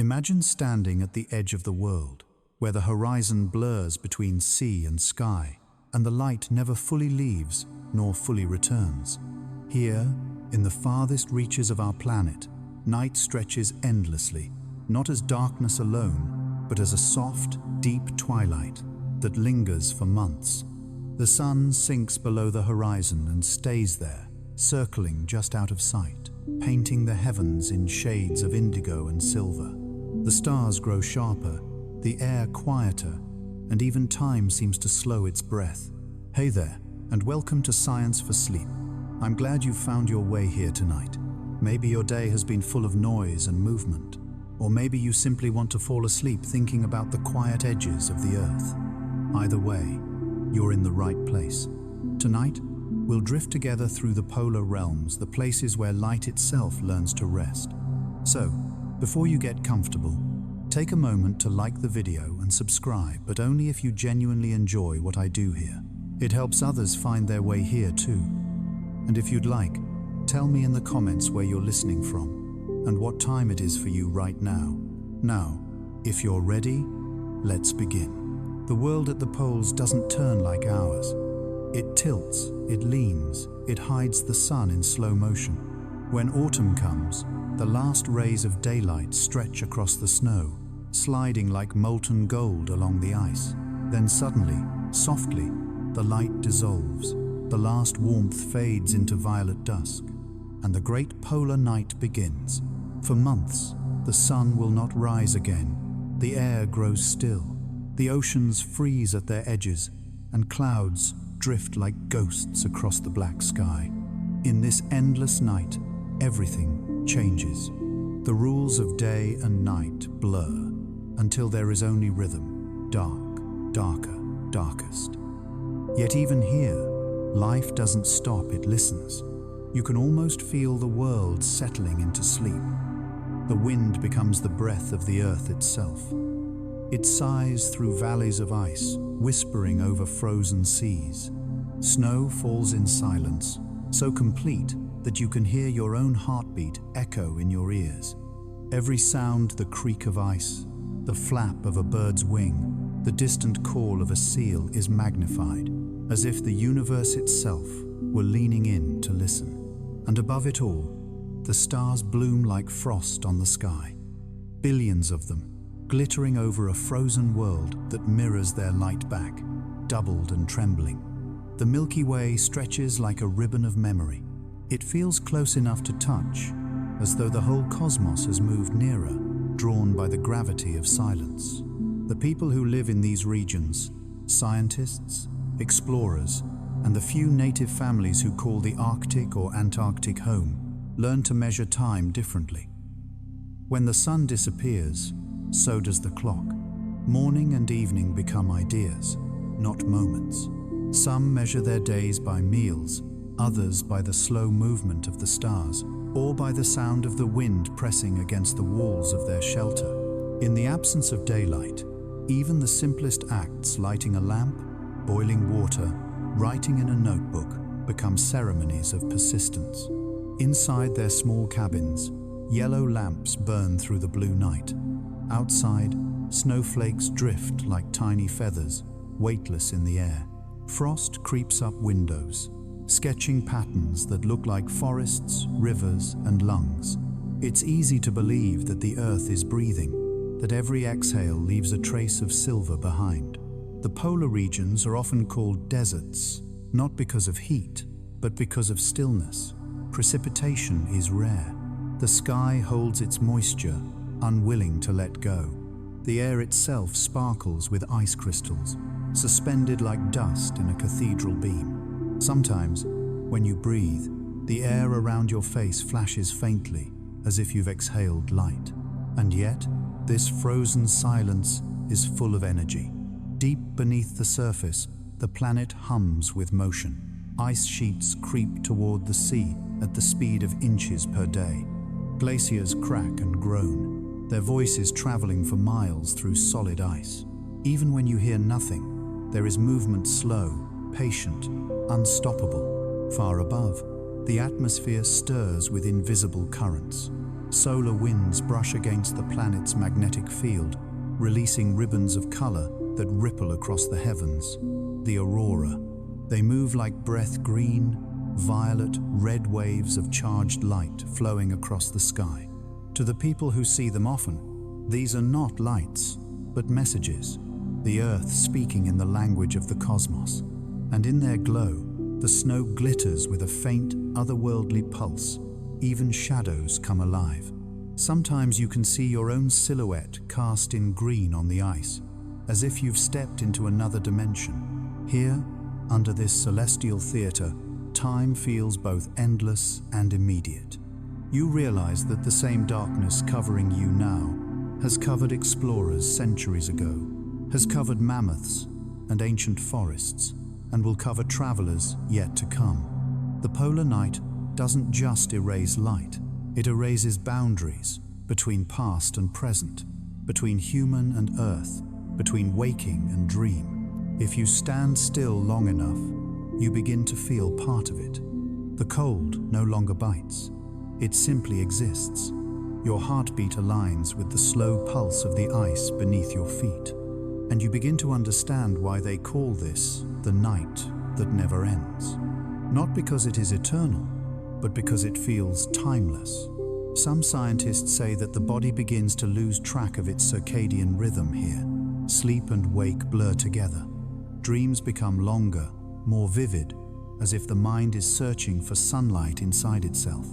Imagine standing at the edge of the world, where the horizon blurs between sea and sky, and the light never fully leaves nor fully returns. Here, in the farthest reaches of our planet, night stretches endlessly, not as darkness alone, but as a soft, deep twilight that lingers for months. The sun sinks below the horizon and stays there, circling just out of sight, painting the heavens in shades of indigo and silver. The stars grow sharper, the air quieter, and even time seems to slow its breath. Hey there, and welcome to Science for Sleep. I'm glad you've found your way here tonight. Maybe your day has been full of noise and movement, or maybe you simply want to fall asleep thinking about the quiet edges of the Earth. Either way, you're in the right place. Tonight, we'll drift together through the polar realms, the places where light itself learns to rest. So, before you get comfortable, take a moment to like the video and subscribe, but only if you genuinely enjoy what I do here. It helps others find their way here too. And if you'd like, tell me in the comments where you're listening from and what time it is for you right now. Now, if you're ready, let's begin. The world at the poles doesn't turn like ours. It tilts, it leans, it hides the sun in slow motion. When autumn comes, the last rays of daylight stretch across the snow, sliding like molten gold along the ice. Then suddenly, softly, the light dissolves. The last warmth fades into violet dusk, and the great polar night begins. For months, the sun will not rise again. The air grows still. The oceans freeze at their edges, and clouds drift like ghosts across the black sky. In this endless night, everything changes. The rules of day and night blur until there is only rhythm, dark, darker, darkest. Yet even here, life doesn't stop, it listens. You can almost feel the world settling into sleep. The wind becomes the breath of the earth itself. It sighs through valleys of ice, whispering over frozen seas. Snow falls in silence, so complete that you can hear your own heartbeat echo in your ears. Every sound, the creak of ice, the flap of a bird's wing, the distant call of a seal is magnified, as if the universe itself were leaning in to listen. And above it all, the stars bloom like frost on the sky, billions of them, glittering over a frozen world that mirrors their light back, doubled and trembling. The Milky Way stretches like a ribbon of memory. It feels close enough to touch, as though the whole cosmos has moved nearer, drawn by the gravity of silence. The people who live in these regions, scientists, explorers, and the few native families who call the Arctic or Antarctic home, learn to measure time differently. When the sun disappears, so does the clock. Morning and evening become ideas, not moments. Some measure their days by meals, others by the slow movement of the stars, or by the sound of the wind pressing against the walls of their shelter. In the absence of daylight, even the simplest acts, lighting a lamp, boiling water, writing in a notebook, become ceremonies of persistence. Inside their small cabins, yellow lamps burn through the blue night. Outside, snowflakes drift like tiny feathers, weightless in the air. Frost creeps up windows, sketching patterns that look like forests, rivers, and lungs. It's easy to believe that the earth is breathing, that every exhale leaves a trace of silver behind. The polar regions are often called deserts, not because of heat, but because of stillness. Precipitation is rare. The sky holds its moisture, unwilling to let go. The air itself sparkles with ice crystals, suspended like dust in a cathedral beam. Sometimes, when you breathe, the air around your face flashes faintly, as if you've exhaled light. And yet, this frozen silence is full of energy. Deep beneath the surface, the planet hums with motion. Ice sheets creep toward the sea at the speed of inches per day. Glaciers crack and groan, their voices traveling for miles through solid ice. Even when you hear nothing, there is movement, slow, patient, unstoppable. Far above, the atmosphere stirs with invisible currents. Solar winds brush against the planet's magnetic field, releasing ribbons of color that ripple across the heavens. The aurora. They move like breath green, violet, red waves of charged light flowing across the sky. To the people who see them often, these are not lights, but messages, the Earth speaking in the language of the cosmos. And in their glow, the snow glitters with a faint, otherworldly pulse. Even shadows come alive. Sometimes you can see your own silhouette cast in green on the ice, as if you've stepped into another dimension. Here, under this celestial theater, time feels both endless and immediate. You realize that the same darkness covering you now has covered explorers centuries ago, has covered mammoths and ancient forests, and will cover travelers yet to come. The polar night doesn't just erase light, it erases boundaries between past and present, between human and earth, between waking and dream. If you stand still long enough, you begin to feel part of it. The cold no longer bites, it simply exists. Your heartbeat aligns with the slow pulse of the ice beneath your feet, and you begin to understand why they call this the night that never ends. Not because it is eternal, but because it feels timeless. Some scientists say that the body begins to lose track of its circadian rhythm here. Sleep and wake blur together. Dreams become longer, more vivid, as if the mind is searching for sunlight inside itself.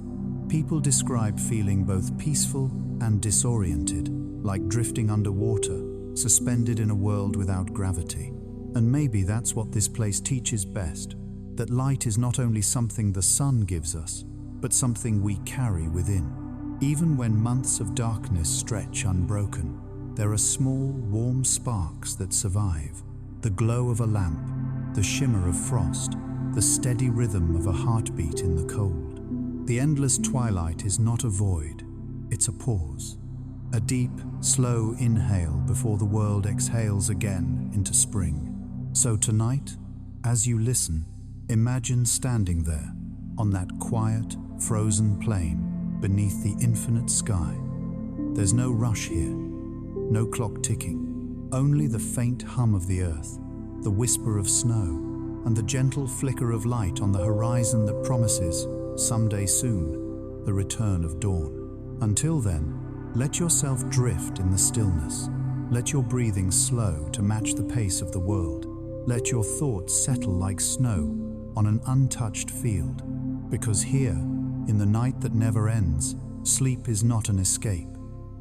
People describe feeling both peaceful and disoriented, like drifting underwater, suspended in a world without gravity. And maybe that's what this place teaches best, that light is not only something the sun gives us, but something we carry within. Even when months of darkness stretch unbroken, there are small, warm sparks that survive. The glow of a lamp, the shimmer of frost, the steady rhythm of a heartbeat in the cold. The endless twilight is not a void, it's a pause. A deep, slow inhale before the world exhales again into spring. So tonight, as you listen, imagine standing there, on that quiet, frozen plain, beneath the infinite sky. There's no rush here, no clock ticking, only the faint hum of the earth, the whisper of snow, and the gentle flicker of light on the horizon that promises, someday soon, the return of dawn. Until then, let yourself drift in the stillness. Let your breathing slow to match the pace of the world. Let your thoughts settle like snow on an untouched field. Because here, in the night that never ends, sleep is not an escape.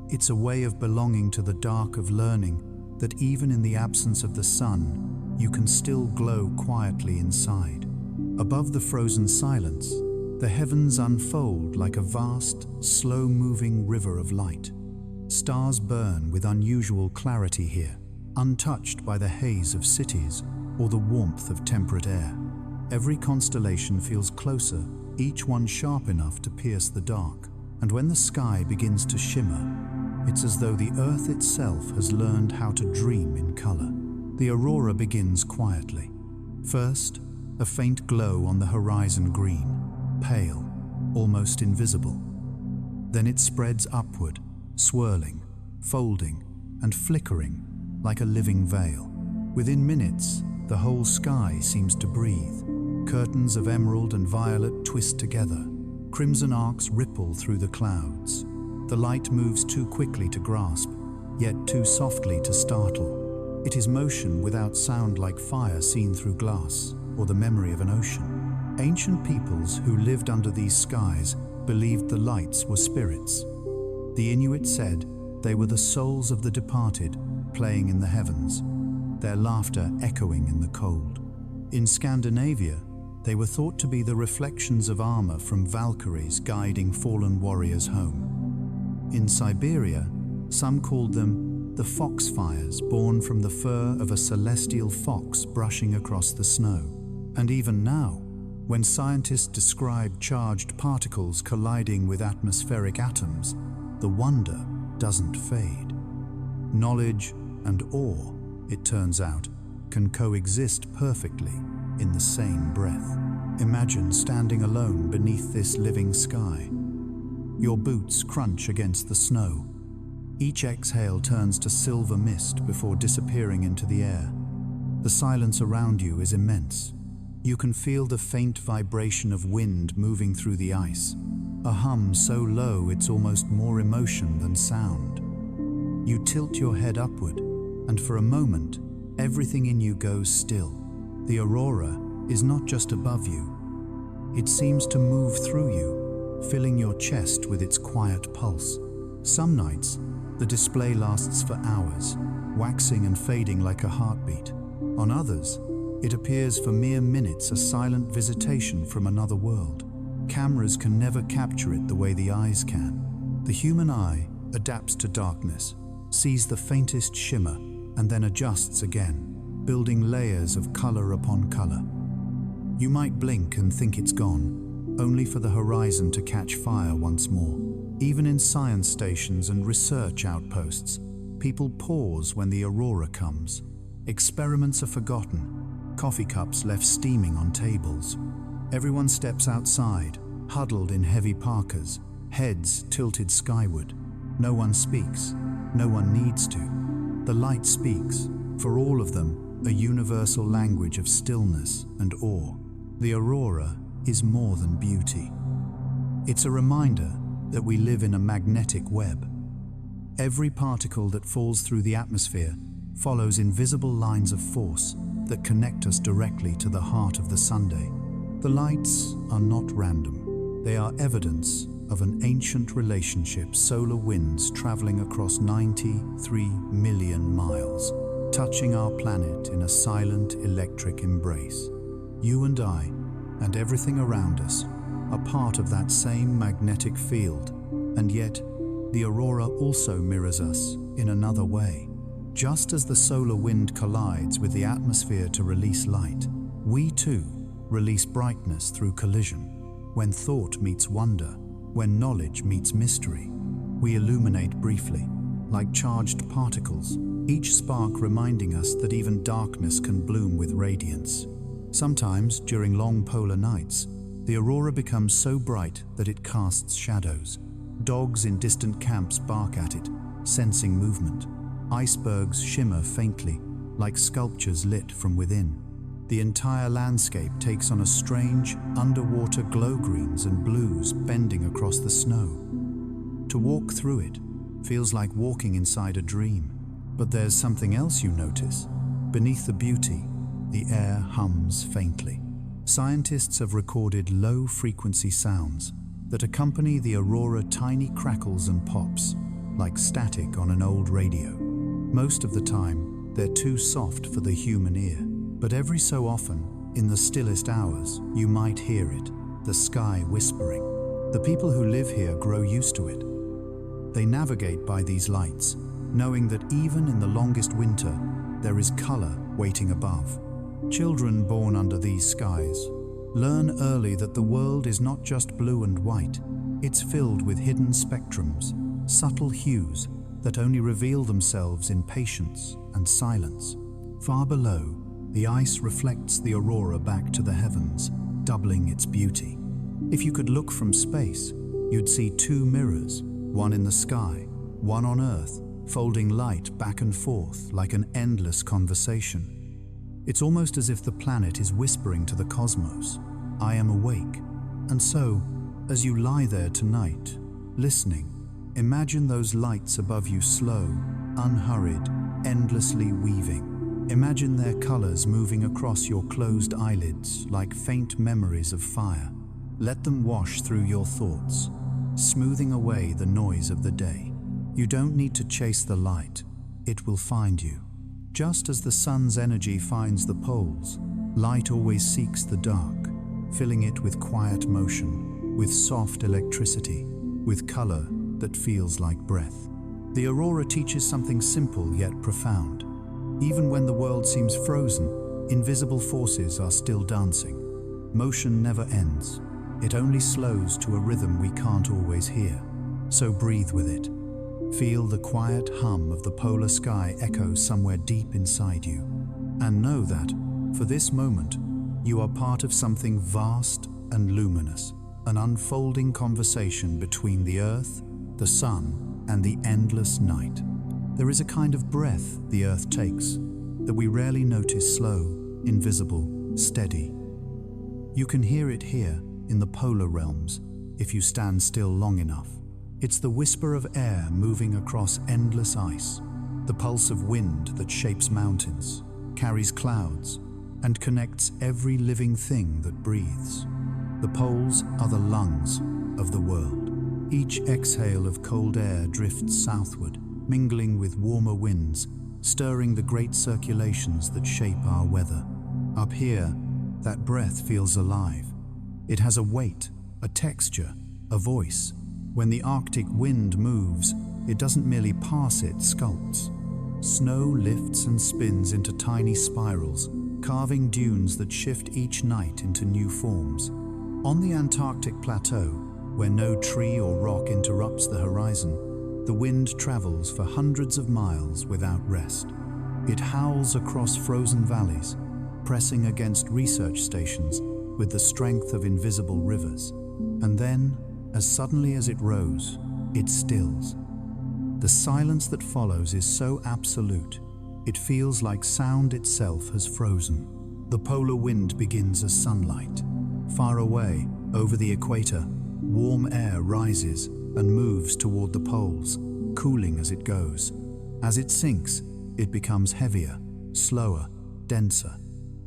It's a way of belonging to the dark, of learning that even in the absence of the sun, you can still glow quietly inside. Above the frozen silence, the heavens unfold like a vast, slow-moving river of light. Stars burn with unusual clarity here, untouched by the haze of cities or the warmth of temperate air. Every constellation feels closer, each one sharp enough to pierce the dark. And when the sky begins to shimmer, it's as though the earth itself has learned how to dream in color. The aurora begins quietly. First, a faint glow on the horizon green, pale, almost invisible. Then it spreads upward, swirling, folding, and flickering like a living veil. Within minutes, the whole sky seems to breathe. Curtains of emerald and violet twist together. Crimson arcs ripple through the clouds. The light moves too quickly to grasp, yet too softly to startle. It is motion without sound, like fire seen through glass, or the memory of an ocean. Ancient peoples who lived under these skies believed the lights were spirits. The Inuit said they were the souls of the departed playing in the heavens, their laughter echoing in the cold. In Scandinavia, they were thought to be the reflections of armor from Valkyries guiding fallen warriors home. In Siberia, some called them the foxfires, born from the fur of a celestial fox brushing across the snow. And even now, when scientists describe charged particles colliding with atmospheric atoms, the wonder doesn't fade. Knowledge and awe, it turns out, can coexist perfectly in the same breath. Imagine standing alone beneath this living sky. Your boots crunch against the snow. Each exhale turns to silver mist before disappearing into the air. The silence around you is immense. You can feel the faint vibration of wind moving through the ice, a hum so low it's almost more emotion than sound. You tilt your head upward, and for a moment, everything in you goes still. The aurora is not just above you. It seems to move through you, filling your chest with its quiet pulse. Some nights, the display lasts for hours, waxing and fading like a heartbeat. On others, it appears for mere minutes, a silent visitation from another world. Cameras can never capture it the way the eyes can. The human eye adapts to darkness, sees the faintest shimmer, and then adjusts again, building layers of color upon color. You might blink and think it's gone, only for the horizon to catch fire once more. Even in science stations and research outposts, people pause when the aurora comes. Experiments are forgotten, coffee cups left steaming on tables. Everyone steps outside, huddled in heavy parkas, heads tilted skyward. No one speaks, no one needs to. The light speaks, for all of them, a universal language of stillness and awe. The aurora is more than beauty. It's a reminder that we live in a magnetic web. Every particle that falls through the atmosphere follows invisible lines of force that connect us directly to the heart of the Sunday. The lights are not random. They are evidence of an ancient relationship, solar winds traveling across 93 million miles, touching our planet in a silent electric embrace. You and I, and everything around us, are part of that same magnetic field, and yet the aurora also mirrors us in another way. Just as the solar wind collides with the atmosphere to release light, we too release brightness through collision. When thought meets wonder, when knowledge meets mystery, we illuminate briefly, like charged particles, each spark reminding us that even darkness can bloom with radiance. Sometimes, during long polar nights, the aurora becomes so bright that it casts shadows. Dogs in distant camps bark at it, sensing movement. Icebergs shimmer faintly, like sculptures lit from within. The entire landscape takes on a strange, underwater glow-greens and blues bending across the snow. To walk through it feels like walking inside a dream. But there's something else you notice. Beneath the beauty, the air hums faintly. Scientists have recorded low-frequency sounds that accompany the aurora, tiny crackles and pops, like static on an old radio. Most of the time, they're too soft for the human ear. But every so often, in the stillest hours, you might hear it, the sky whispering. The people who live here grow used to it. They navigate by these lights, knowing that even in the longest winter, there is color waiting above. Children born under these skies learn early that the world is not just blue and white. It's filled with hidden spectrums, subtle hues that only reveal themselves in patience and silence. Far below, the ice reflects the aurora back to the heavens, doubling its beauty. If you could look from space, you'd see two mirrors, one in the sky, one on Earth, folding light back and forth like an endless conversation. It's almost as if the planet is whispering to the cosmos, "I am awake." And so, as you lie there tonight, listening, imagine those lights above you, slow, unhurried, endlessly weaving. Imagine their colors moving across your closed eyelids like faint memories of fire. Let them wash through your thoughts, smoothing away the noise of the day. You don't need to chase the light, it will find you. Just as the sun's energy finds the poles, light always seeks the dark, filling it with quiet motion, with soft electricity, with color that feels like breath. The aurora teaches something simple yet profound. Even when the world seems frozen, invisible forces are still dancing. Motion never ends. It only slows to a rhythm we can't always hear. So breathe with it. Feel the quiet hum of the polar sky echo somewhere deep inside you. And know that, for this moment, you are part of something vast and luminous. an unfolding conversation between the Earth, the Sun, and the endless night. There is a kind of breath the Earth takes that we rarely notice, slow, invisible, steady. You can hear it here in the polar realms if you stand still long enough. It's the whisper of air moving across endless ice, the pulse of wind that shapes mountains, carries clouds, and connects every living thing that breathes. The poles are the lungs of the world. Each exhale of cold air drifts southward, mingling with warmer winds, stirring the great circulations that shape our weather. Up here, that breath feels alive. It has a weight, a texture, a voice. When the Arctic wind moves, it doesn't merely pass, it sculpts. Snow lifts and spins into tiny spirals, carving dunes that shift each night into new forms. On the Antarctic plateau, where no tree or rock interrupts the horizon, the wind travels for hundreds of miles without rest. It howls across frozen valleys, pressing against research stations with the strength of invisible rivers. And then, as suddenly as it rose, it stills. The silence that follows is so absolute, it feels like sound itself has frozen. The polar wind begins as sunlight. Far away, over the equator, warm air rises and moves toward the poles, cooling as it goes. As it sinks, it becomes heavier, slower, denser.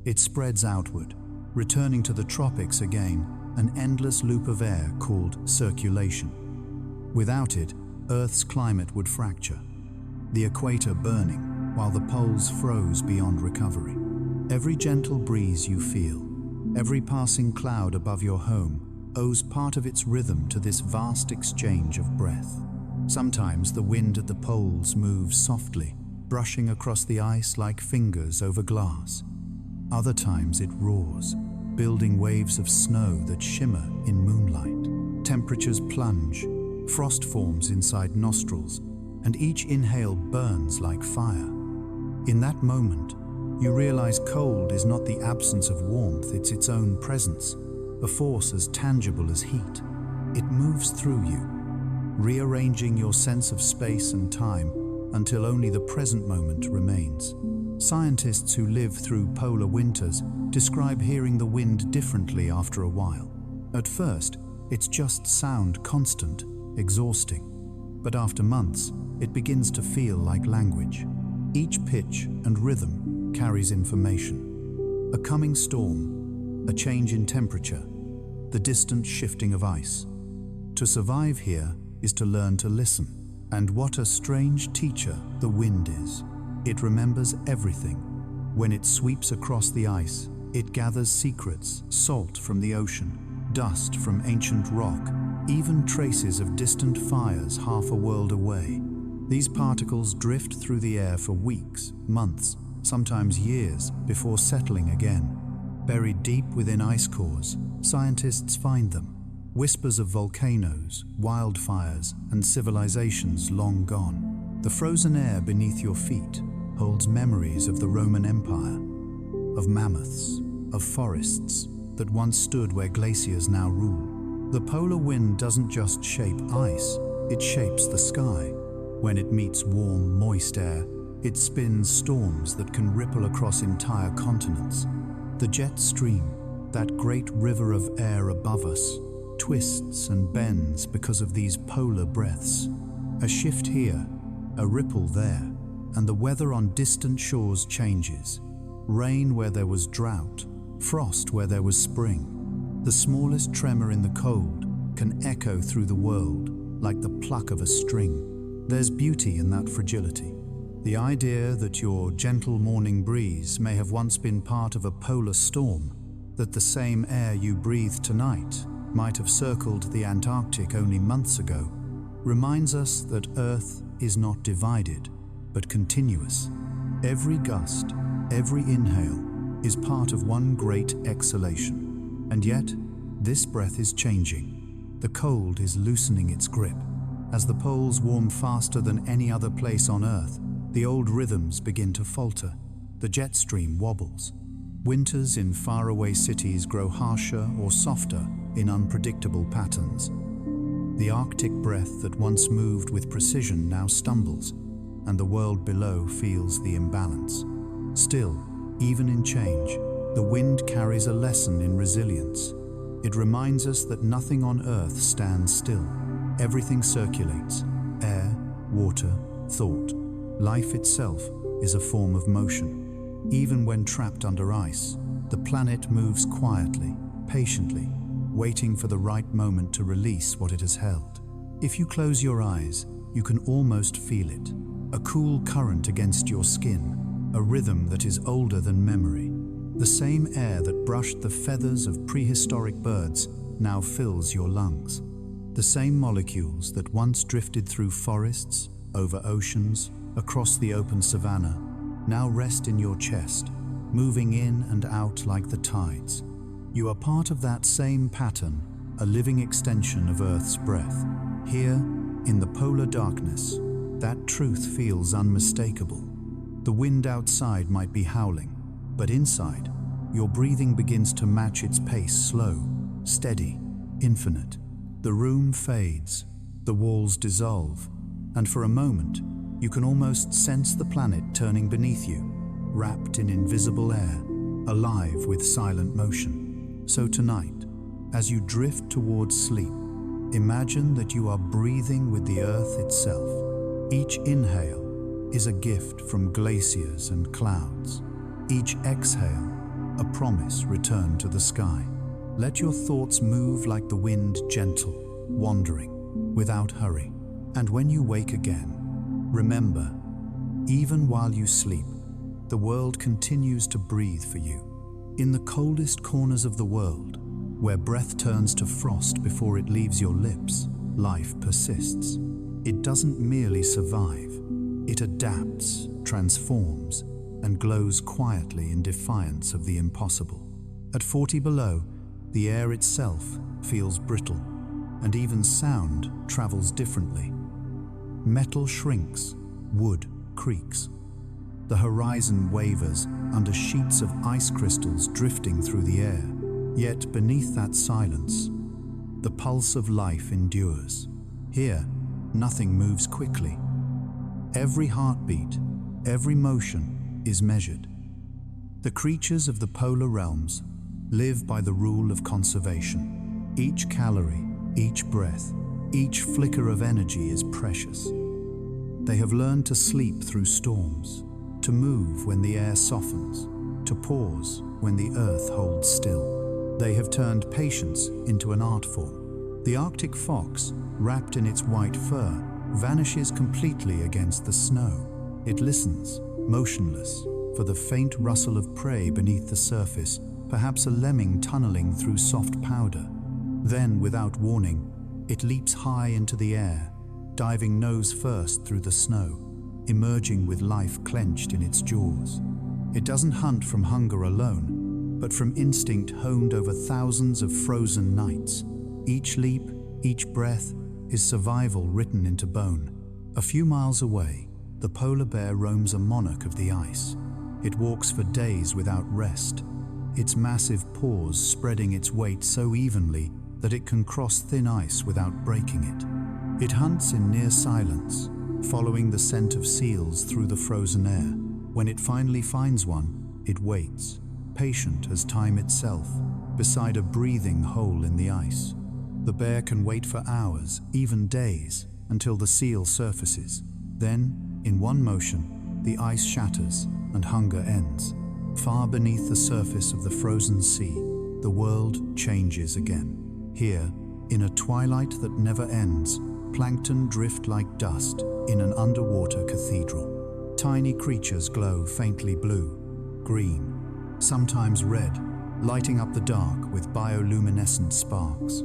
It spreads outward, returning to the tropics again, an endless loop of air called circulation. Without it, Earth's climate would fracture, the equator burning, while the poles froze beyond recovery. Every gentle breeze you feel, every passing cloud above your home, owes part of its rhythm to this vast exchange of breath. Sometimes the wind at the poles moves softly, brushing across the ice like fingers over glass. Other times it roars, building waves of snow that shimmer in moonlight. Temperatures plunge, frost forms inside nostrils, and each inhale burns like fire. In that moment, you realize cold is not the absence of warmth, it's its own presence, a force as tangible as heat. It moves through you, rearranging your sense of space and time until only the present moment remains. Scientists who live through polar winters describe hearing the wind differently after a while. At first, it's just sound, constant, exhausting. But after months, it begins to feel like language. Each pitch and rhythm carries information. A coming storm, a change in temperature, the distant shifting of ice. To survive here is to learn to listen. And what a strange teacher the wind is. It remembers everything. When it sweeps across the ice, it gathers secrets, salt from the ocean, dust from ancient rock, even traces of distant fires half a world away. These particles drift through the air for weeks, months, sometimes years before settling again. Buried deep within ice cores, scientists find them. Whispers of volcanoes, wildfires, and civilizations long gone. The frozen air beneath your feet holds memories of the Roman Empire, of mammoths, of forests that once stood where glaciers now rule. The polar wind doesn't just shape ice, it shapes the sky. When it meets warm, moist air, it spins storms that can ripple across entire continents. The jet stream, that great river of air above us, twists and bends because of these polar breaths. A shift here, a ripple there, and the weather on distant shores changes. Rain where there was drought, frost where there was spring. The smallest tremor in the cold can echo through the world like the pluck of a string. There's beauty in that fragility. The idea that your gentle morning breeze may have once been part of a polar storm, that the same air you breathe tonight might have circled the Antarctic only months ago, reminds us that Earth is not divided, but continuous. Every gust, every inhale, is part of one great exhalation. And yet, this breath is changing. The cold is loosening its grip. As the poles warm faster than any other place on Earth, the old rhythms begin to falter. The jet stream wobbles. Winters in faraway cities grow harsher or softer in unpredictable patterns. The Arctic breath that once moved with precision now stumbles, and the world below feels the imbalance. Still, even in change, the wind carries a lesson in resilience. It reminds us that nothing on Earth stands still. Everything circulates: air, water, thought. Life itself is a form of motion. Even when trapped under ice, the planet moves quietly, patiently, waiting for the right moment to release what it has held. If you close your eyes, you can almost feel it. A cool current against your skin, a rhythm that is older than memory. The same air that brushed the feathers of prehistoric birds now fills your lungs. The same molecules that once drifted through forests, over oceans, across the open savanna, now rest in your chest, moving in and out like the tides. You are part of that same pattern, a living extension of Earth's breath. Here, in the polar darkness, that truth feels unmistakable. The wind outside might be howling, but inside, your breathing begins to match its pace, slow, steady, infinite. The room fades, the walls dissolve, and for a moment, you can almost sense the planet turning beneath you, wrapped in invisible air, alive with silent motion. So tonight, as you drift towards sleep, imagine that you are breathing with the Earth itself. Each inhale is a gift from glaciers and clouds. Each exhale, a promise returned to the sky. Let your thoughts move like the wind, gentle, wandering, without hurry. And when you wake again, remember, even while you sleep, the world continues to breathe for you. In the coldest corners of the world, where breath turns to frost before it leaves your lips, life persists. It doesn't merely survive, it adapts, transforms, and glows quietly in defiance of the impossible. At 40 below, the air itself feels brittle, and even sound travels differently. Metal shrinks, wood creaks. The horizon wavers under sheets of ice crystals drifting through the air. Yet beneath that silence, the pulse of life endures. Here, nothing moves quickly. Every heartbeat, every motion is measured. The creatures of the polar realms live by the rule of conservation. Each calorie, each breath, each flicker of energy is precious. They have learned to sleep through storms, to move when the air softens, to pause when the earth holds still. They have turned patience into an art form. The Arctic fox, wrapped in its white fur, vanishes completely against the snow. It listens, motionless, for the faint rustle of prey beneath the surface, perhaps a lemming tunneling through soft powder. Then, without warning, it leaps high into the air, diving nose first through the snow, emerging with life clenched in its jaws. It doesn't hunt from hunger alone, but from instinct honed over thousands of frozen nights. Each leap, each breath, is survival written into bone. A few miles away, the polar bear roams a monarch of the ice. It walks for days without rest, its massive paws spreading its weight so evenly that it can cross thin ice without breaking it. It hunts in near silence, following the scent of seals through the frozen air. When it finally finds one, it waits, patient as time itself, beside a breathing hole in the ice. The bear can wait for hours, even days, until the seal surfaces. Then, in one motion, the ice shatters and hunger ends. Far beneath the surface of the frozen sea, the world changes again. Here, in a twilight that never ends, plankton drift like dust in an underwater cathedral. Tiny creatures glow faintly blue, green, sometimes red, lighting up the dark with bioluminescent sparks.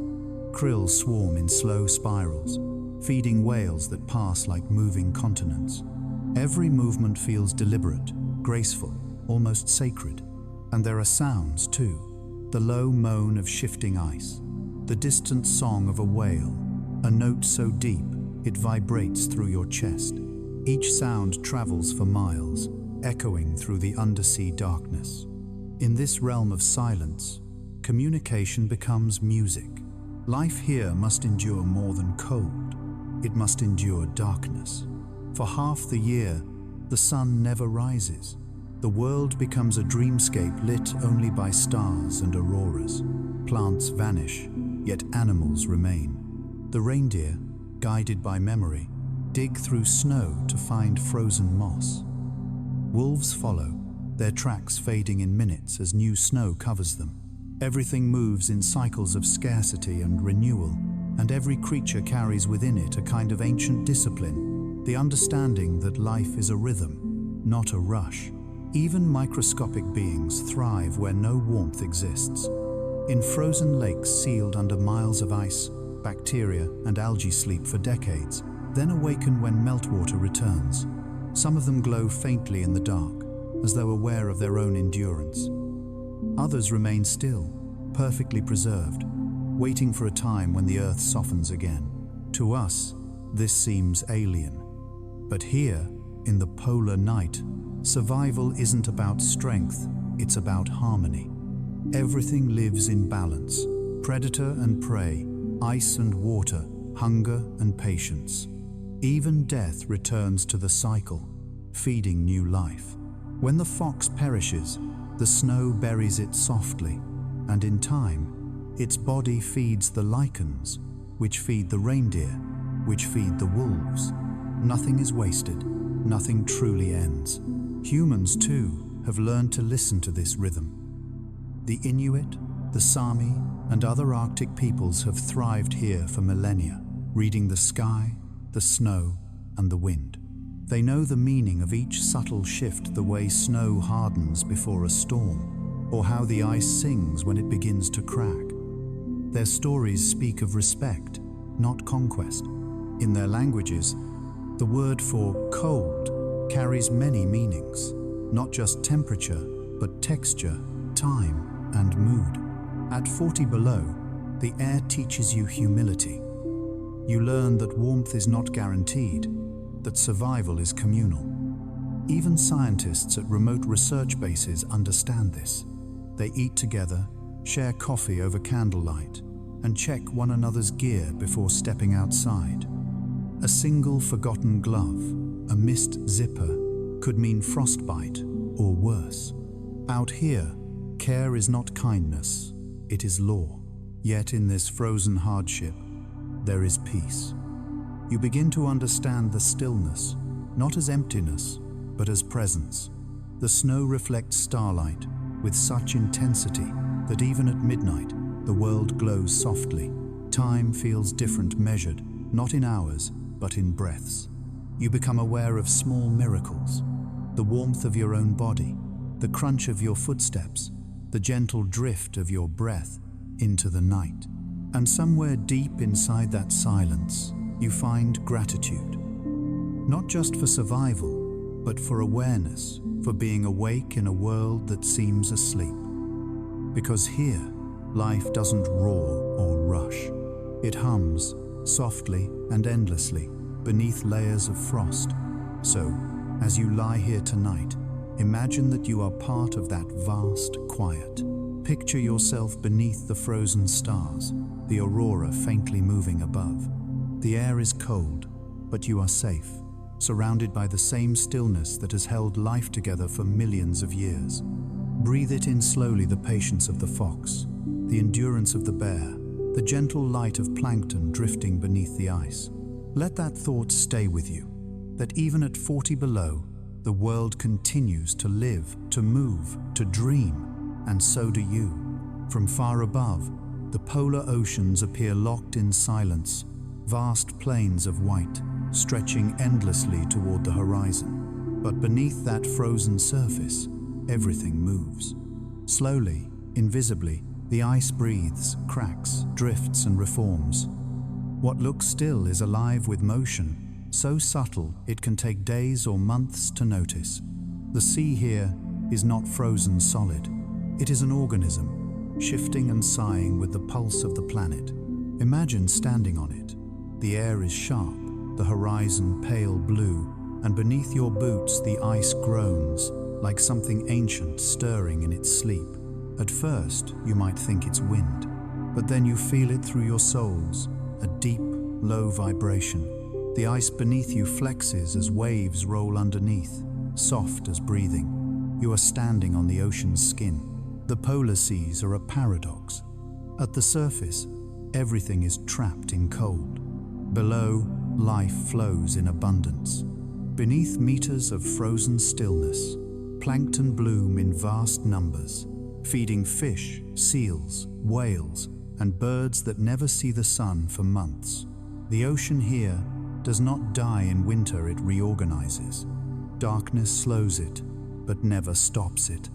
Krill swarm in slow spirals, feeding whales that pass like moving continents. Every movement feels deliberate, graceful, almost sacred. And there are sounds too. The low moan of shifting ice, the distant song of a whale, a note so deep it vibrates through your chest. Each sound travels for miles, echoing through the undersea darkness. In this realm of silence, communication becomes music. Life here must endure more than cold. It must endure darkness. For half the year, the sun never rises. The world becomes a dreamscape lit only by stars and auroras. Plants vanish, yet animals remain. The reindeer, guided by memory, dig through snow to find frozen moss. Wolves follow, their tracks fading in minutes as new snow covers them. Everything moves in cycles of scarcity and renewal, and every creature carries within it a kind of ancient discipline, the understanding that life is a rhythm, not a rush. Even microscopic beings thrive where no warmth exists. In frozen lakes sealed under miles of ice, bacteria and algae sleep for decades, then awaken when meltwater returns. Some of them glow faintly in the dark, as though aware of their own endurance. Others remain still, perfectly preserved, waiting for a time when the earth softens again. To us, this seems alien. But here, in the polar night, survival isn't about strength, it's about harmony. Everything lives in balance, predator and prey, ice and water, hunger and patience. Even death returns to the cycle, feeding new life. When the fox perishes, the snow buries it softly, and in time, its body feeds the lichens, which feed the reindeer, which feed the wolves. Nothing is wasted, nothing truly ends. Humans, too, have learned to listen to this rhythm. The Inuit, the Sami, and other Arctic peoples have thrived here for millennia, reading the sky, the snow, and the wind. They know the meaning of each subtle shift, the way snow hardens before a storm, or how the ice sings when it begins to crack. Their stories speak of respect, not conquest. In their languages, the word for cold carries many meanings, not just temperature, but texture, time, and mood. At 40 below, the air teaches you humility. You learn that warmth is not guaranteed, that survival is communal. Even scientists at remote research bases understand this. They eat together, share coffee over candlelight, and check one another's gear before stepping outside. A single forgotten glove, a missed zipper, could mean frostbite or worse. Out here, care is not kindness, it is law. Yet in this frozen hardship, there is peace. You begin to understand the stillness, not as emptiness, but as presence. The snow reflects starlight with such intensity that even at midnight, the world glows softly. Time feels different, measured, not in hours, but in breaths. You become aware of small miracles, the warmth of your own body, the crunch of your footsteps, the gentle drift of your breath into the night. And somewhere deep inside that silence, you find gratitude. Not just for survival, but for awareness, for being awake in a world that seems asleep. Because here, life doesn't roar or rush. It hums, softly and endlessly, beneath layers of frost. So, as you lie here tonight, imagine that you are part of that vast quiet. Picture yourself beneath the frozen stars, the aurora faintly moving above. The air is cold, but you are safe, surrounded by the same stillness that has held life together for millions of years. Breathe it in slowly, the patience of the fox, the endurance of the bear, the gentle light of plankton drifting beneath the ice. Let that thought stay with you, that even at 40 below, the world continues to live, to move, to dream, and so do you. From far above, the polar oceans appear locked in silence, vast plains of white, stretching endlessly toward the horizon. But beneath that frozen surface, everything moves. Slowly, invisibly, the ice breathes, cracks, drifts, and reforms. What looks still is alive with motion, so subtle it can take days or months to notice. The sea here is not frozen solid. It is an organism, shifting and sighing with the pulse of the planet. Imagine standing on it. The air is sharp, the horizon pale blue, and beneath your boots the ice groans, like something ancient stirring in its sleep. At first, you might think it's wind. but then you feel it through your soles, a deep, low vibration. The ice beneath you flexes as waves roll underneath, soft as breathing. You are standing on the ocean's skin. The polar seas are a paradox. At the surface, everything is trapped in cold. Below, life flows in abundance. Beneath meters of frozen stillness, plankton bloom in vast numbers, feeding fish, seals, whales, and birds that never see the sun for months. The ocean here does not die in winter, it reorganizes. Darkness slows it, but never stops it.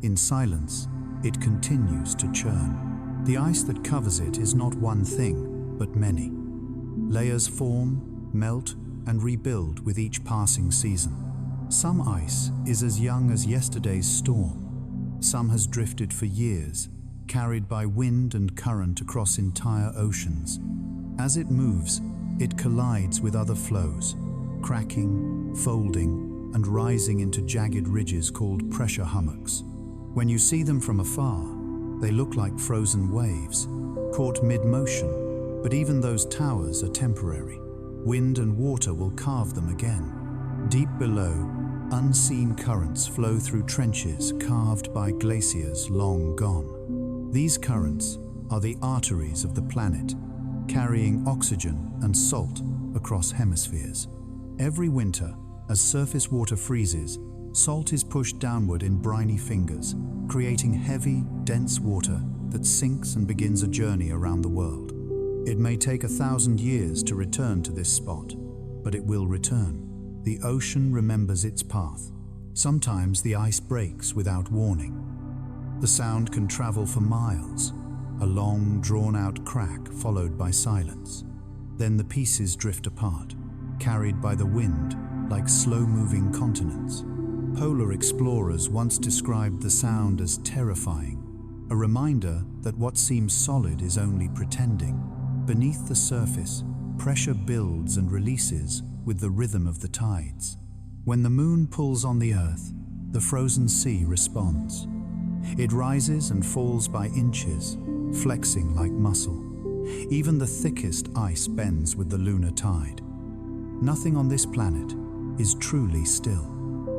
In silence, it continues to churn. The ice that covers it is not one thing, but many. Layers form, melt, and rebuild with each passing season. Some ice is as young as yesterday's storm. Some has drifted for years, carried by wind and current across entire oceans. As it moves, it collides with other flows, cracking, folding, and rising into jagged ridges called pressure hummocks. When you see them from afar, they look like frozen waves, caught mid-motion, but even those towers are temporary. Wind and water will carve them again. Deep below, unseen currents flow through trenches carved by glaciers long gone. These currents are the arteries of the planet, carrying oxygen and salt across hemispheres. Every winter, as surface water freezes, salt is pushed downward in briny fingers, creating heavy, dense water that sinks and begins a journey around the world. It may take 1,000 years to return to this spot, but it will return. The ocean remembers its path. Sometimes the ice breaks without warning. The sound can travel for miles, a long, drawn-out crack followed by silence. Then the pieces drift apart, carried by the wind like slow-moving continents. Polar explorers once described the sound as terrifying, a reminder that what seems solid is only pretending. Beneath the surface, pressure builds and releases with the rhythm of the tides. When the moon pulls on the earth, the frozen sea responds. It rises and falls by inches, flexing like muscle. Even the thickest ice bends with the lunar tide. Nothing on this planet is truly still.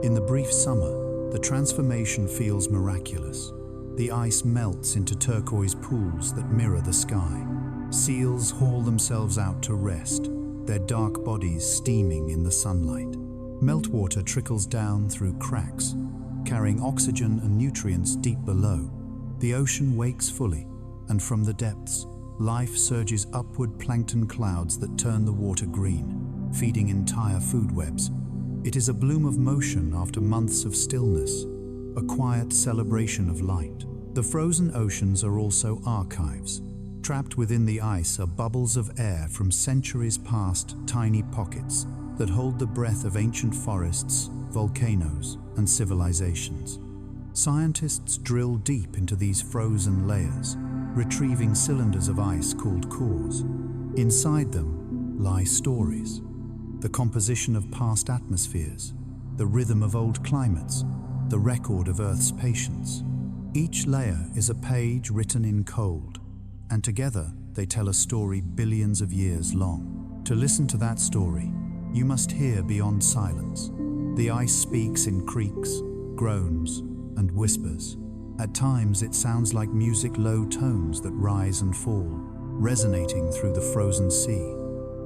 In the brief summer, the transformation feels miraculous. The ice melts into turquoise pools that mirror the sky. Seals haul themselves out to rest, their dark bodies steaming in the sunlight. Meltwater trickles down through cracks, carrying oxygen and nutrients deep below. The ocean wakes fully, and from the depths, life surges upward plankton clouds that turn the water green, feeding entire food webs. It is a bloom of motion after months of stillness, a quiet celebration of light. The frozen oceans are also archives. Trapped within the ice are bubbles of air from centuries past, tiny pockets that hold the breath of ancient forests, volcanoes, and civilizations. Scientists drill deep into these frozen layers, retrieving cylinders of ice called cores. Inside them lie stories, the composition of past atmospheres, the rhythm of old climates, the record of Earth's patience. Each layer is a page written in cold, and together they tell a story billions of years long. To listen to that story, you must hear beyond silence. The ice speaks in creaks, groans, and whispers. At times it sounds like music, low tones that rise and fall, resonating through the frozen sea.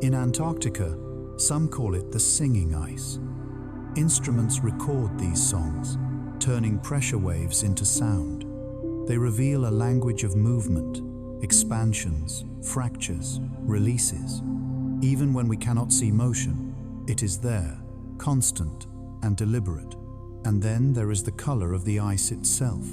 In Antarctica, some call it the singing ice. Instruments record these songs, turning pressure waves into sound. They reveal a language of movement, expansions, fractures, releases. Even when we cannot see motion, it is there, constant and deliberate. And then there is the color of the ice itself.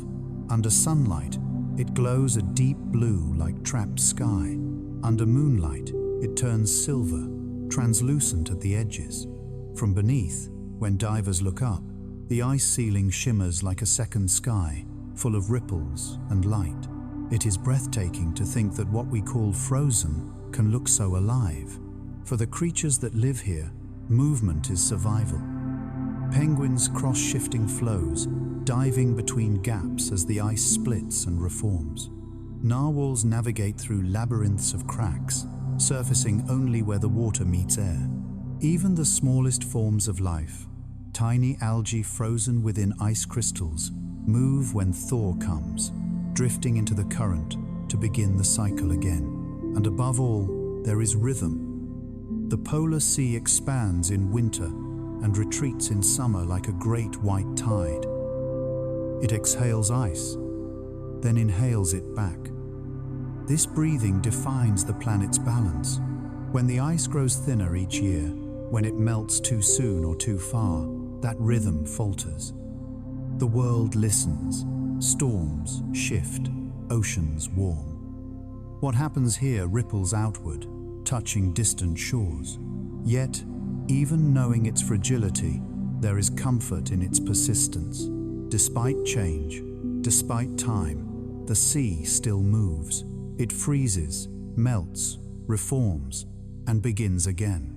Under sunlight, it glows a deep blue like trapped sky. Under moonlight, it turns silver, translucent at the edges. From beneath, when divers look up, the ice ceiling shimmers like a second sky, full of ripples and light. It is breathtaking to think that what we call frozen can look so alive. For the creatures that live here, movement is survival. Penguins cross shifting flows, diving between gaps as the ice splits and reforms. Narwhals navigate through labyrinths of cracks, surfacing only where the water meets air. Even the smallest forms of life, tiny algae frozen within ice crystals, move when thaw comes, drifting into the current to begin the cycle again. And above all, there is rhythm. The polar sea expands in winter and retreats in summer like a great white tide. It exhales ice, then inhales it back. This breathing defines the planet's balance. When the ice grows thinner each year, when it melts too soon or too far, that rhythm falters. The world listens. Storms shift, oceans warm. What happens here ripples outward, touching distant shores. Yet, even knowing its fragility, there is comfort in its persistence. Despite change, despite time, the sea still moves. It freezes, melts, reforms, and begins again.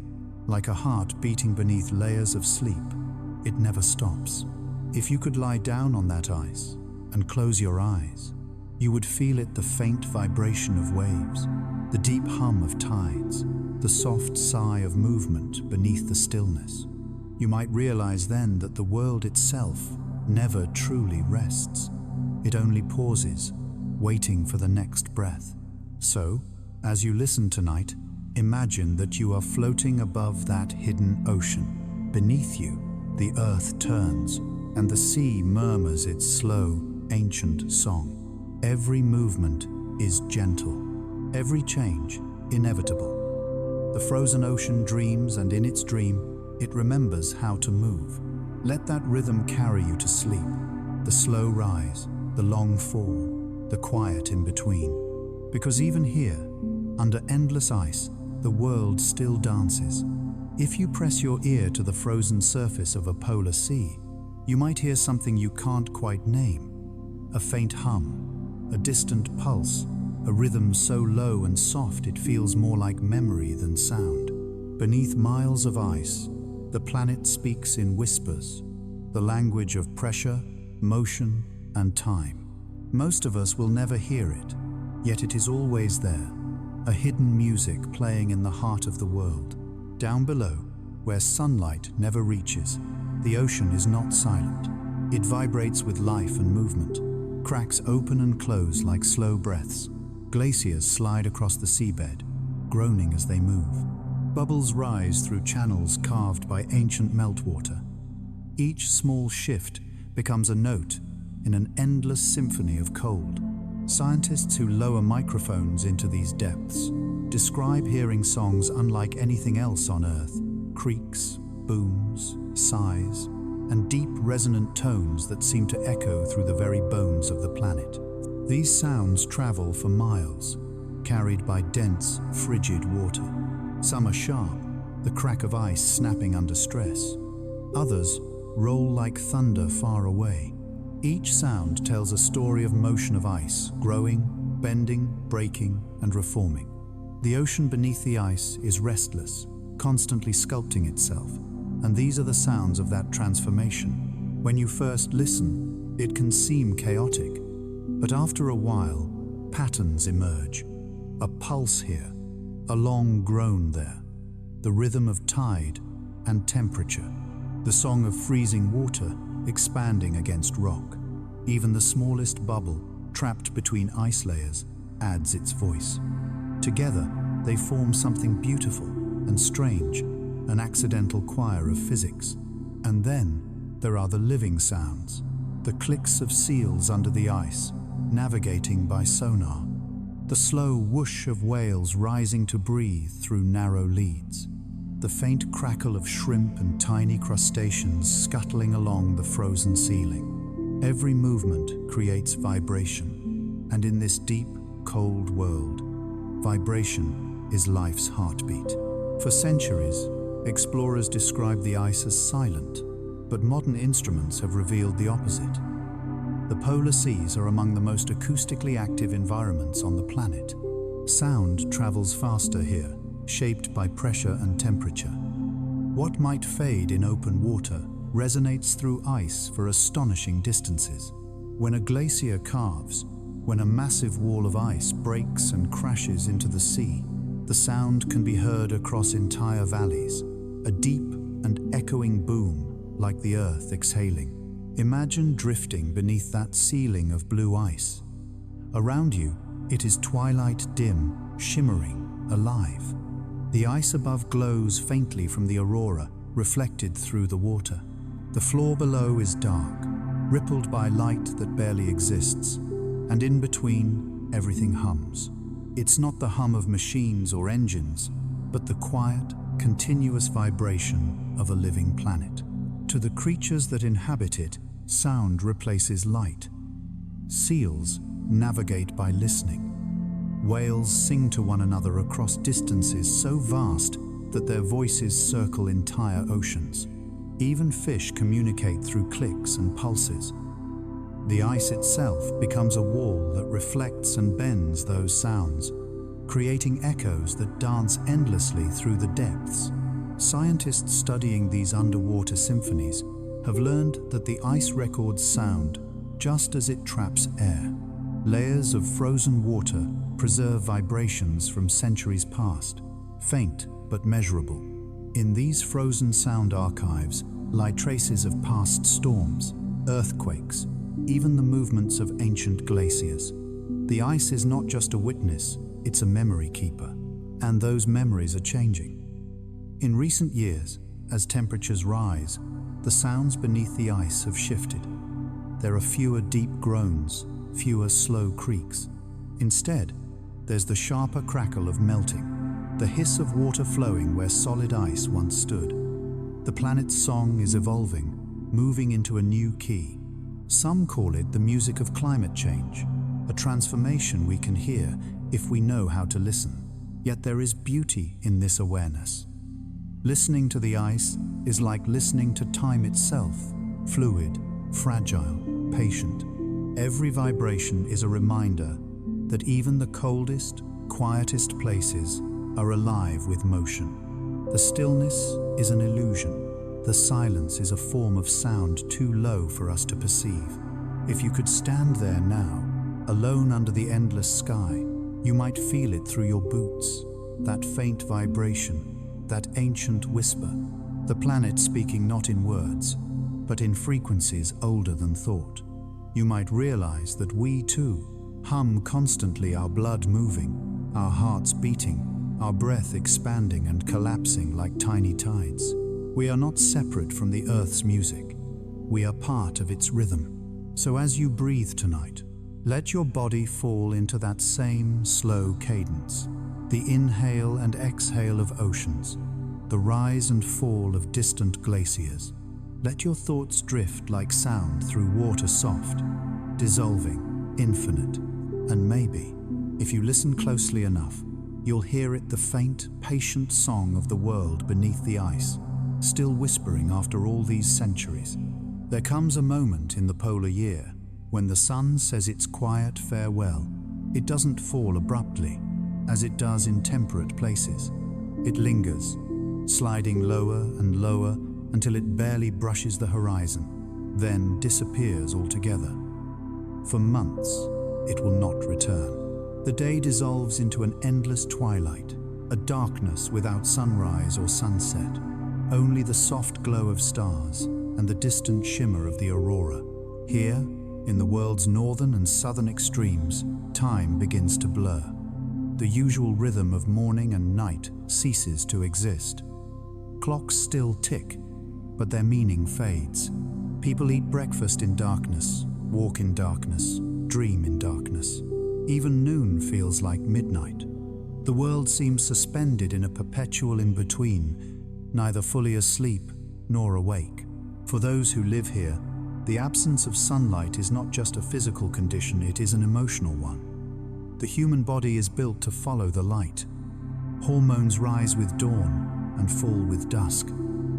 Like a heart beating beneath layers of sleep, it never stops. If you could lie down on that ice and close your eyes, you would feel it, the faint vibration of waves, the deep hum of tides, the soft sigh of movement beneath the stillness. You might realize then that the world itself never truly rests. It only pauses, waiting for the next breath. So, as you listen tonight, imagine that you are floating above that hidden ocean. Beneath you, the earth turns, and the sea murmurs its slow, ancient song. Every movement is gentle, every change inevitable. The frozen ocean dreams, and in its dream, it remembers how to move. Let that rhythm carry you to sleep, the slow rise, the long fall, the quiet in between. Because even here, under endless ice, the world still dances. If you press your ear to the frozen surface of a polar sea, you might hear something you can't quite name. A faint hum, a distant pulse, a rhythm so low and soft it feels more like memory than sound. Beneath miles of ice, the planet speaks in whispers, the language of pressure, motion, and time. Most of us will never hear it, yet it is always there, a hidden music playing in the heart of the world. Down below, where sunlight never reaches, the ocean is not silent. It vibrates with life and movement. Cracks open and close like slow breaths. Glaciers slide across the seabed, groaning as they move. Bubbles rise through channels carved by ancient meltwater. Each small shift becomes a note in an endless symphony of cold. Scientists who lower microphones into these depths describe hearing songs unlike anything else on Earth. Creaks, booms, sighs, and deep resonant tones that seem to echo through the very bones of the planet. These sounds travel for miles, carried by dense, frigid water. Some are sharp, the crack of ice snapping under stress. Others roll like thunder far away. Each sound tells a story of motion of ice, growing, bending, breaking, and reforming. The ocean beneath the ice is restless, constantly sculpting itself, and these are the sounds of that transformation. When you first listen, it can seem chaotic, but after a while, patterns emerge. A pulse here, a long groan there, the rhythm of tide and temperature, the song of freezing water expanding against rock. Even the smallest bubble, trapped between ice layers, adds its voice. Together, they form something beautiful and strange, an accidental choir of physics. And then there are the living sounds, the clicks of seals under the ice, navigating by sonar, the slow whoosh of whales rising to breathe through narrow leads, the faint crackle of shrimp and tiny crustaceans scuttling along the frozen ceiling. Every movement creates vibration, and in this deep, cold world, vibration is life's heartbeat. For centuries, explorers described the ice as silent, but modern instruments have revealed the opposite. The polar seas are among the most acoustically active environments on the planet. Sound travels faster here, shaped by pressure and temperature. What might fade in open water resonates through ice for astonishing distances. When a glacier calves, when a massive wall of ice breaks and crashes into the sea. The sound can be heard across entire valleys, a deep and echoing boom like the earth exhaling. Imagine drifting beneath that ceiling of blue ice. Around you, it is twilight, dim, shimmering, alive. The ice above glows faintly from the aurora, reflected through the water. The floor below is dark, rippled by light that barely exists, and in between, everything hums. It's not the hum of machines or engines, but the quiet, continuous vibration of a living planet. To the creatures that inhabit it, sound replaces light. Seals navigate by listening. Whales sing to one another across distances so vast that their voices circle entire oceans. Even fish communicate through clicks and pulses. The ice itself becomes a wall that reflects and bends those sounds, creating echoes that dance endlessly through the depths. Scientists studying these underwater symphonies have learned that the ice records sound just as it traps air. Layers of frozen water preserve vibrations from centuries past, faint but measurable. In these frozen sound archives lie traces of past storms, earthquakes, even the movements of ancient glaciers. The ice is not just a witness, it's a memory keeper, and those memories are changing. In recent years, as temperatures rise, the sounds beneath the ice have shifted. There are fewer deep groans, fewer slow creaks. Instead, there's the sharper crackle of melting, the hiss of water flowing where solid ice once stood. The planet's song is evolving, moving into a new key. Some call it the music of climate change, a transformation we can hear if we know how to listen. Yet there is beauty in this awareness. Listening to the ice is like listening to time itself, fluid, fragile, patient. Every vibration is a reminder that even the coldest, quietest places are alive with motion. The stillness is an illusion. The silence is a form of sound too low for us to perceive. If you could stand there now, alone under the endless sky, you might feel it through your boots, that faint vibration, that ancient whisper, the planet speaking not in words, but in frequencies older than thought. You might realize that we too hum constantly, our blood moving, our hearts beating, our breath expanding and collapsing like tiny tides. We are not separate from the Earth's music. We are part of its rhythm. So as you breathe tonight, let your body fall into that same slow cadence, the inhale and exhale of oceans, the rise and fall of distant glaciers. Let your thoughts drift like sound through water soft, dissolving, infinite, and maybe, if you listen closely enough, you'll hear it, the faint, patient song of the world beneath the ice, still whispering after all these centuries. There comes a moment in the polar year when the sun says its quiet farewell. It doesn't fall abruptly, as it does in temperate places. It lingers, sliding lower and lower until it barely brushes the horizon, then disappears altogether. For months, it will not return. The day dissolves into an endless twilight, a darkness without sunrise or sunset, only the soft glow of stars and the distant shimmer of the aurora. Here, in the world's northern and southern extremes, time begins to blur. The usual rhythm of morning and night ceases to exist. Clocks still tick, but their meaning fades. People eat breakfast in darkness, walk in darkness, dream in darkness. Even noon feels like midnight. The world seems suspended in a perpetual in-between, neither fully asleep nor awake. For those who live here, the absence of sunlight is not just a physical condition, it is an emotional one. The human body is built to follow the light. Hormones rise with dawn and fall with dusk.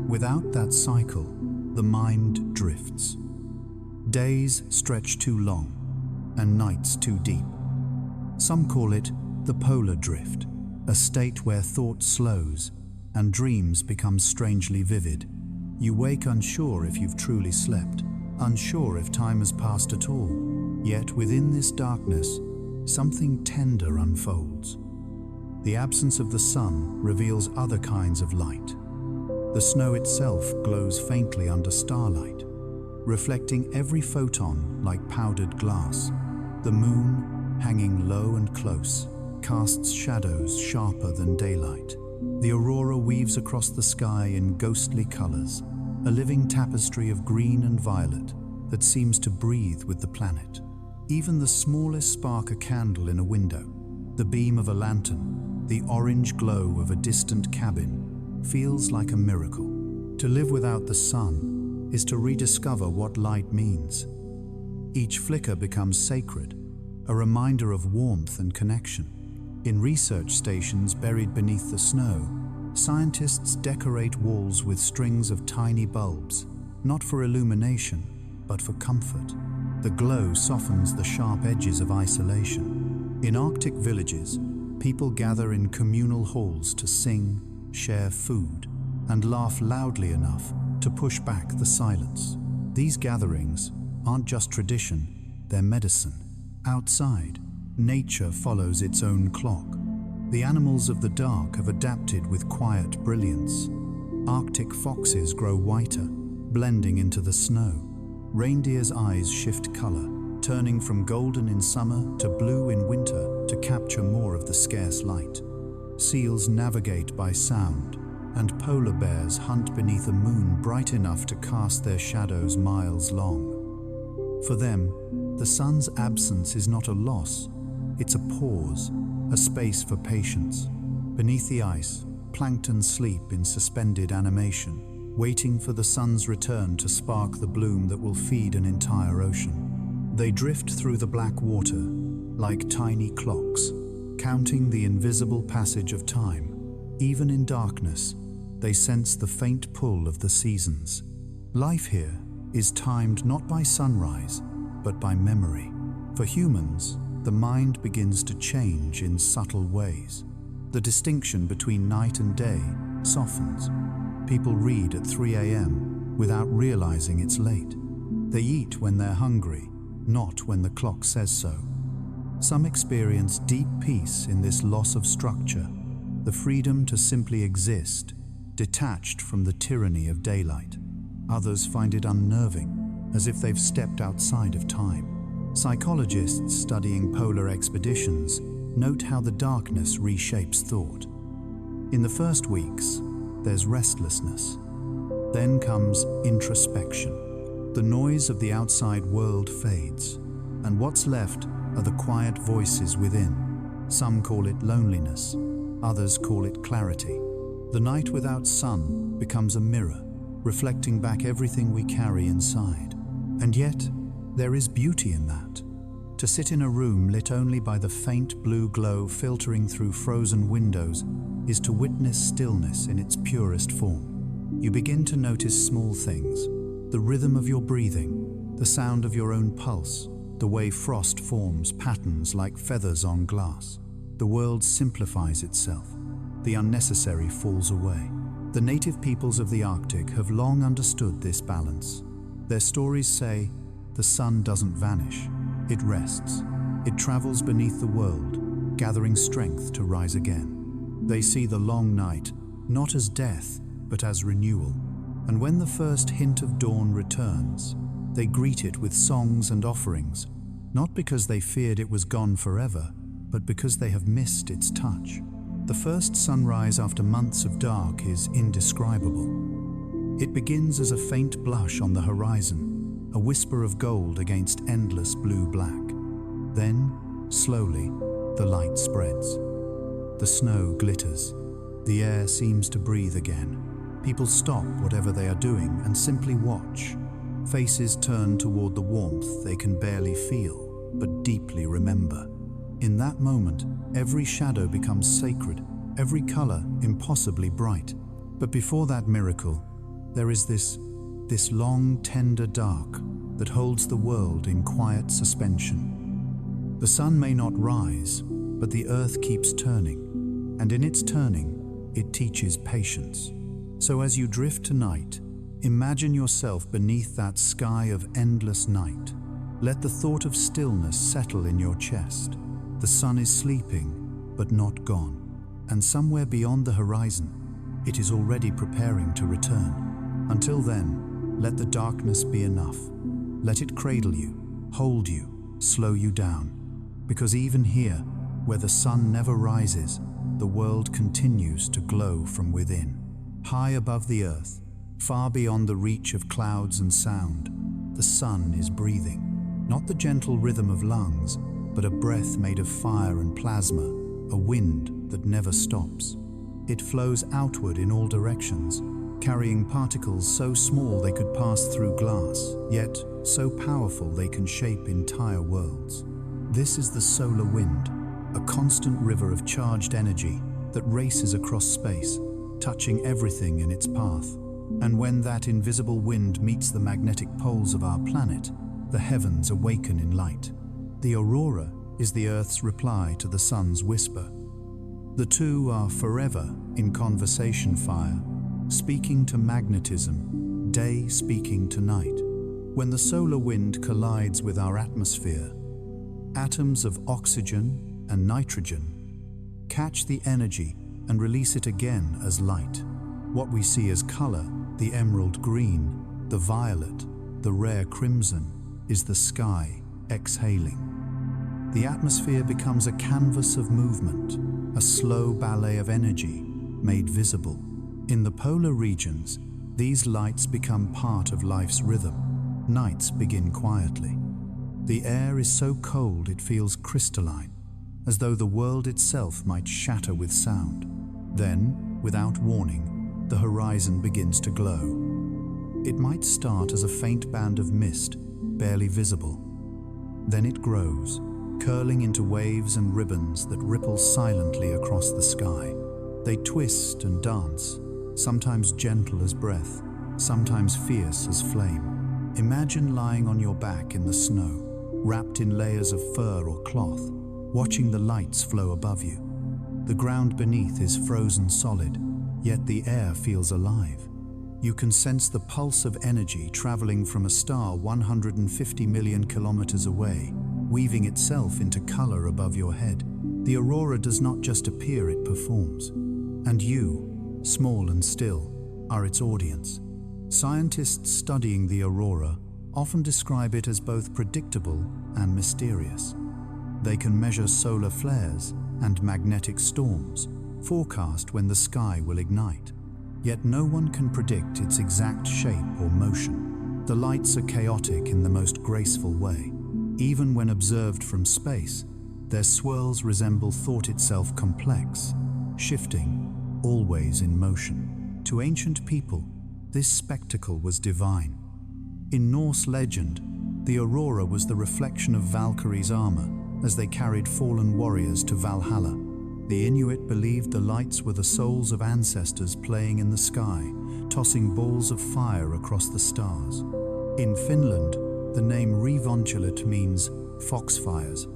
Without that cycle, the mind drifts. Days stretch too long and nights too deep. Some call it the polar drift, a state where thought slows and dreams become strangely vivid. You wake unsure if you've truly slept, unsure if time has passed at all. Yet within this darkness, something tender unfolds. The absence of the sun reveals other kinds of light. The snow itself glows faintly under starlight, reflecting every photon like powdered glass. The moon, hanging low and close, casts shadows sharper than daylight. The aurora weaves across the sky in ghostly colors, a living tapestry of green and violet that seems to breathe with the planet. Even the smallest spark, a candle in a window, the beam of a lantern, the orange glow of a distant cabin, feels like a miracle. To live without the sun is to rediscover what light means. Each flicker becomes sacred, a reminder of warmth and connection. In research stations buried beneath the snow, scientists decorate walls with strings of tiny bulbs, not for illumination, but for comfort. The glow softens the sharp edges of isolation. In Arctic villages, people gather in communal halls to sing, share food, and laugh loudly enough to push back the silence. These gatherings aren't just tradition, they're medicine. Outside, nature follows its own clock. The animals of the dark have adapted with quiet brilliance. Arctic foxes grow whiter, blending into the snow. Reindeer's eyes shift color, turning from golden in summer to blue in winter to capture more of the scarce light. Seals navigate by sound, and polar bears hunt beneath a moon bright enough to cast their shadows miles long. For them, the sun's absence is not a loss, it's a pause, a space for patience. Beneath the ice, plankton sleep in suspended animation, waiting for the sun's return to spark the bloom that will feed an entire ocean. They drift through the black water like tiny clocks, counting the invisible passage of time. Even in darkness, they sense the faint pull of the seasons. Life here is timed not by sunrise, but by memory. For humans, the mind begins to change in subtle ways. The distinction between night and day softens. People read at 3 a.m. without realizing it's late. They eat when they're hungry, not when the clock says so. Some experience deep peace in this loss of structure, the freedom to simply exist, detached from the tyranny of daylight. Others find it unnerving, as if they've stepped outside of time. Psychologists studying polar expeditions note how the darkness reshapes thought. In the first weeks, there's restlessness. Then comes introspection. The noise of the outside world fades, and what's left are the quiet voices within. Some call it loneliness, others call it clarity. The night without sun becomes a mirror, reflecting back everything we carry inside. And yet, there is beauty in that. To sit in a room lit only by the faint blue glow filtering through frozen windows is to witness stillness in its purest form. You begin to notice small things, the rhythm of your breathing, the sound of your own pulse, the way frost forms patterns like feathers on glass. The world simplifies itself. The unnecessary falls away. The native peoples of the Arctic have long understood this balance. Their stories say, the sun doesn't vanish, it rests. It travels beneath the world, gathering strength to rise again. They see the long night not as death, but as renewal. And when the first hint of dawn returns, they greet it with songs and offerings, not because they feared it was gone forever, but because they have missed its touch. The first sunrise after months of dark is indescribable. It begins as a faint blush on the horizon, a whisper of gold against endless blue-black. Then, slowly, the light spreads. The snow glitters. The air seems to breathe again. People stop whatever they are doing and simply watch. Faces turn toward the warmth they can barely feel, but deeply remember. In that moment, every shadow becomes sacred, every color impossibly bright. But before that miracle, there is this long, tender dark that holds the world in quiet suspension. The sun may not rise, but the earth keeps turning, and in its turning, it teaches patience. So as you drift tonight, imagine yourself beneath that sky of endless night. Let the thought of stillness settle in your chest. The sun is sleeping, but not gone. And somewhere beyond the horizon, it is already preparing to return. Until then, let the darkness be enough. Let it cradle you, hold you, slow you down. Because even here, where the sun never rises, the world continues to glow from within. High above the earth, far beyond the reach of clouds and sound, the sun is breathing. Not the gentle rhythm of lungs, but a breath made of fire and plasma, a wind that never stops. It flows outward in all directions, carrying particles so small they could pass through glass, yet so powerful they can shape entire worlds. This is the solar wind, a constant river of charged energy that races across space, touching everything in its path. And when that invisible wind meets the magnetic poles of our planet, the heavens awaken in light. The aurora is the Earth's reply to the sun's whisper. The two are forever in conversation fire, speaking to magnetism, day speaking to night. When the solar wind collides with our atmosphere, atoms of oxygen and nitrogen catch the energy and release it again as light. What we see as color, the emerald green, the violet, the rare crimson, is the sky exhaling. The atmosphere becomes a canvas of movement, a slow ballet of energy made visible. In the polar regions, these lights become part of life's rhythm. Nights begin quietly. The air is so cold it feels crystalline, as though the world itself might shatter with sound. Then, without warning, the horizon begins to glow. It might start as a faint band of mist, barely visible. Then it grows, curling into waves and ribbons that ripple silently across the sky. They twist and dance, sometimes gentle as breath, sometimes fierce as flame. Imagine lying on your back in the snow, wrapped in layers of fur or cloth, watching the lights flow above you. The ground beneath is frozen solid, yet the air feels alive. You can sense the pulse of energy traveling from a star 150 million kilometers away, weaving itself into color above your head. The aurora does not just appear, it performs. And you, small and still, are its audience. Scientists studying the aurora often describe it as both predictable and mysterious. They can measure solar flares and magnetic storms, forecast when the sky will ignite. Yet no one can predict its exact shape or motion. The lights are chaotic in the most graceful way. Even when observed from space, their swirls resemble thought itself complex, shifting, always in motion. To ancient people, this spectacle was divine. In Norse legend, the aurora was the reflection of Valkyrie's armor as they carried fallen warriors to Valhalla. The Inuit believed the lights were the souls of ancestors playing in the sky, tossing balls of fire across the stars. In Finland, the name Revontulet means foxfires,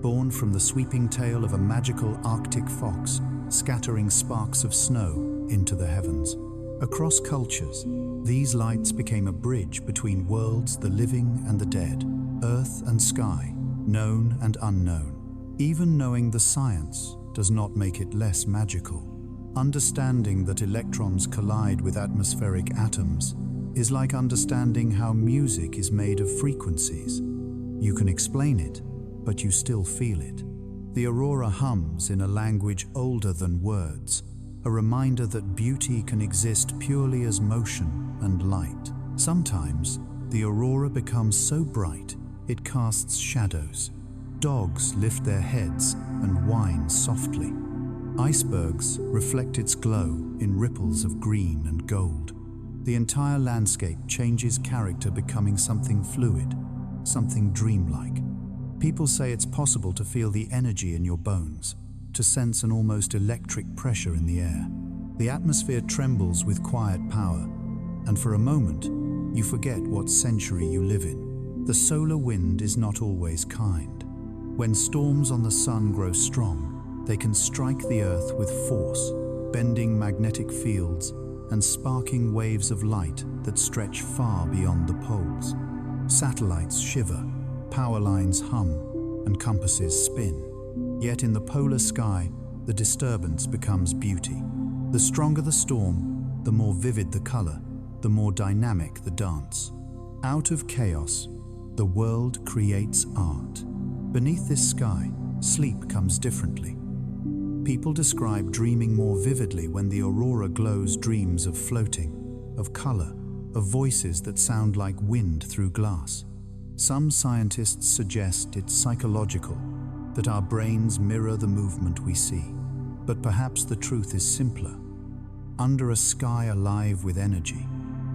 born from the sweeping tail of a magical Arctic fox, scattering sparks of snow into the heavens. Across cultures, these lights became a bridge between worlds, the living and the dead, earth and sky, known and unknown. Even knowing the science does not make it less magical. Understanding that electrons collide with atmospheric atoms is like understanding how music is made of frequencies. You can explain it, but you still feel it. The aurora hums in a language older than words, a reminder that beauty can exist purely as motion and light. Sometimes, the aurora becomes so bright it casts shadows. Dogs lift their heads and whine softly. Icebergs reflect its glow in ripples of green and gold. The entire landscape changes character, becoming something fluid, something dreamlike. People say it's possible to feel the energy in your bones, to sense an almost electric pressure in the air. The atmosphere trembles with quiet power, and for a moment, you forget what century you live in. The solar wind is not always kind. When storms on the sun grow strong, they can strike the earth with force, bending magnetic fields and sparking waves of light that stretch far beyond the poles. Satellites shiver, power lines hum, and compasses spin. Yet in the polar sky, the disturbance becomes beauty. The stronger the storm, the more vivid the color, the more dynamic the dance. Out of chaos, the world creates art. Beneath this sky, sleep comes differently. People describe dreaming more vividly when the aurora glows, dreams of floating, of color, of voices that sound like wind through glass. Some scientists suggest it's psychological, that our brains mirror the movement we see. But perhaps the truth is simpler. Under a sky alive with energy,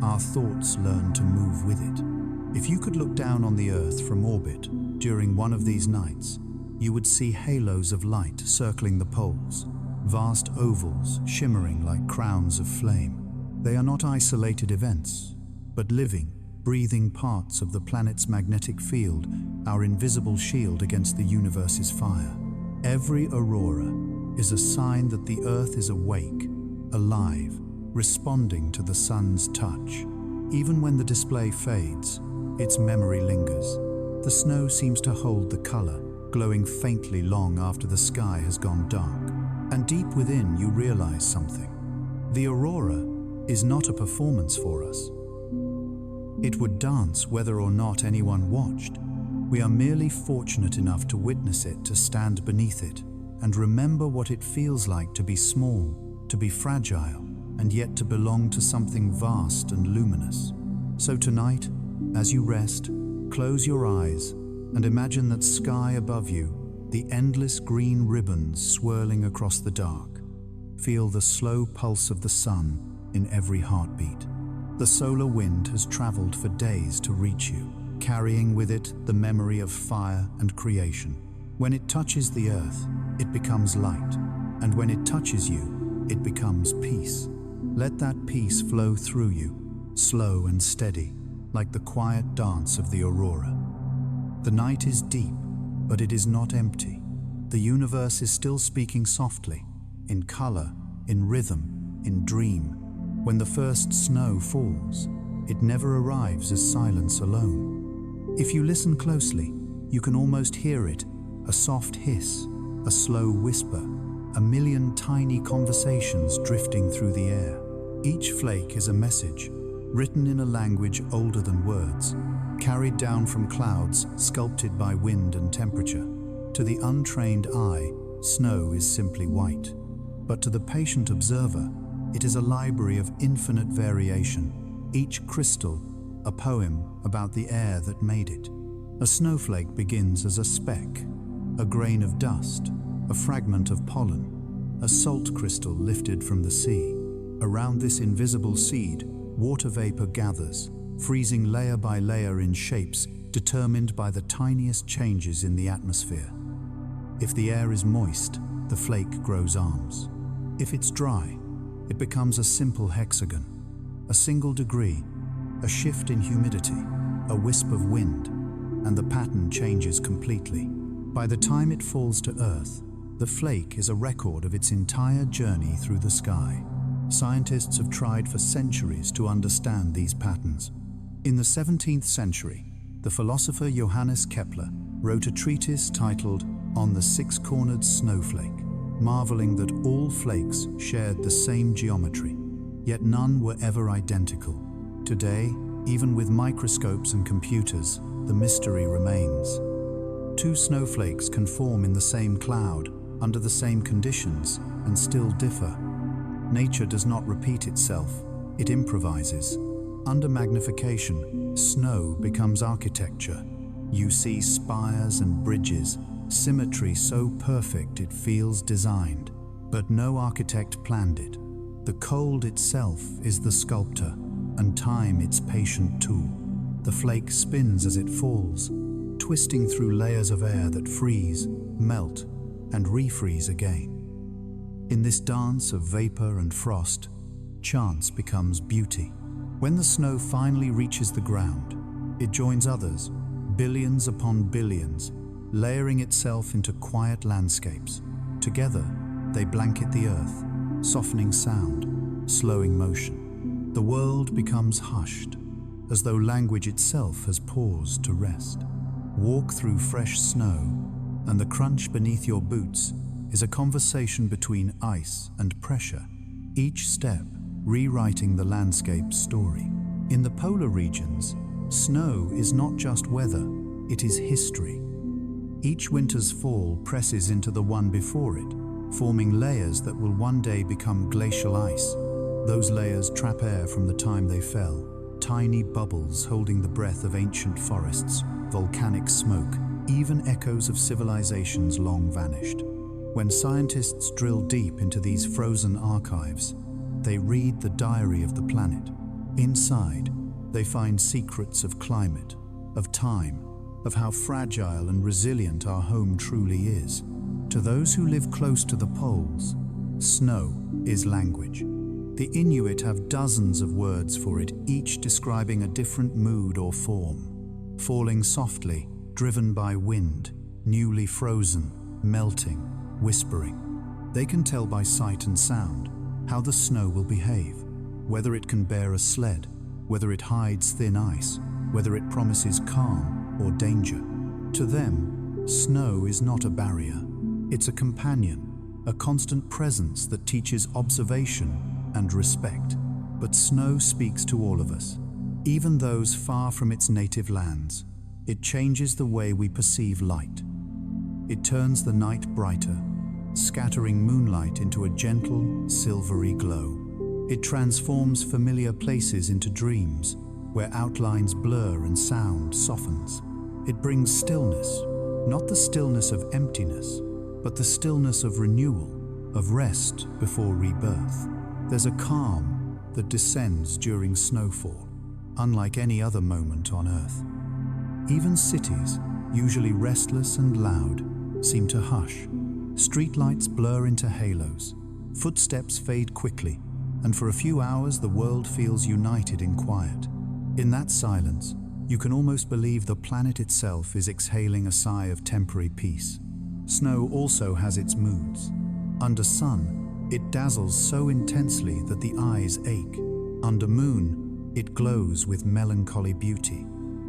our thoughts learn to move with it. If you could look down on the Earth from orbit during one of these nights, you would see halos of light circling the poles, vast ovals shimmering like crowns of flame. They are not isolated events, but living, breathing parts of the planet's magnetic field, our invisible shield against the universe's fire. Every aurora is a sign that the Earth is awake, alive, responding to the sun's touch. Even when the display fades, its memory lingers. The snow seems to hold the color, glowing faintly long after the sky has gone dark. And deep within, you realize something. The aurora is not a performance for us. It would dance whether or not anyone watched. We are merely fortunate enough to witness it, to stand beneath it, and remember what it feels like to be small, to be fragile, and yet to belong to something vast and luminous. So tonight, as you rest, close your eyes and imagine that sky above you, the endless green ribbons swirling across the dark. Feel the slow pulse of the sun in every heartbeat. The solar wind has traveled for days to reach you, carrying with it the memory of fire and creation. When it touches the earth, it becomes light, and when it touches you, it becomes peace. Let that peace flow through you, slow and steady, like the quiet dance of the aurora. The night is deep, but it is not empty. The universe is still speaking softly, in color, in rhythm, in dream. When the first snow falls, it never arrives as silence alone. If you listen closely, you can almost hear it, a soft hiss, a slow whisper, a million tiny conversations drifting through the air. Each flake is a message, written in a language older than words, carried down from clouds, sculpted by wind and temperature. To the untrained eye, snow is simply white. But to the patient observer, it is a library of infinite variation, each crystal a poem about the air that made it. A snowflake begins as a speck, a grain of dust, a fragment of pollen, a salt crystal lifted from the sea. Around this invisible seed, water vapor gathers, freezing layer by layer in shapes determined by the tiniest changes in the atmosphere. If the air is moist, the flake grows arms. If it's dry, it becomes a simple hexagon. A single degree, a shift in humidity, a wisp of wind, and the pattern changes completely. By the time it falls to Earth, the flake is a record of its entire journey through the sky. Scientists have tried for centuries to understand these patterns. In the 17th century, the philosopher Johannes Kepler wrote a treatise titled On the Six-Cornered Snowflake, marveling that all flakes shared the same geometry, yet none were ever identical. Today, even with microscopes and computers, the mystery remains. Two snowflakes can form in the same cloud, under the same conditions, and still differ. Nature does not repeat itself, it improvises. Under magnification, snow becomes architecture. You see spires and bridges, symmetry so perfect it feels designed. But no architect planned it. The cold itself is the sculptor, and time its patient tool. The flake spins as it falls, twisting through layers of air that freeze, melt, and refreeze again. In this dance of vapor and frost, chance becomes beauty. When the snow finally reaches the ground, it joins others, billions upon billions, layering itself into quiet landscapes. Together, they blanket the earth, softening sound, slowing motion. The world becomes hushed, as though language itself has paused to rest. Walk through fresh snow, and the crunch beneath your boots is a conversation between ice and pressure, each step rewriting the landscape's story. In the polar regions, snow is not just weather, it is history. Each winter's fall presses into the one before it, forming layers that will one day become glacial ice. Those layers trap air from the time they fell, tiny bubbles holding the breath of ancient forests, volcanic smoke, even echoes of civilizations long vanished. When scientists drill deep into these frozen archives, they read the diary of the planet. Inside, they find secrets of climate, of time, of how fragile and resilient our home truly is. To those who live close to the poles, snow is language. The Inuit have dozens of words for it, each describing a different mood or form. Falling softly, driven by wind, newly frozen, melting, whispering. They can tell by sight and sound how the snow will behave, whether it can bear a sled, whether it hides thin ice, whether it promises calm or danger. To them, snow is not a barrier. It's a companion, a constant presence that teaches observation and respect. But snow speaks to all of us, even those far from its native lands. It changes the way we perceive light. It turns the night brighter, scattering moonlight into a gentle, silvery glow. It transforms familiar places into dreams, where outlines blur and sound softens. It brings stillness, not the stillness of emptiness, but the stillness of renewal, of rest before rebirth. There's a calm that descends during snowfall, unlike any other moment on Earth. Even cities, usually restless and loud, seem to hush. Streetlights blur into halos, footsteps fade quickly, and for a few hours the world feels united in quiet. In that silence, you can almost believe the planet itself is exhaling a sigh of temporary peace. Snow also has its moods. Under sun, it dazzles so intensely that the eyes ache. Under moon, it glows with melancholy beauty.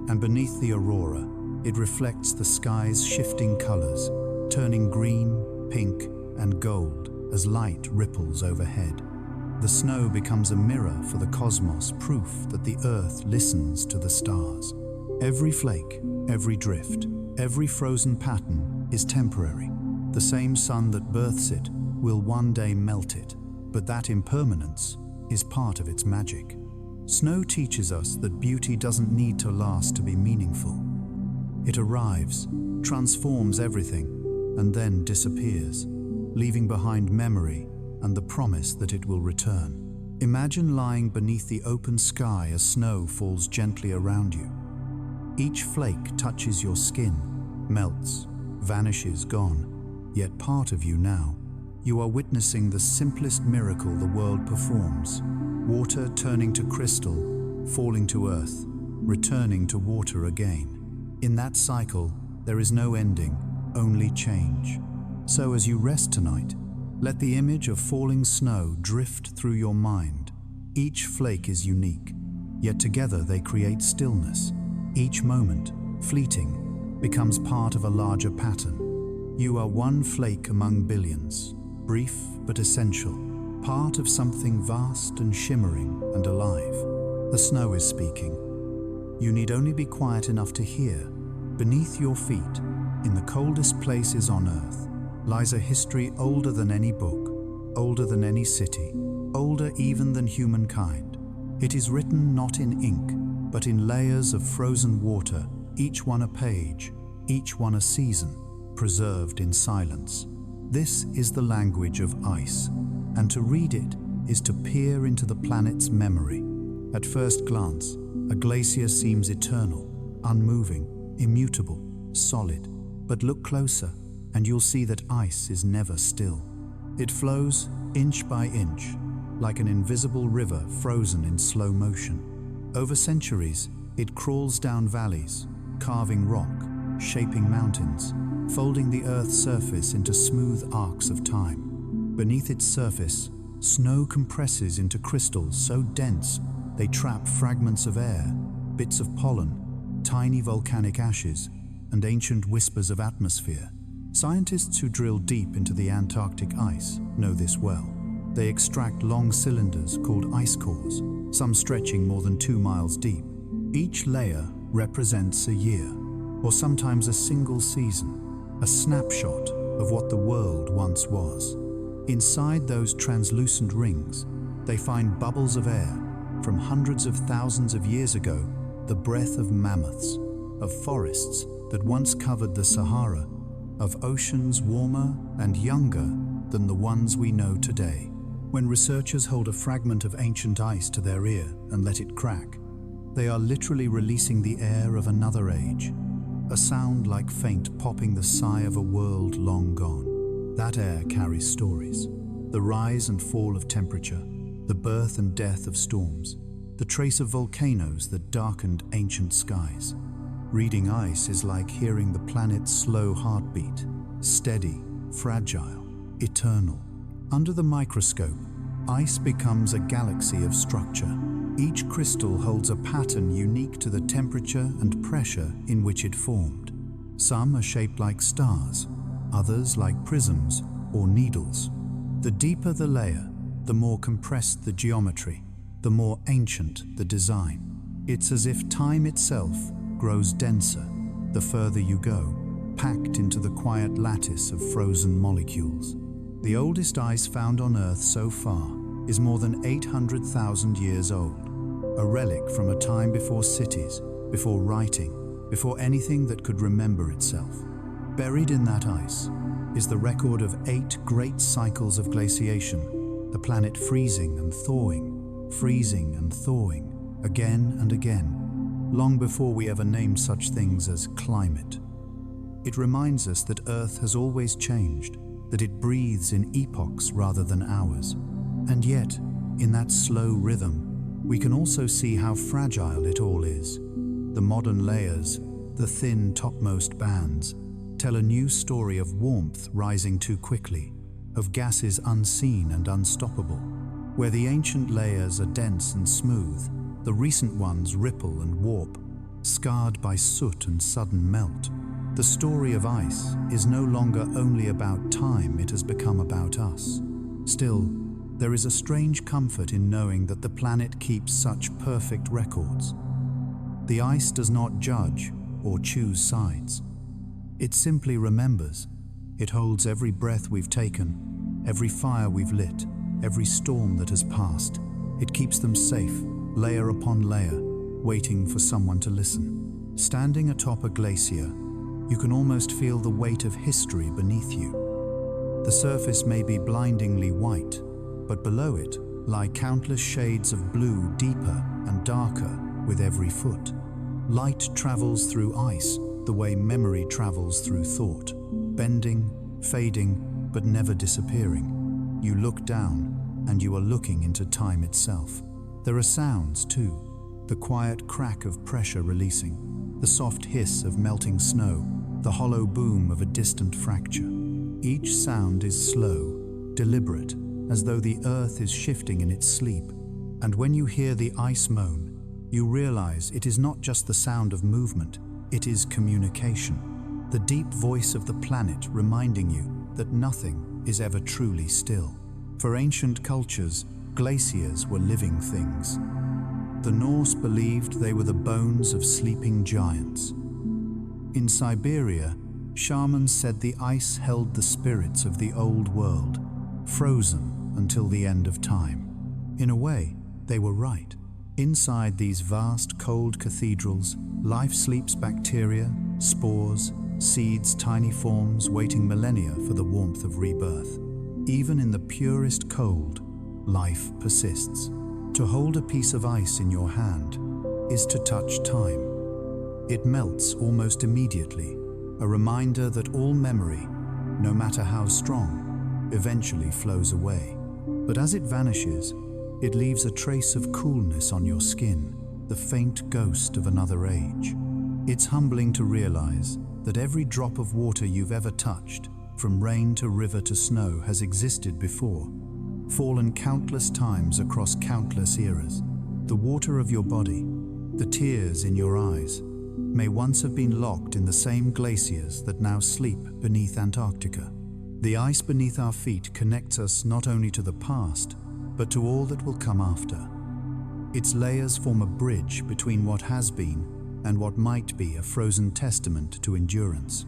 And beneath the aurora, it reflects the sky's shifting colors, turning green, pink, and gold as light ripples overhead. The snow becomes a mirror for the cosmos, proof that the earth listens to the stars. Every flake, every drift, every frozen pattern is temporary. The same sun that births it will one day melt it, but that impermanence is part of its magic. Snow teaches us that beauty doesn't need to last to be meaningful. It arrives, transforms everything, and then disappears, leaving behind memory and the promise that it will return. Imagine lying beneath the open sky as snow falls gently around you. Each flake touches your skin, melts, vanishes, gone, yet part of you now. You are witnessing the simplest miracle the world performs. Water turning to crystal, falling to earth, returning to water again. In that cycle, there is no ending, only change. So as you rest tonight, let the image of falling snow drift through your mind. Each flake is unique, yet together they create stillness. Each moment, fleeting, becomes part of a larger pattern. You are one flake among billions, brief but essential, part of something vast and shimmering and alive. The snow is speaking. You need only be quiet enough to hear. Beneath your feet, in the coldest places on Earth, lies a history older than any book, older than any city, older even than humankind. It is written not in ink, but in layers of frozen water, each one a page, each one a season, preserved in silence. This is the language of ice, and to read it is to peer into the planet's memory. At first glance, a glacier seems eternal, unmoving, immutable, solid. But look closer, and you'll see that ice is never still. It flows inch by inch, like an invisible river frozen in slow motion. Over centuries, it crawls down valleys, carving rock, shaping mountains, folding the Earth's surface into smooth arcs of time. Beneath its surface, snow compresses into crystals so dense they trap fragments of air, bits of pollen, tiny volcanic ashes, and ancient whispers of atmosphere. Scientists who drill deep into the Antarctic ice know this well. They extract long cylinders called ice cores, some stretching more than 2 miles deep. Each layer represents a year, or sometimes a single season, a snapshot of what the world once was. Inside those translucent rings, they find bubbles of air from hundreds of thousands of years ago, the breath of mammoths, of forests that once covered the Sahara, of oceans warmer and younger than the ones we know today. When researchers hold a fragment of ancient ice to their ear and let it crack, they are literally releasing the air of another age, a sound like faint popping the sigh of a world long gone. That air carries stories, the rise and fall of temperature, the birth and death of storms, the trace of volcanoes that darkened ancient skies. Reading ice is like hearing the planet's slow heartbeat, steady, fragile, eternal. Under the microscope, ice becomes a galaxy of structure. Each crystal holds a pattern unique to the temperature and pressure in which it formed. Some are shaped like stars, others like prisms or needles. The deeper the layer, the more compressed the geometry, the more ancient the design. It's as if time itself grows denser the further you go, packed into the quiet lattice of frozen molecules. The oldest ice found on Earth so far is more than 800,000 years old, a relic from a time before cities, before writing, before anything that could remember itself. Buried in that ice is the record of 8 great cycles of glaciation, the planet freezing and thawing, again and again, long before we ever named such things as climate. It reminds us that Earth has always changed, that it breathes in epochs rather than hours. And yet, in that slow rhythm, we can also see how fragile it all is. The modern layers, the thin topmost bands, tell a new story of warmth rising too quickly, of gases unseen and unstoppable. Where the ancient layers are dense and smooth, the recent ones ripple and warp, scarred by soot and sudden melt. The story of ice is no longer only about time, it has become about us. Still, there is a strange comfort in knowing that the planet keeps such perfect records. The ice does not judge or choose sides. It simply remembers. It holds every breath we've taken, every fire we've lit, every storm that has passed. It keeps them safe, layer upon layer, waiting for someone to listen. Standing atop a glacier, you can almost feel the weight of history beneath you. The surface may be blindingly white, but below it lie countless shades of blue, deeper and darker with every foot. Light travels through ice the way memory travels through thought, bending, fading, but never disappearing. You look down, and you are looking into time itself. There are sounds, too. The quiet crack of pressure releasing, the soft hiss of melting snow, the hollow boom of a distant fracture. Each sound is slow, deliberate, as though the earth is shifting in its sleep. And when you hear the ice moan, you realize it is not just the sound of movement, it is communication. The deep voice of the planet reminding you that nothing is ever truly still. For ancient cultures, glaciers were living things. The Norse believed they were the bones of sleeping giants. In Siberia, shamans said the ice held the spirits of the old world, frozen until the end of time. In a way, they were right. Inside these vast, cold cathedrals, life sleeps bacteria, spores, seeds, tiny forms waiting millennia for the warmth of rebirth. Even in the purest cold, life persists. To hold a piece of ice in your hand is to touch time. It melts almost immediately, a reminder that all memory, no matter how strong, eventually flows away. But as it vanishes, it leaves a trace of coolness on your skin, the faint ghost of another age. It's humbling to realize that every drop of water you've ever touched, from rain to river to snow, has existed before, fallen countless times across countless eras. The water of your body, the tears in your eyes, may once have been locked in the same glaciers that now sleep beneath Antarctica. The ice beneath our feet connects us not only to the past, but to all that will come after. Its layers form a bridge between what has been and what might be a frozen testament to endurance.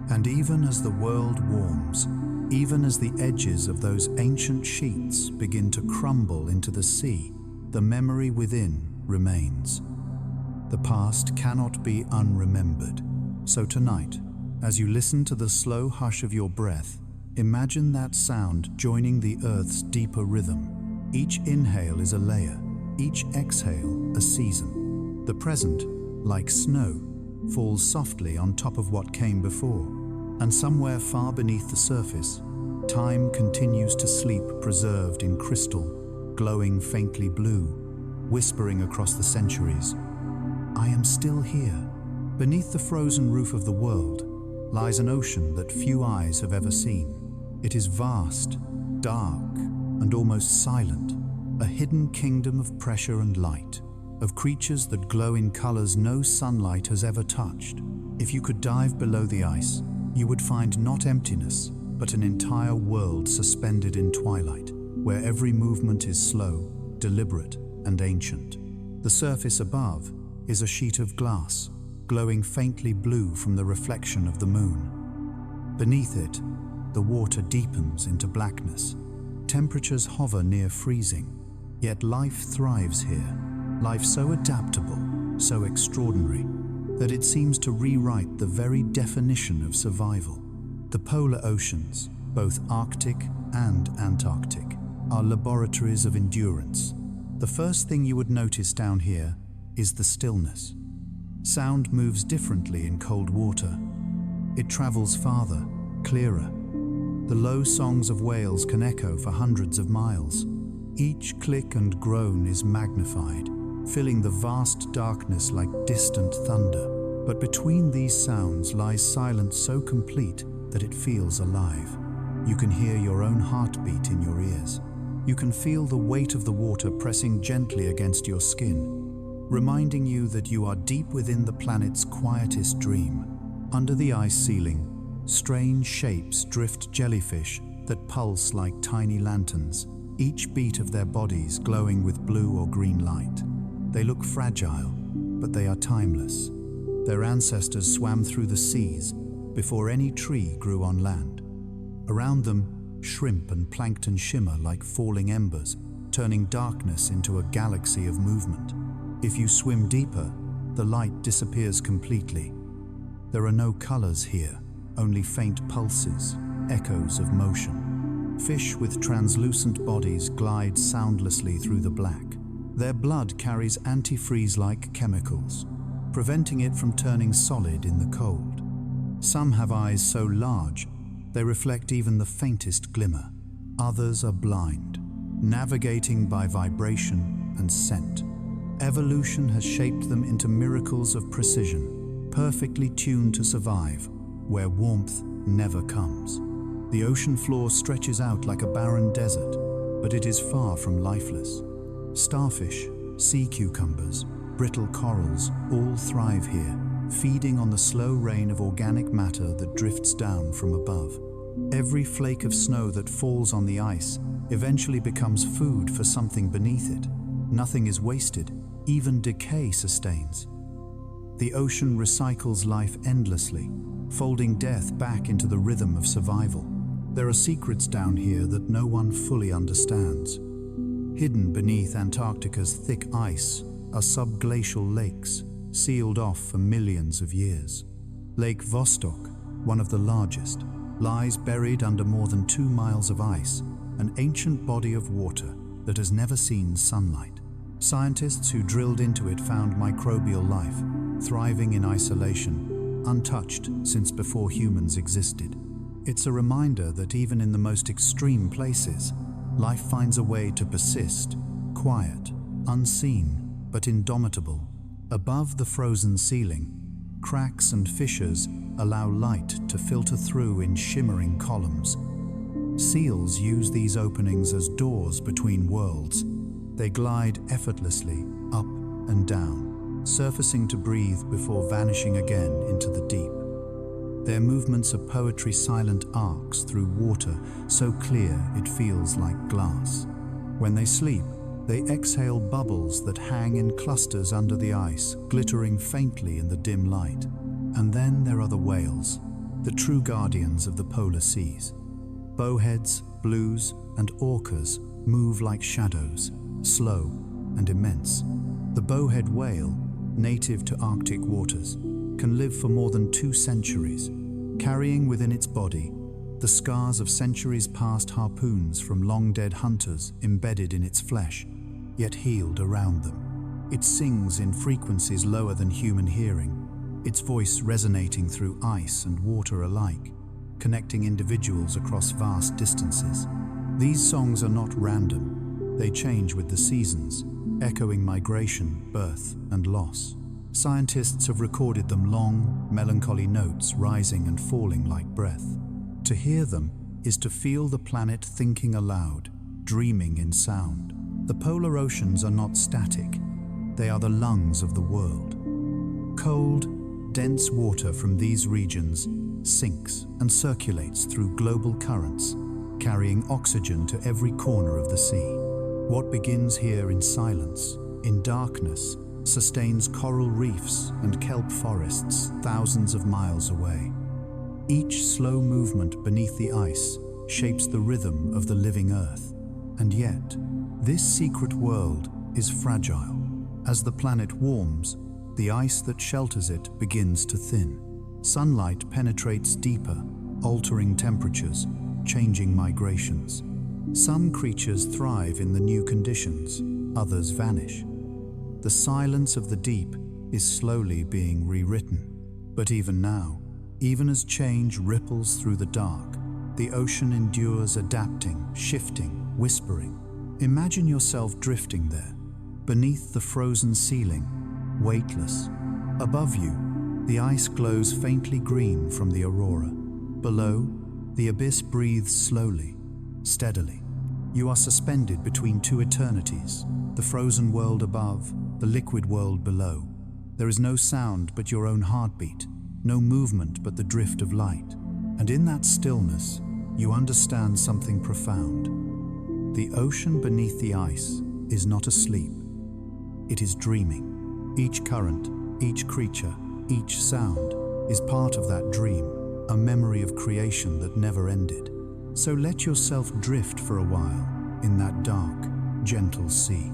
And even as the world warms, even as the edges of those ancient sheets begin to crumble into the sea, the memory within remains. The past cannot be unremembered. So tonight, as you listen to the slow hush of your breath, imagine that sound joining the Earth's deeper rhythm. Each inhale is a layer, each exhale a season. The present, like snow, falls softly on top of what came before, and somewhere far beneath the surface, time continues to sleep preserved in crystal, glowing faintly blue, whispering across the centuries. I am still here. Beneath the frozen roof of the world lies an ocean that few eyes have ever seen. It is vast, dark, and almost silent, a hidden kingdom of pressure and light, of creatures that glow in colors no sunlight has ever touched. If you could dive below the ice, you would find not emptiness, but an entire world suspended in twilight, where every movement is slow, deliberate, and ancient. The surface above is a sheet of glass, glowing faintly blue from the reflection of the moon. Beneath it, the water deepens into blackness. Temperatures hover near freezing, yet life thrives here. Life so adaptable, so extraordinary, that it seems to rewrite the very definition of survival. The polar oceans, both Arctic and Antarctic, are laboratories of endurance. The first thing you would notice down here is the stillness. Sound moves differently in cold water. It travels farther, clearer. The low songs of whales can echo for hundreds of miles. Each click and groan is magnified, filling the vast darkness like distant thunder. But between these sounds lies silence so complete that it feels alive. You can hear your own heartbeat in your ears. You can feel the weight of the water pressing gently against your skin, reminding you that you are deep within the planet's quietest dream. Under the ice ceiling, strange shapes drift jellyfish that pulse like tiny lanterns, each beat of their bodies glowing with blue or green light. They look fragile, but they are timeless. Their ancestors swam through the seas before any tree grew on land. Around them, shrimp and plankton shimmer like falling embers, turning darkness into a galaxy of movement. If you swim deeper, the light disappears completely. There are no colors here, only faint pulses, echoes of motion. Fish with translucent bodies glide soundlessly through the black. Their blood carries antifreeze-like chemicals, preventing it from turning solid in the cold. Some have eyes so large, they reflect even the faintest glimmer. Others are blind, navigating by vibration and scent. Evolution has shaped them into miracles of precision, perfectly tuned to survive, where warmth never comes. The ocean floor stretches out like a barren desert, but it is far from lifeless. Starfish, sea cucumbers, brittle corals all thrive here, feeding on the slow rain of organic matter that drifts down from above. Every flake of snow that falls on the ice eventually becomes food for something beneath it. Nothing is wasted, even decay sustains. The ocean recycles life endlessly, folding death back into the rhythm of survival. There are secrets down here that no one fully understands. Hidden beneath Antarctica's thick ice are subglacial lakes, sealed off for millions of years. Lake Vostok, one of the largest, lies buried under more than 2 miles of ice, an ancient body of water that has never seen sunlight. Scientists who drilled into it found microbial life, thriving in isolation, untouched since before humans existed. It's a reminder that even in the most extreme places, life finds a way to persist, quiet, unseen, but indomitable. Above the frozen ceiling, cracks and fissures allow light to filter through in shimmering columns. Seals use these openings as doors between worlds. They glide effortlessly up and down, surfacing to breathe before vanishing again into the deep. Their movements are poetry, silent arcs through water so clear it feels like glass. When they sleep, they exhale bubbles that hang in clusters under the ice, glittering faintly in the dim light. And then there are the whales, the true guardians of the polar seas. Bowheads, blues, and orcas move like shadows, slow and immense. The bowhead whale, native to Arctic waters, can live for more than 2 centuries, carrying within its body the scars of centuries past harpoons from long-dead hunters embedded in its flesh, yet healed around them. It sings in frequencies lower than human hearing, its voice resonating through ice and water alike, connecting individuals across vast distances. These songs are not random. They change with the seasons, echoing migration, birth, and loss. Scientists have recorded them long, melancholy notes rising and falling like breath. To hear them is to feel the planet thinking aloud, dreaming in sound. The polar oceans are not static. They are the lungs of the world. Cold, dense water from these regions sinks and circulates through global currents, carrying oxygen to every corner of the sea. What begins here in silence, in darkness, sustains coral reefs and kelp forests thousands of miles away. Each slow movement beneath the ice shapes the rhythm of the living Earth. And yet, this secret world is fragile. As the planet warms, the ice that shelters it begins to thin. Sunlight penetrates deeper, altering temperatures, changing migrations. Some creatures thrive in the new conditions, others vanish. The silence of the deep is slowly being rewritten. But even now, even as change ripples through the dark, the ocean endures, adapting, shifting, whispering. Imagine yourself drifting there, beneath the frozen ceiling, weightless. Above you, the ice glows faintly green from the aurora. Below, the abyss breathes slowly, steadily. You are suspended between 2 eternities, the frozen world above, the liquid world below. There is no sound but your own heartbeat, no movement but the drift of light. And in that stillness, you understand something profound. The ocean beneath the ice is not asleep. It is dreaming. Each current, each creature, each sound is part of that dream, a memory of creation that never ended. So let yourself drift for a while in that dark, gentle sea.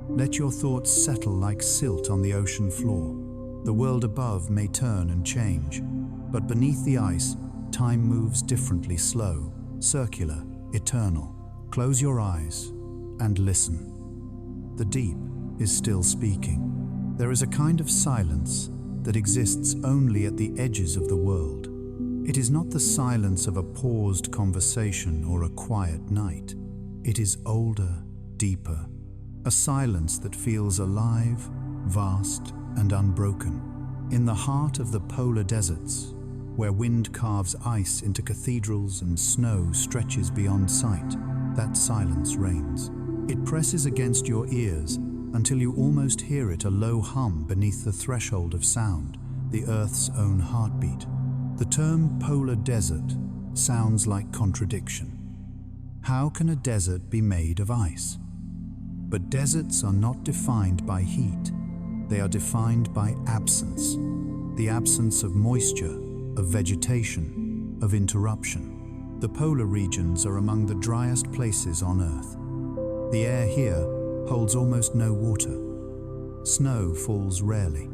Let your thoughts settle like silt on the ocean floor. The world above may turn and change, but beneath the ice, time moves differently, slow, circular, eternal. Close your eyes and listen. The deep is still speaking. There is a kind of silence that exists only at the edges of the world. It is not the silence of a paused conversation or a quiet night. It is older, deeper, a silence that feels alive, vast, and unbroken. In the heart of the polar deserts, where wind carves ice into cathedrals and snow stretches beyond sight, that silence reigns. It presses against your ears until you almost hear it, a low hum beneath the threshold of sound, the Earth's own heartbeat. The term polar desert sounds like contradiction. How can a desert be made of ice? But deserts are not defined by heat. They are defined by absence. The absence of moisture, of vegetation, of interruption. The polar regions are among the driest places on Earth. The air here holds almost no water. Snow falls rarely,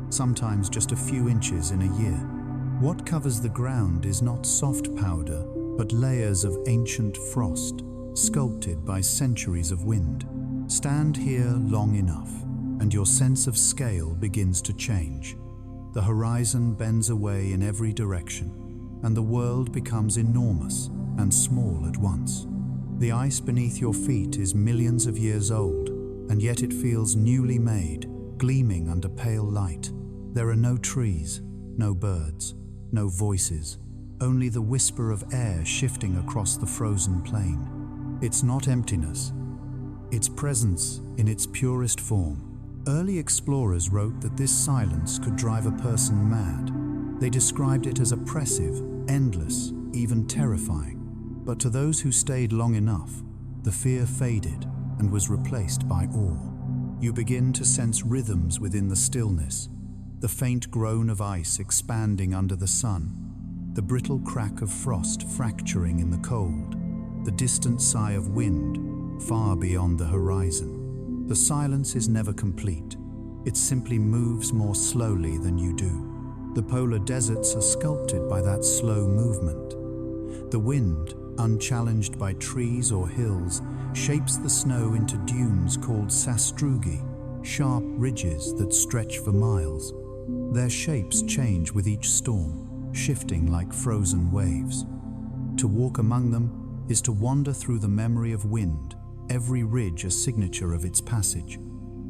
sometimes just a few inches in a year. What covers the ground is not soft powder, but layers of ancient frost, sculpted by centuries of wind. Stand here long enough, and your sense of scale begins to change. The horizon bends away in every direction, and the world becomes enormous and small at once. The ice beneath your feet is millions of years old, and yet it feels newly made, gleaming under pale light. There are no trees, no birds, no voices, only the whisper of air shifting across the frozen plain. It's not emptiness, it's presence in its purest form. Early explorers wrote that this silence could drive a person mad. They described it as oppressive, endless, even terrifying. But to those who stayed long enough, the fear faded and was replaced by awe. You begin to sense rhythms within the stillness, the faint groan of ice expanding under the sun, the brittle crack of frost fracturing in the cold, the distant sigh of wind far beyond the horizon. The silence is never complete. It simply moves more slowly than you do. The polar deserts are sculpted by that slow movement. The wind, unchallenged by trees or hills, shapes the snow into dunes called sastrugi, sharp ridges that stretch for miles. Their shapes change with each storm, shifting like frozen waves. To walk among them is to wander through the memory of wind, every ridge a signature of its passage.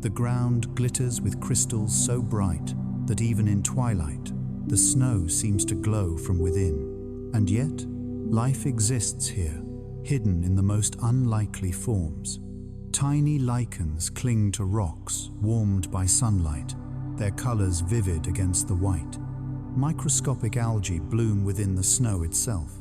The ground glitters with crystals so bright that even in twilight, the snow seems to glow from within. And yet, life exists here, hidden in the most unlikely forms. Tiny lichens cling to rocks, warmed by sunlight, their colors vivid against the white. Microscopic algae bloom within the snow itself,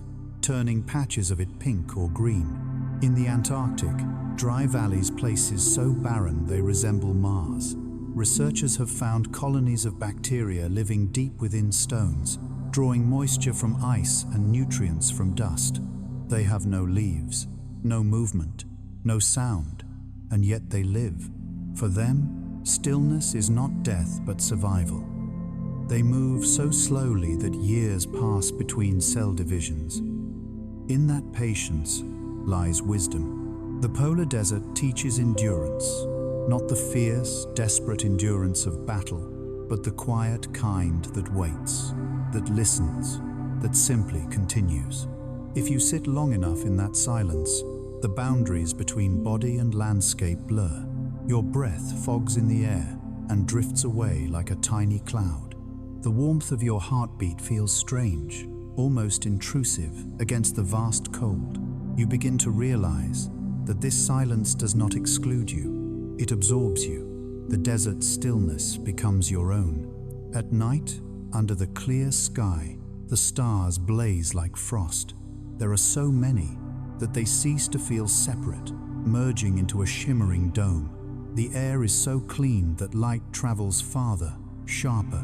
turning patches of it pink or green. In the Antarctic, dry valleys places so barren they resemble Mars. Researchers have found colonies of bacteria living deep within stones, drawing moisture from ice and nutrients from dust. They have no leaves, no movement, no sound, and yet they live. For them, stillness is not death but survival. They move so slowly that years pass between cell divisions. In that patience lies wisdom. The polar desert teaches endurance, not the fierce, desperate endurance of battle, but the quiet kind that waits, that listens, that simply continues. If you sit long enough in that silence, the boundaries between body and landscape blur. Your breath fogs in the air and drifts away like a tiny cloud. The warmth of your heartbeat feels strange, almost intrusive against the vast cold. You begin to realize that this silence does not exclude you. It absorbs you. The desert stillness becomes your own. At night, under the clear sky, the stars blaze like frost. There are so many that they cease to feel separate, merging into a shimmering dome. The air is so clean that light travels farther, sharper.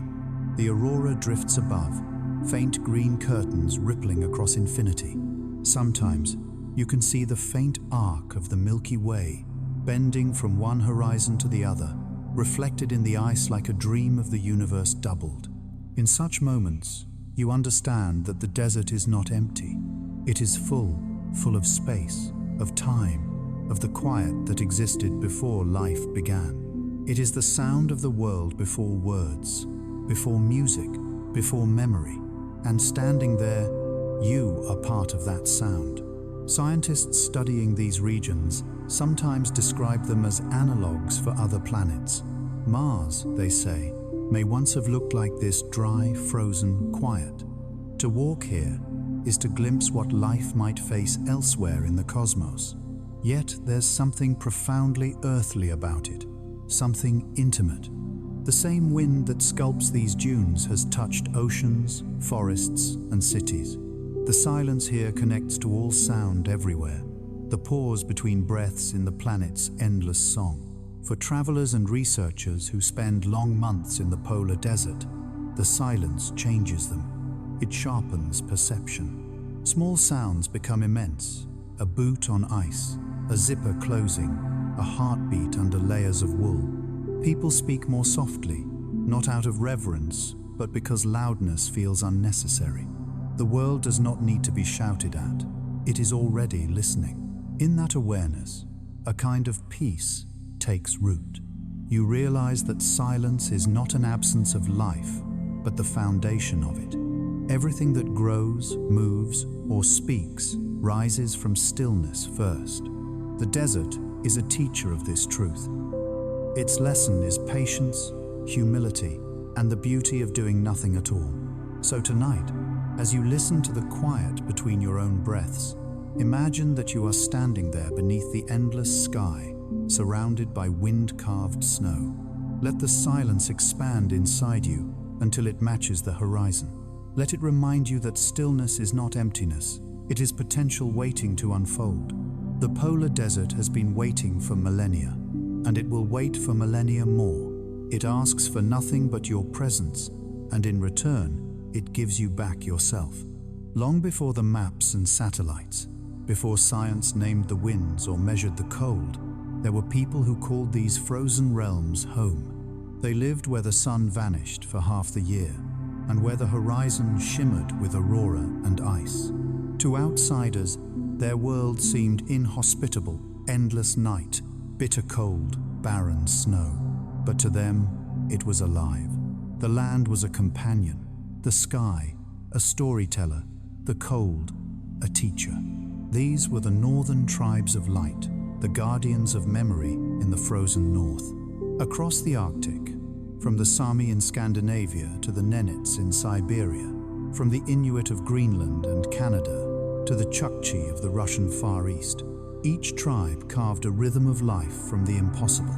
The aurora drifts above, faint green curtains rippling across infinity. Sometimes, you can see the faint arc of the Milky Way, bending from one horizon to the other, reflected in the ice like a dream of the universe doubled. In such moments, you understand that the desert is not empty. It is full of space, of time, of the quiet that existed before life began. It is the sound of the world before words, before music, before memory, and standing there, you are part of that sound. Scientists studying these regions sometimes describe them as analogues for other planets. Mars, they say, may once have looked like this dry, frozen quiet. To walk here is to glimpse what life might face elsewhere in the cosmos. Yet there's something profoundly earthly about it, something intimate. The same wind that sculpts these dunes has touched oceans, forests, and cities. The silence here connects to all sound everywhere, the pause between breaths in the planet's endless song. For travelers and researchers who spend long months in the polar desert, the silence changes them. It sharpens perception. Small sounds become immense: a boot on ice, a zipper closing, a heartbeat under layers of wool. People speak more softly, not out of reverence, but because loudness feels unnecessary. The world does not need to be shouted at. It is already listening. In that awareness, a kind of peace takes root. You realize that silence is not an absence of life, but the foundation of it. Everything that grows, moves, or speaks rises from stillness first. The desert is a teacher of this truth. Its lesson is patience, humility, and the beauty of doing nothing at all. So tonight, as you listen to the quiet between your own breaths, imagine that you are standing there beneath the endless sky, surrounded by wind-carved snow. Let the silence expand inside you until it matches the horizon. Let it remind you that stillness is not emptiness, it is potential waiting to unfold. The polar desert has been waiting for millennia, and it will wait for millennia more. It asks for nothing but your presence, and in return, it gives you back yourself. Long before the maps and satellites, before science named the winds or measured the cold, there were people who called these frozen realms home. They lived where the sun vanished for half the year, and where the horizon shimmered with aurora and ice. To outsiders, their world seemed inhospitable, endless night, bitter cold, barren snow. But to them, it was alive. The land was a companion, the sky, a storyteller, the cold, a teacher. These were the northern tribes of light, the guardians of memory in the frozen north. Across the Arctic, from the Sami in Scandinavia to the Nenets in Siberia, from the Inuit of Greenland and Canada to the Chukchi of the Russian Far East, each tribe carved a rhythm of life from the impossible.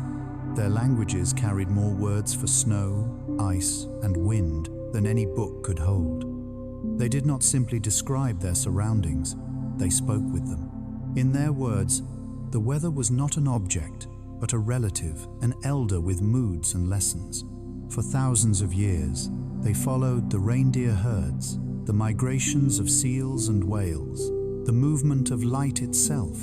Their languages carried more words for snow, ice, and wind than any book could hold. They did not simply describe their surroundings, they spoke with them. In their words, the weather was not an object, but a relative, an elder with moods and lessons. For thousands of years, they followed the reindeer herds, the migrations of seals and whales, the movement of light itself.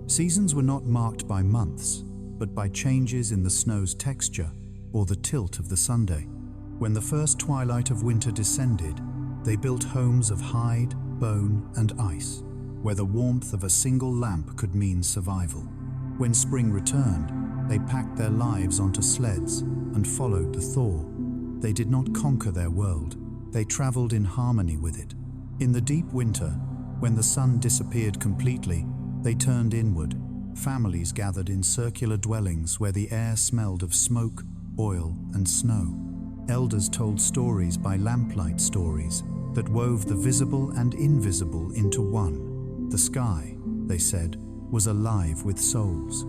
Seasons were not marked by months, but by changes in the snow's texture or the tilt of the Sunday. When the first twilight of winter descended, they built homes of hide, bone, and ice, where the warmth of a single lamp could mean survival. When spring returned, they packed their lives onto sleds and followed the thaw. They did not conquer their world, they traveled in harmony with it. In the deep winter, when the sun disappeared completely, they turned inward. Families gathered in circular dwellings where the air smelled of smoke, oil, and snow. Elders told stories by lamplight stories that wove the visible and invisible into one. The sky, they said, was alive with souls.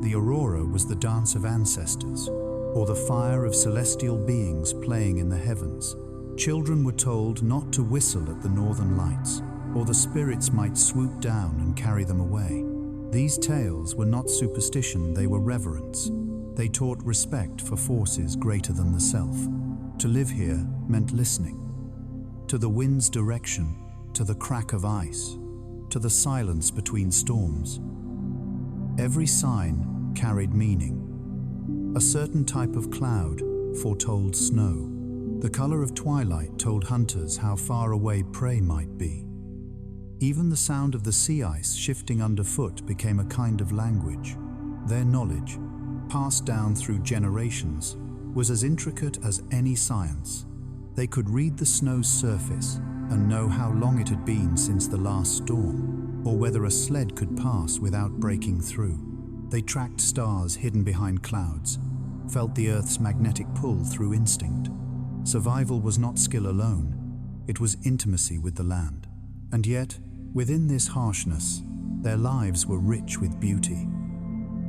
The aurora was the dance of ancestors, or the fire of celestial beings playing in the heavens. Children were told not to whistle at the northern lights, or the spirits might swoop down and carry them away. These tales were not superstition, they were reverence. They taught respect for forces greater than the self. To live here meant listening. To the wind's direction, to the crack of ice, to the silence between storms. Every sign carried meaning. A certain type of cloud foretold snow. The color of twilight told hunters how far away prey might be. Even the sound of the sea ice shifting underfoot became a kind of language. Their knowledge, passed down through generations, was as intricate as any science. They could read the snow's surface and know how long it had been since the last storm, or whether a sled could pass without breaking through. They tracked stars hidden behind clouds, felt the Earth's magnetic pull through instinct. Survival was not skill alone, it was intimacy with the land. And yet, within this harshness, their lives were rich with beauty.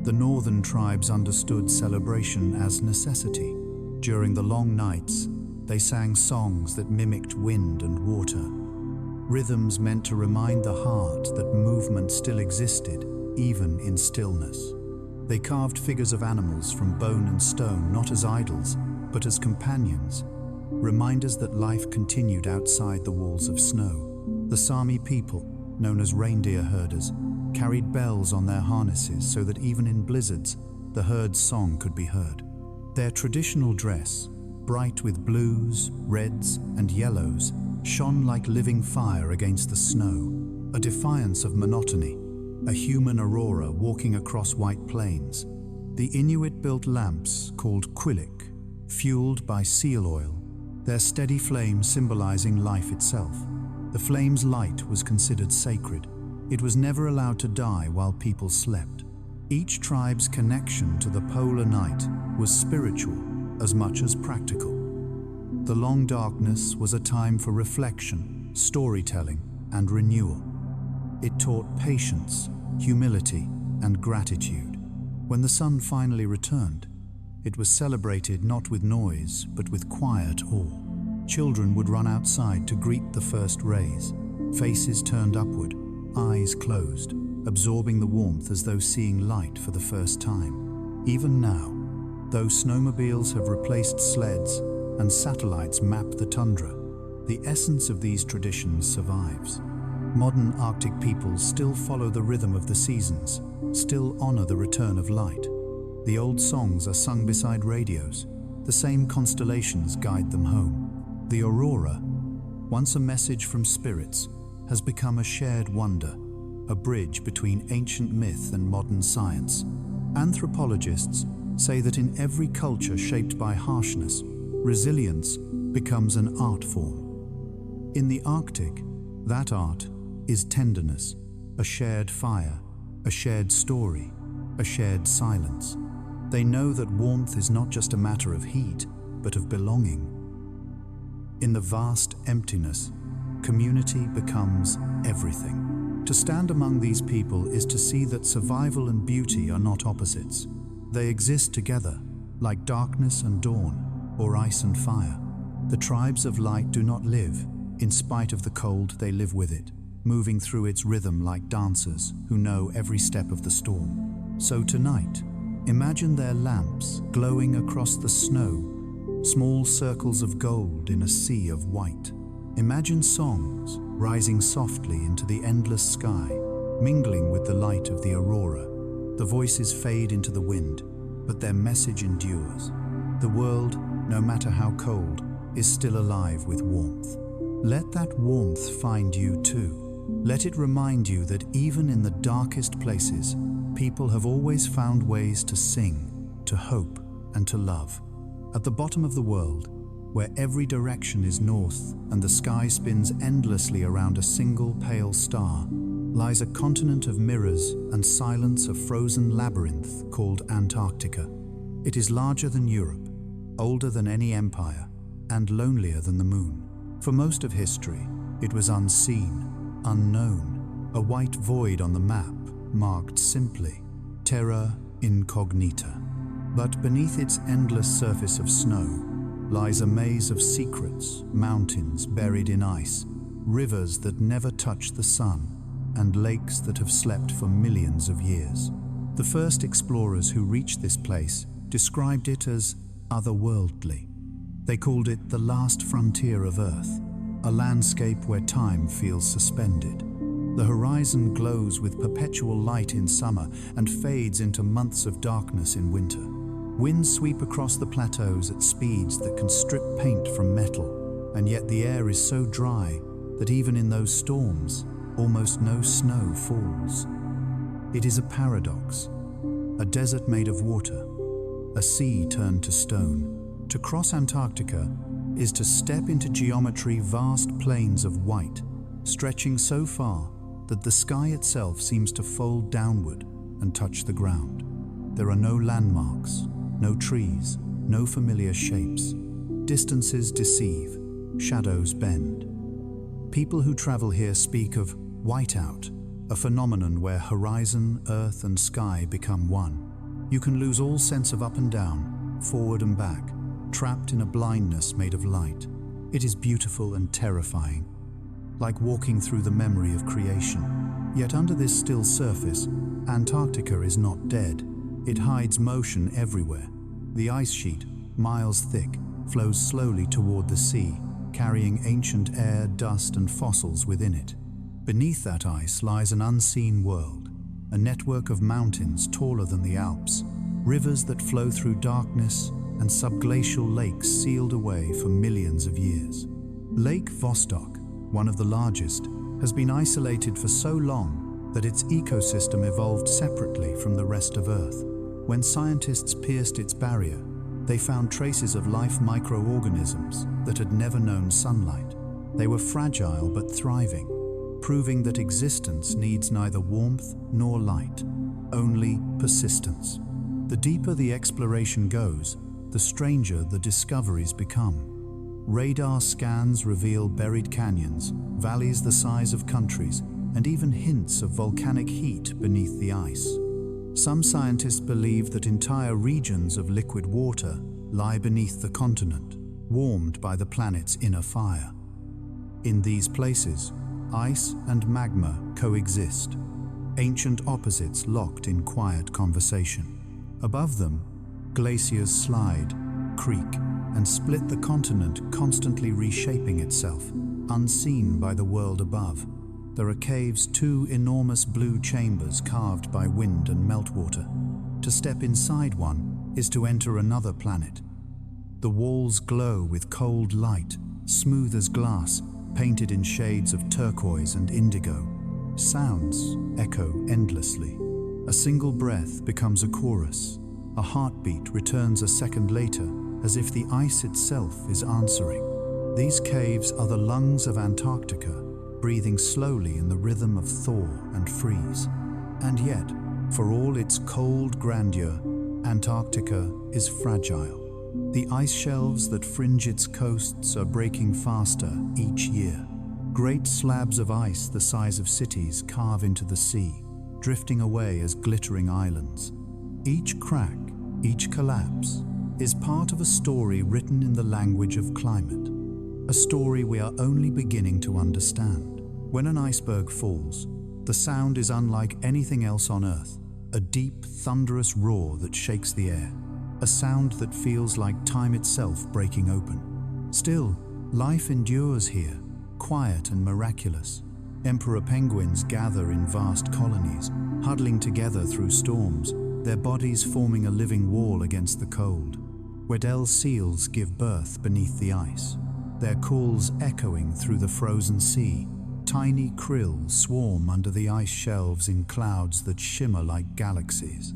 The northern tribes understood celebration as necessity. During the long nights, they sang songs that mimicked wind and water. Rhythms meant to remind the heart that movement still existed, even in stillness. They carved figures of animals from bone and stone, not as idols, but as companions, reminders that life continued outside the walls of snow. The Sami people, known as reindeer herders, carried bells on their harnesses so that even in blizzards, the herd's song could be heard. Their traditional dress, bright with blues, reds, and yellows, shone like living fire against the snow, a defiance of monotony, a human aurora walking across white plains. The Inuit built lamps called quillik, fueled by seal oil, their steady flame symbolizing life itself. The flame's light was considered sacred. It was never allowed to die while people slept. Each tribe's connection to the polar night was spiritual as much as practical. The long darkness was a time for reflection, storytelling, and renewal. It taught patience, humility, and gratitude. When the sun finally returned, It was celebrated not with noise, but with quiet awe. Children would run outside to greet the first rays, faces turned upward, eyes closed, absorbing the warmth as though seeing light for the first time. Even now, though snowmobiles have replaced sleds and satellites map the tundra, the essence of these traditions survives. Modern Arctic peoples still follow the rhythm of the seasons, still honor the return of light. The old songs are sung beside radios. The same constellations guide them home. The Aurora, once a message from spirits, has become a shared wonder, a bridge between ancient myth and modern science. Anthropologists say that in every culture shaped by harshness, resilience becomes an art form. In the Arctic, that art is tenderness, a shared fire, a shared story, a shared silence. They know that warmth is not just a matter of heat, but of belonging. In the vast emptiness, community becomes everything. To stand among these people is to see that survival and beauty are not opposites. They exist together, like darkness and dawn, or ice and fire. The tribes of light do not live. In spite of the cold, they live with it, moving through its rhythm like dancers who know every step of the storm. So tonight, imagine their lamps glowing across the snow, small circles of gold in a sea of white. Imagine songs rising softly into the endless sky, mingling with the light of the aurora. The voices fade into the wind, but their message endures. The world, no matter how cold, is still alive with warmth. Let that warmth find you too. Let it remind you that even in the darkest places, people have always found ways to sing, to hope, and to love. At the bottom of the world, where every direction is north and the sky spins endlessly around a single pale star, lies a continent of mirrors and silence, a frozen labyrinth called Antarctica. It is larger than Europe, older than any empire, and lonelier than the moon. For most of history, it was unseen, unknown, a white void on the map, marked simply terra incognita. But beneath its endless surface of snow lies a maze of secrets, mountains buried in ice, rivers that never touch the sun, and lakes that have slept for millions of years. The first explorers who reached this place described it as otherworldly. They called it the last frontier of Earth, a landscape where time feels suspended. The horizon glows with perpetual light in summer and fades into months of darkness in winter. Winds sweep across the plateaus at speeds that can strip paint from metal, and yet the air is so dry that even in those storms, almost no snow falls. It is a paradox, a desert made of water, a sea turned to stone. To cross Antarctica is to step into geometry, vast plains of white, stretching so far that the sky itself seems to fold downward and touch the ground. There are no landmarks, no trees, no familiar shapes. Distances deceive, shadows bend. People who travel here speak of whiteout, a phenomenon where horizon, earth, and sky become one. You can lose all sense of up and down, forward and back, trapped in a blindness made of light. It is beautiful and terrifying, like walking through the memory of creation. Yet under this still surface, Antarctica is not dead. It hides motion everywhere. The ice sheet, miles thick, flows slowly toward the sea, carrying ancient air, dust, and fossils within it. Beneath that ice lies an unseen world, a network of mountains taller than the Alps, rivers that flow through darkness, and subglacial lakes sealed away for millions of years. Lake Vostok, one of the largest, has been isolated for so long that its ecosystem evolved separately from the rest of Earth. When scientists pierced its barrier, they found traces of life microorganisms that had never known sunlight. They were fragile but thriving, proving that existence needs neither warmth nor light, only persistence. The deeper the exploration goes, the stranger the discoveries become. Radar scans reveal buried canyons, valleys the size of countries, and even hints of volcanic heat beneath the ice. Some scientists believe that entire regions of liquid water lie beneath the continent, warmed by the planet's inner fire. In these places, ice and magma coexist, ancient opposites locked in quiet conversation. Above them, glaciers slide, creak, and split the continent, constantly reshaping itself, unseen by the world above. There are caves, two enormous blue chambers carved by wind and meltwater. To step inside one is to enter another planet. The walls glow with cold light, smooth as glass, painted in shades of turquoise and indigo. Sounds echo endlessly. A single breath becomes a chorus. A heartbeat returns a second later, as if the ice itself is answering. These caves are the lungs of Antarctica, breathing slowly in the rhythm of thaw and freeze. And yet, for all its cold grandeur, Antarctica is fragile. The ice shelves that fringe its coasts are breaking faster each year. Great slabs of ice the size of cities carve into the sea, drifting away as glittering islands. Each crack, each collapse, is part of a story written in the language of climate. A story we are only beginning to understand. When an iceberg falls, the sound is unlike anything else on Earth, a deep, thunderous roar that shakes the air, a sound that feels like time itself breaking open. Still, life endures here, quiet and miraculous. Emperor penguins gather in vast colonies, huddling together through storms, their bodies forming a living wall against the cold. Weddell seals give birth beneath the ice, their calls echoing through the frozen sea. Tiny krill swarm under the ice shelves in clouds that shimmer like galaxies,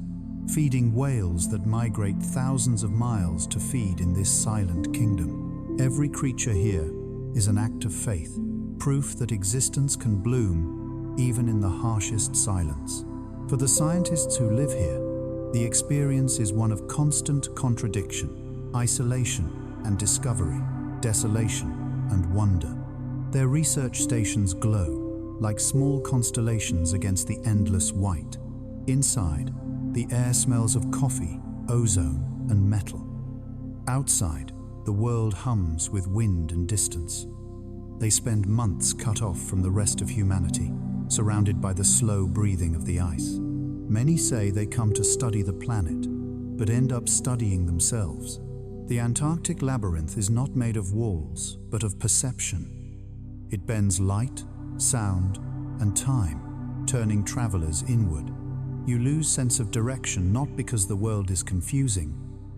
feeding whales that migrate thousands of miles to feed in this silent kingdom. Every creature here is an act of faith, proof that existence can bloom even in the harshest silence. For the scientists who live here, the experience is one of constant contradiction, isolation and discovery, desolation and wonder. Their research stations glow like small constellations against the endless white. Inside, the air smells of coffee, ozone, and metal. Outside, the world hums with wind and distance. They spend months cut off from the rest of humanity, surrounded by the slow breathing of the ice. Many say they come to study the planet, but end up studying themselves. The Antarctic labyrinth is not made of walls, but of perception. It bends light, sound, and time, turning travelers inward. You lose sense of direction not because the world is confusing,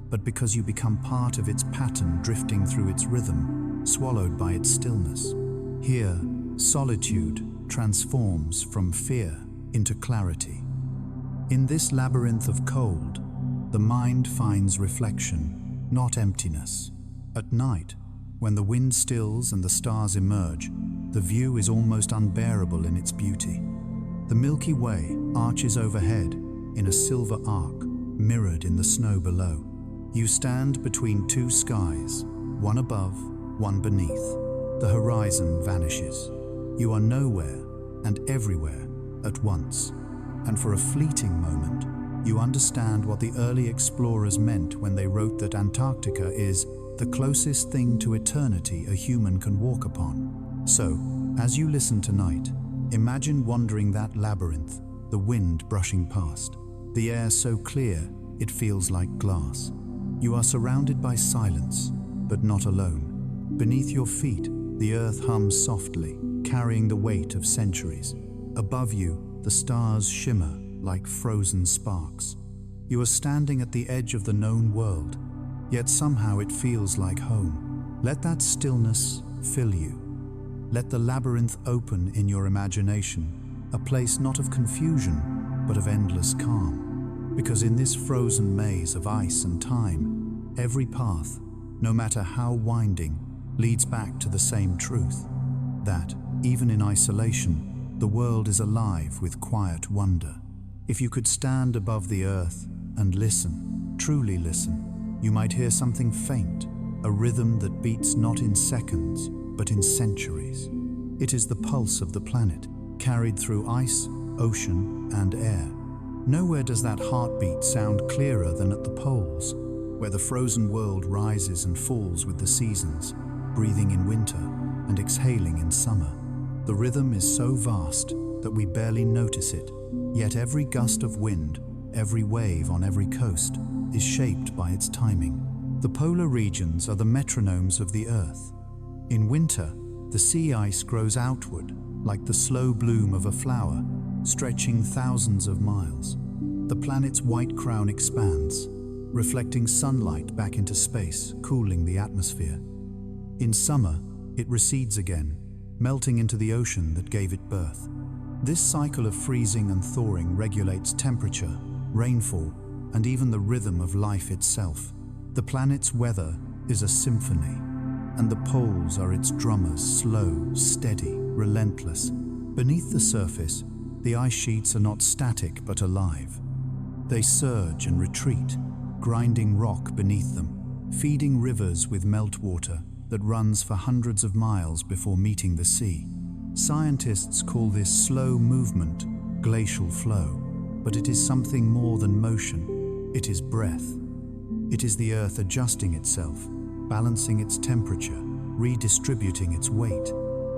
but because you become part of its pattern, drifting through its rhythm, swallowed by its stillness. Here, solitude transforms from fear into clarity. In this labyrinth of cold, the mind finds reflection, not emptiness. At night, when the wind stills and the stars emerge, the view is almost unbearable in its beauty. The Milky Way arches overhead in a silver arc, mirrored in the snow below. You stand between two skies, one above, one beneath. The horizon vanishes. You are nowhere and everywhere at once. And for a fleeting moment, you understand what the early explorers meant when they wrote that Antarctica is the closest thing to eternity a human can walk upon. So, as you listen tonight, imagine wandering that labyrinth, the wind brushing past, the air so clear it feels like glass. You are surrounded by silence, but not alone. Beneath your feet, the earth hums softly, carrying the weight of centuries. Above you, the stars shimmer like frozen sparks. You are standing at the edge of the known world, yet somehow it feels like home. Let that stillness fill you. Let the labyrinth open in your imagination, a place not of confusion, but of endless calm. Because in this frozen maze of ice and time, every path, no matter how winding, leads back to the same truth, that, even in isolation, the world is alive with quiet wonder. If you could stand above the earth and listen, truly listen, you might hear something faint, a rhythm that beats not in seconds, but in centuries. It is the pulse of the planet, carried through ice, ocean, and air. Nowhere does that heartbeat sound clearer than at the poles, where the frozen world rises and falls with the seasons, breathing in winter and exhaling in summer. The rhythm is so vast that we barely notice it, yet every gust of wind, every wave on every coast, is shaped by its timing. The polar regions are the metronomes of the Earth. In winter, the sea ice grows outward, like the slow bloom of a flower, stretching thousands of miles. The planet's white crown expands, reflecting sunlight back into space, cooling the atmosphere. In summer, it recedes again, melting into the ocean that gave it birth. This cycle of freezing and thawing regulates temperature, rainfall, and even the rhythm of life itself. The planet's weather is a symphony, and the poles are its drummers, slow, steady, relentless. Beneath the surface, the ice sheets are not static but alive. They surge and retreat, grinding rock beneath them, feeding rivers with meltwater that runs for hundreds of miles before meeting the sea. Scientists call this slow movement glacial flow, but it is something more than motion. It is breath. It is the Earth adjusting itself, balancing its temperature, redistributing its weight.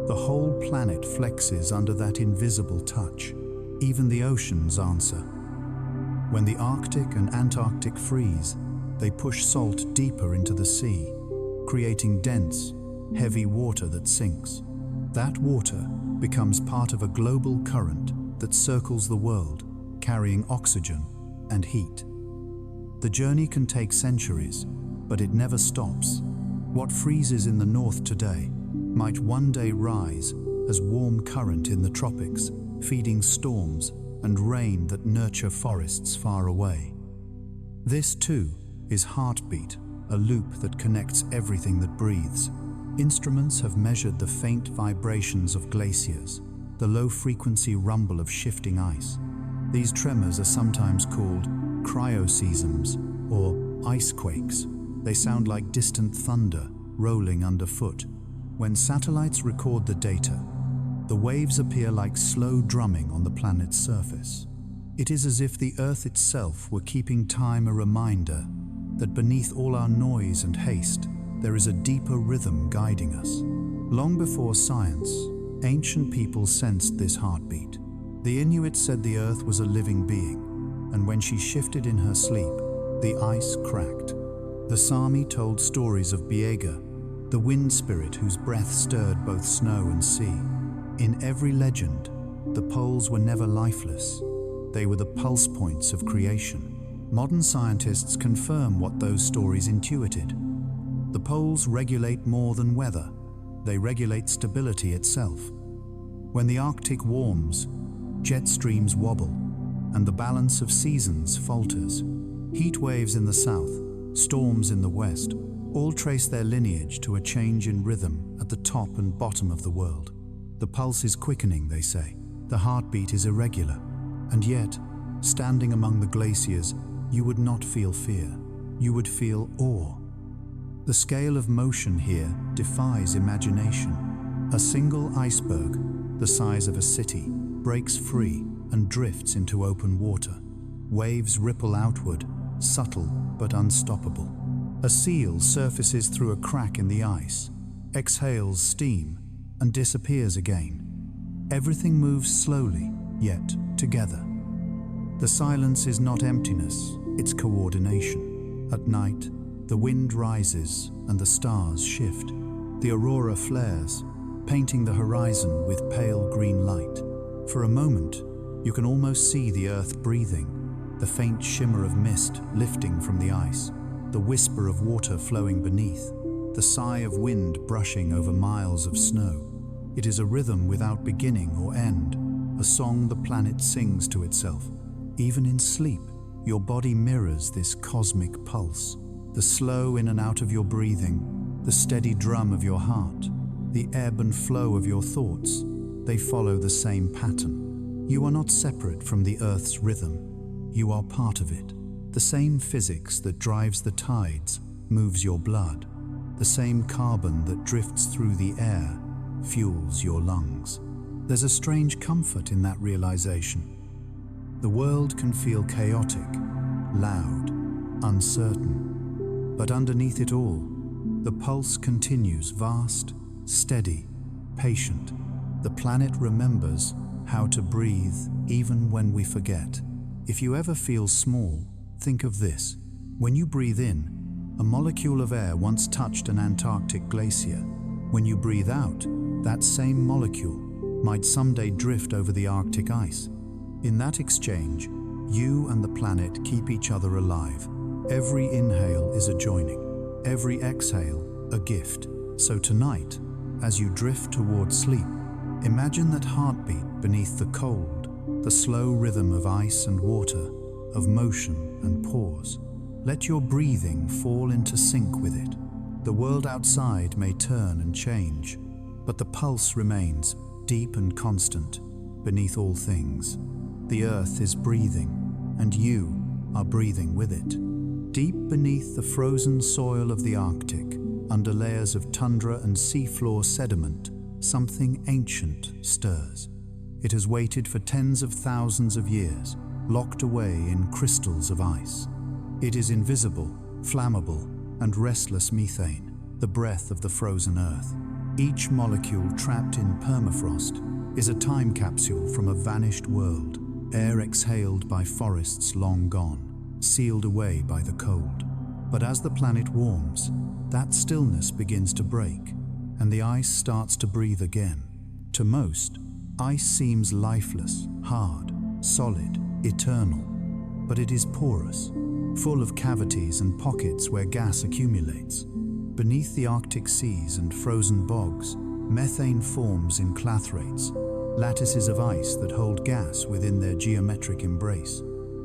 The whole planet flexes under that invisible touch. Even the oceans answer. When the Arctic and Antarctic freeze, they push salt deeper into the sea, creating dense, heavy water that sinks. That water becomes part of a global current that circles the world, carrying oxygen and heat. The journey can take centuries, but it never stops. What freezes in the north today might one day rise as warm current in the tropics, feeding storms and rain that nurture forests far away. This, too, is heartbeat, a loop that connects everything that breathes. Instruments have measured the faint vibrations of glaciers, the low-frequency rumble of shifting ice. These tremors are sometimes called cryoseisms or icequakes. They sound like distant thunder rolling underfoot. When satellites record the data, the waves appear like slow drumming on the planet's surface. It is as if the Earth itself were keeping time, a reminder that beneath all our noise and haste, there is a deeper rhythm guiding us. Long before science, ancient people sensed this heartbeat. The Inuit said the Earth was a living being, and when she shifted in her sleep, the ice cracked. The Sami told stories of Biega, the wind spirit whose breath stirred both snow and sea. In every legend, the poles were never lifeless. They were the pulse points of creation. Modern scientists confirm what those stories intuited. The poles regulate more than weather. They regulate stability itself. When the Arctic warms, jet streams wobble, and the balance of seasons falters. Heat waves in the south, storms in the west, all trace their lineage to a change in rhythm at the top and bottom of the world. The pulse is quickening, they say. The heartbeat is irregular. And yet, standing among the glaciers, you would not feel fear. You would feel awe. The scale of motion here defies imagination. A single iceberg, the size of a city, breaks free and drifts into open water. Waves ripple outward, subtle but unstoppable. A seal surfaces through a crack in the ice, exhales steam, and disappears again. Everything moves slowly, yet together. The silence is not emptiness, it's coordination. At night, the wind rises and the stars shift. The aurora flares, painting the horizon with pale green light. For a moment, you can almost see the earth breathing, the faint shimmer of mist lifting from the ice, the whisper of water flowing beneath, the sigh of wind brushing over miles of snow. It is a rhythm without beginning or end, a song the planet sings to itself. Even in sleep, your body mirrors this cosmic pulse. The slow in and out of your breathing, the steady drum of your heart, the ebb and flow of your thoughts, they follow the same pattern. You are not separate from the Earth's rhythm. You are part of it. The same physics that drives the tides moves your blood. The same carbon that drifts through the air fuels your lungs. There's a strange comfort in that realization. The world can feel chaotic, loud, uncertain. But underneath it all, the pulse continues vast, steady, patient. The planet remembers how to breathe even when we forget. If you ever feel small, think of this. When you breathe in, a molecule of air once touched an Antarctic glacier. When you breathe out, that same molecule might someday drift over the Arctic ice. In that exchange, you and the planet keep each other alive. Every inhale is a joining, every exhale a gift. So tonight, as you drift toward sleep, imagine that heartbeat beneath the cold, the slow rhythm of ice and water, of motion and pause. Let your breathing fall into sync with it. The world outside may turn and change, but the pulse remains deep and constant beneath all things. The earth is breathing, and you are breathing with it. Deep beneath the frozen soil of the Arctic, under layers of tundra and seafloor sediment, something ancient stirs. It has waited for tens of thousands of years, locked away in crystals of ice. It is invisible, flammable, and restless methane, the breath of the frozen earth. Each molecule trapped in permafrost is a time capsule from a vanished world, air exhaled by forests long gone, sealed away by the cold. But as the planet warms, that stillness begins to break, and the ice starts to breathe again. To most, ice seems lifeless, hard, solid, eternal, but it is porous, full of cavities and pockets where gas accumulates. Beneath the Arctic seas and frozen bogs, methane forms in clathrates, lattices of ice that hold gas within their geometric embrace.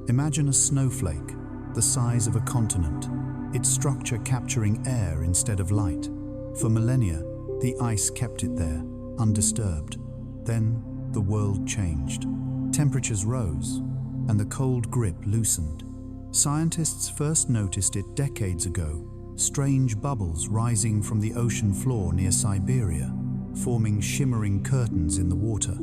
Imagine a snowflake, the size of a continent, its structure capturing air instead of light. For millennia, the ice kept it there, undisturbed. Then, the world changed. Temperatures rose, and the cold grip loosened. Scientists first noticed it decades ago, strange bubbles rising from the ocean floor near Siberia, forming shimmering curtains in the water.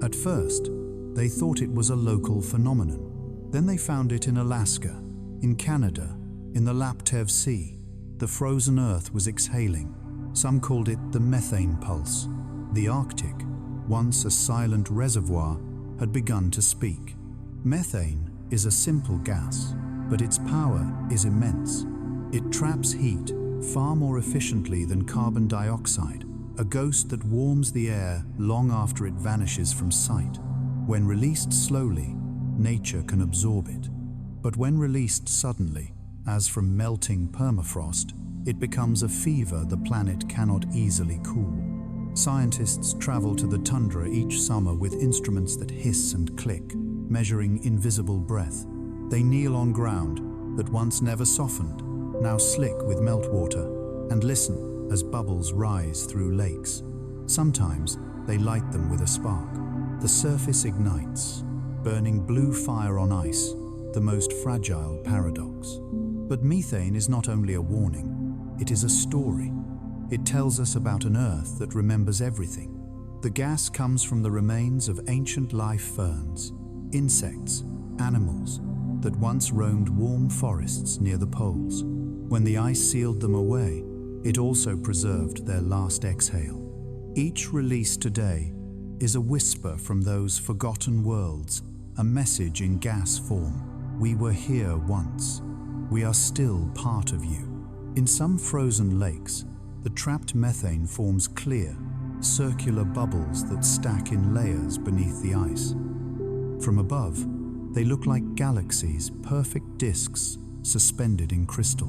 At first, they thought it was a local phenomenon. Then they found it in Alaska, in Canada, in the Laptev Sea. The frozen earth was exhaling. Some called it the methane pulse. The Arctic, once a silent reservoir, had begun to speak. Methane is a simple gas, but its power is immense. It traps heat far more efficiently than carbon dioxide, a ghost that warms the air long after it vanishes from sight. When released slowly, nature can absorb it. But when released suddenly, as from melting permafrost, it becomes a fever the planet cannot easily cool. Scientists travel to the tundra each summer with instruments that hiss and click, measuring invisible breath. They kneel on ground that once never softened, now slick with meltwater, and listen as bubbles rise through lakes. Sometimes they light them with a spark. The surface ignites, burning blue fire on ice, the most fragile paradox. But methane is not only a warning, it is a story. It tells us about an Earth that remembers everything. The gas comes from the remains of ancient life ferns, insects, animals that once roamed warm forests near the poles. When the ice sealed them away, it also preserved their last exhale. Each release today is a whisper from those forgotten worlds, a message in gas form. We were here once. We are still part of you. In some frozen lakes, the trapped methane forms clear, circular bubbles that stack in layers beneath the ice. From above, they look like galaxies, perfect disks suspended in crystal.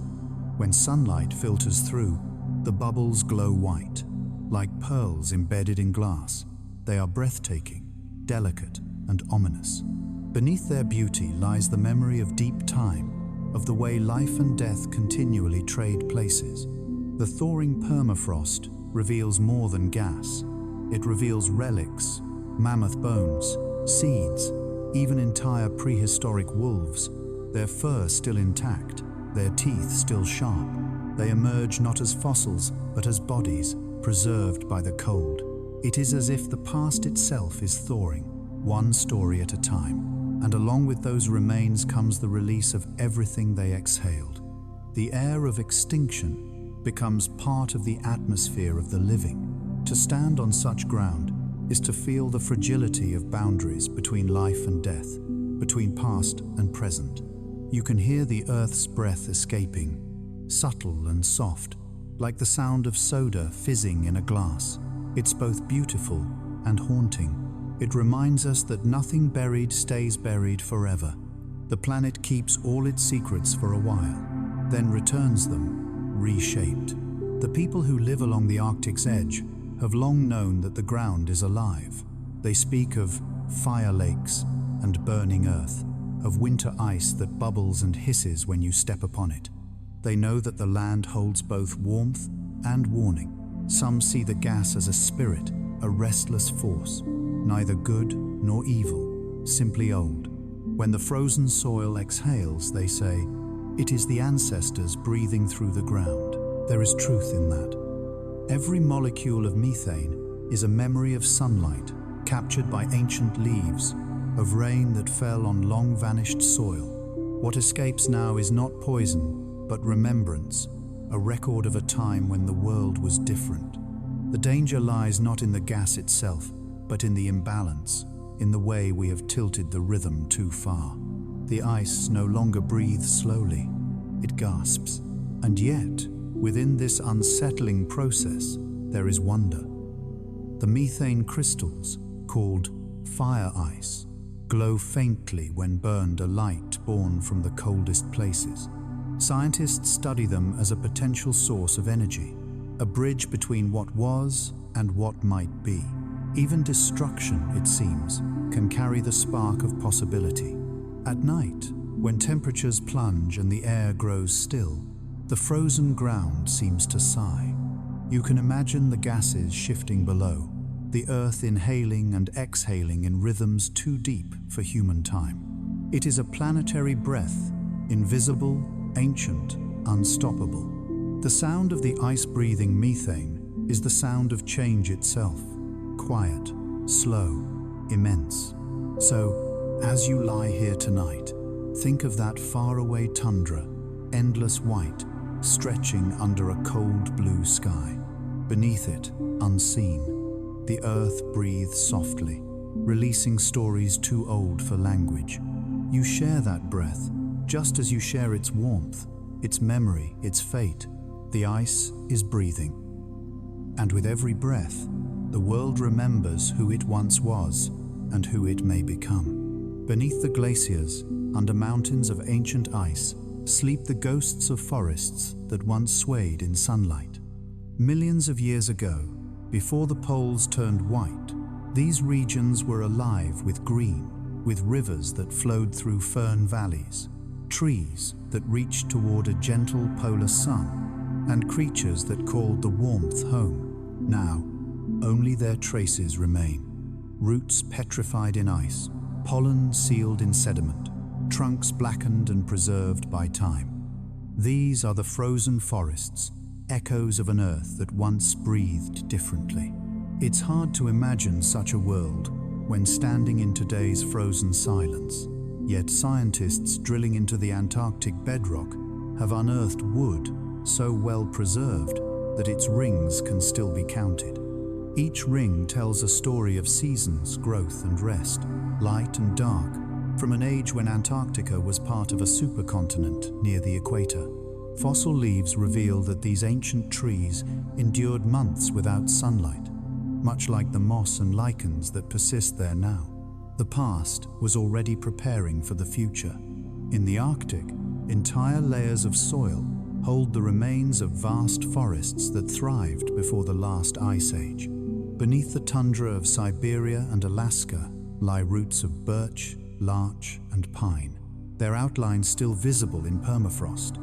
When sunlight filters through, the bubbles glow white, like pearls embedded in glass. They are breathtaking, delicate, and ominous. Beneath their beauty lies the memory of deep time, of the way life and death continually trade places. The thawing permafrost reveals more than gas. It reveals relics, mammoth bones, seeds, even entire prehistoric wolves, their fur still intact, their teeth still sharp. They emerge not as fossils, but as bodies, preserved by the cold. It is as if the past itself is thawing, one story at a time. and along with those remains comes the release of everything they exhaled. The air of extinction becomes part of the atmosphere of the living. To stand on such ground is to feel the fragility of boundaries between life and death, between past and present. You can hear the earth's breath escaping, subtle and soft, like the sound of soda fizzing in a glass. It's both beautiful and haunting. It reminds us that nothing buried stays buried forever. The planet keeps all its secrets for a while, then returns them, reshaped. The people who live along the Arctic's edge have long known that the ground is alive. They speak of fire lakes and burning earth, of winter ice that bubbles and hisses when you step upon it. They know that the land holds both warmth and warning. Some see the gas as a spirit, a restless force, neither good nor evil, simply old. When the frozen soil exhales, they say, it is the ancestors breathing through the ground. There is truth in that. Every molecule of methane is a memory of sunlight captured by ancient leaves, of rain that fell on long-vanished soil. What escapes now is not poison, but remembrance, a record of a time when the world was different. The danger lies not in the gas itself, but in the imbalance, in the way we have tilted the rhythm too far. The ice no longer breathes slowly, it gasps. And yet, within this unsettling process, there is wonder. The methane crystals, called fire ice, glow faintly when burned, a light born from the coldest places. Scientists study them as a potential source of energy, a bridge between what was and what might be. Even destruction, it seems, can carry the spark of possibility. At night, when temperatures plunge and the air grows still, the frozen ground seems to sigh. You can imagine the gases shifting below, the earth inhaling and exhaling in rhythms too deep for human time. It is a planetary breath, invisible, ancient, unstoppable. The sound of the ice-breathing methane is the sound of change itself, quiet, slow, immense. So, as you lie here tonight, think of that faraway tundra, endless white, stretching under a cold blue sky. Beneath it, unseen, the earth breathes softly, releasing stories too old for language. You share that breath, just as you share its warmth, its memory, its fate. The ice is breathing. And with every breath, the world remembers who it once was and who it may become. Beneath the glaciers, under mountains of ancient ice, sleep the ghosts of forests that once swayed in sunlight. Millions of years ago, before the poles turned white, these regions were alive with green, with rivers that flowed through fern valleys, trees that reached toward a gentle polar sun, and creatures that called the warmth home. Now, only their traces remain. Roots petrified in ice, pollen sealed in sediment, trunks blackened and preserved by time. These are the frozen forests, echoes of an earth that once breathed differently. It's hard to imagine such a world when standing in today's frozen silence. Yet scientists drilling into the Antarctic bedrock have unearthed wood so well preserved that its rings can still be counted. Each ring tells a story of seasons, growth and rest, light and dark, from an age when Antarctica was part of a supercontinent near the equator. Fossil leaves reveal that these ancient trees endured months without sunlight, much like the moss and lichens that persist there now. The past was already preparing for the future. In the Arctic, entire layers of soil hold the remains of vast forests that thrived before the last ice age. Beneath the tundra of Siberia and Alaska lie roots of birch, larch, and pine, their outlines still visible in permafrost.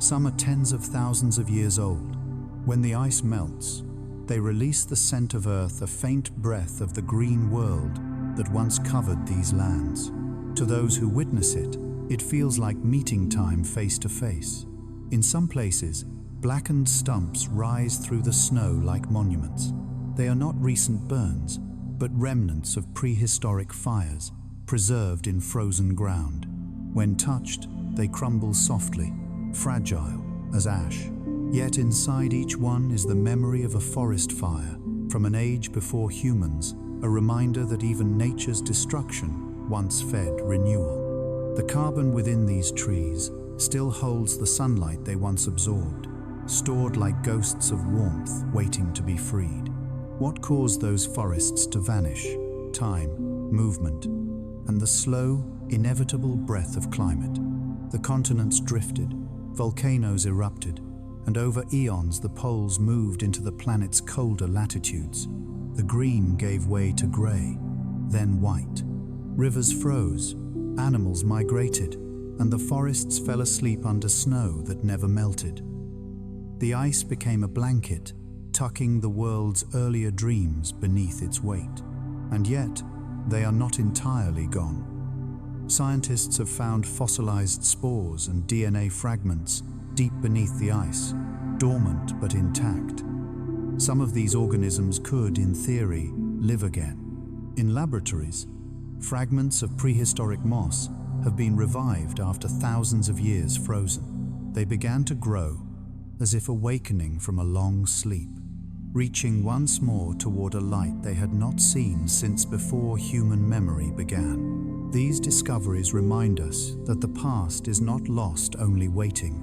Some are tens of thousands of years old. When the ice melts, they release the scent of earth, a faint breath of the green world that once covered these lands. To those who witness it, it feels like meeting time face to face. In some places, blackened stumps rise through the snow like monuments. They are not recent burns, but remnants of prehistoric fires, preserved in frozen ground. When touched, they crumble softly, fragile as ash. Yet inside each one is the memory of a forest fire from an age before humans, a reminder that even nature's destruction once fed renewal. The carbon within these trees still holds the sunlight they once absorbed, stored like ghosts of warmth waiting to be freed. What caused those forests to vanish? Time, movement, and the slow, inevitable breath of climate. The continents drifted, volcanoes erupted, and over eons the poles moved into the planet's colder latitudes. The green gave way to grey, then white. Rivers froze, animals migrated, and the forests fell asleep under snow that never melted. The ice became a blanket, tucking the world's earlier dreams beneath its weight. And yet, they are not entirely gone. Scientists have found fossilized spores and DNA fragments deep beneath the ice, dormant but intact. Some of these organisms could, in theory, live again. In laboratories, fragments of prehistoric moss have been revived after thousands of years frozen. They began to grow, as if awakening from a long sleep, reaching once more toward a light they had not seen since before human memory began. These discoveries remind us that the past is not lost, only waiting.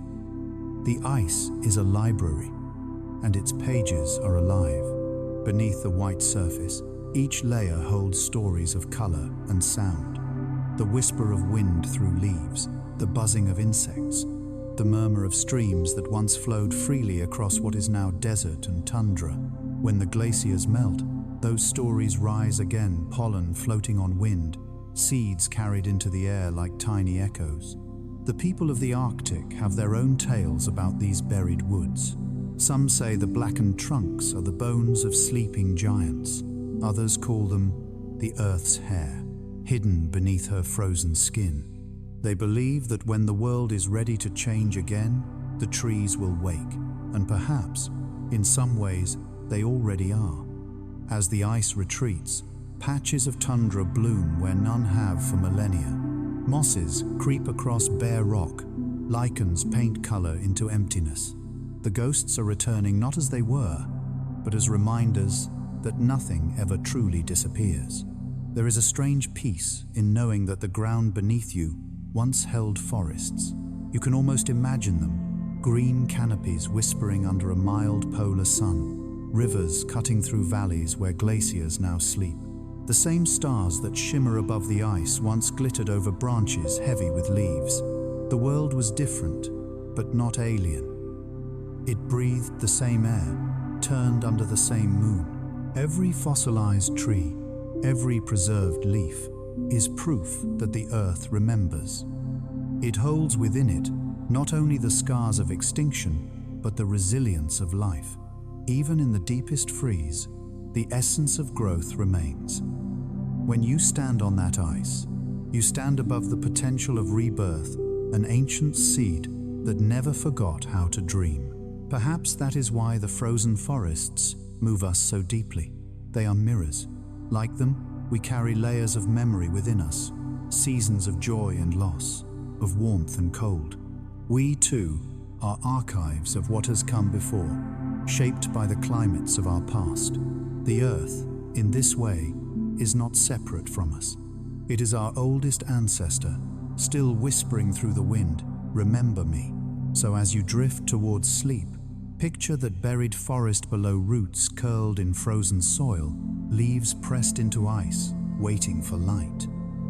The ice is a library, and its pages are alive. Beneath the white surface, each layer holds stories of color and sound. The whisper of wind through leaves, the buzzing of insects, the murmur of streams that once flowed freely across what is now desert and tundra. When the glaciers melt, those stories rise again, pollen floating on wind, seeds carried into the air like tiny echoes. The people of the Arctic have their own tales about these buried woods. Some say the blackened trunks are the bones of sleeping giants. Others call them the Earth's hair, hidden beneath her frozen skin. They believe that when the world is ready to change again, the trees will wake, and perhaps, in some ways, they already are. As the ice retreats, patches of tundra bloom where none have for millennia. Mosses creep across bare rock, lichens paint color into emptiness. The ghosts are returning not as they were, but as reminders that nothing ever truly disappears. There is a strange peace in knowing that the ground beneath you once held forests. You can almost imagine them, green canopies whispering under a mild polar sun, rivers cutting through valleys where glaciers now sleep. The same stars that shimmer above the ice once glittered over branches heavy with leaves. The world was different, but not alien. It breathed the same air, turned under the same moon. Every fossilized tree, every preserved leaf, is proof that the Earth remembers. It holds within it not only the scars of extinction, but the resilience of life. Even in the deepest freeze, the essence of growth remains. When you stand on that ice, you stand above the potential of rebirth, an ancient seed that never forgot how to dream. Perhaps that is why the frozen forests move us so deeply. They are mirrors. Like them, we carry layers of memory within us, seasons of joy and loss, of warmth and cold. We, too, are archives of what has come before, shaped by the climates of our past. The Earth, in this way, is not separate from us. It is our oldest ancestor, still whispering through the wind, "Remember me." So as you drift towards sleep, picture that buried forest below, roots curled in frozen soil, leaves pressed into ice, waiting for light.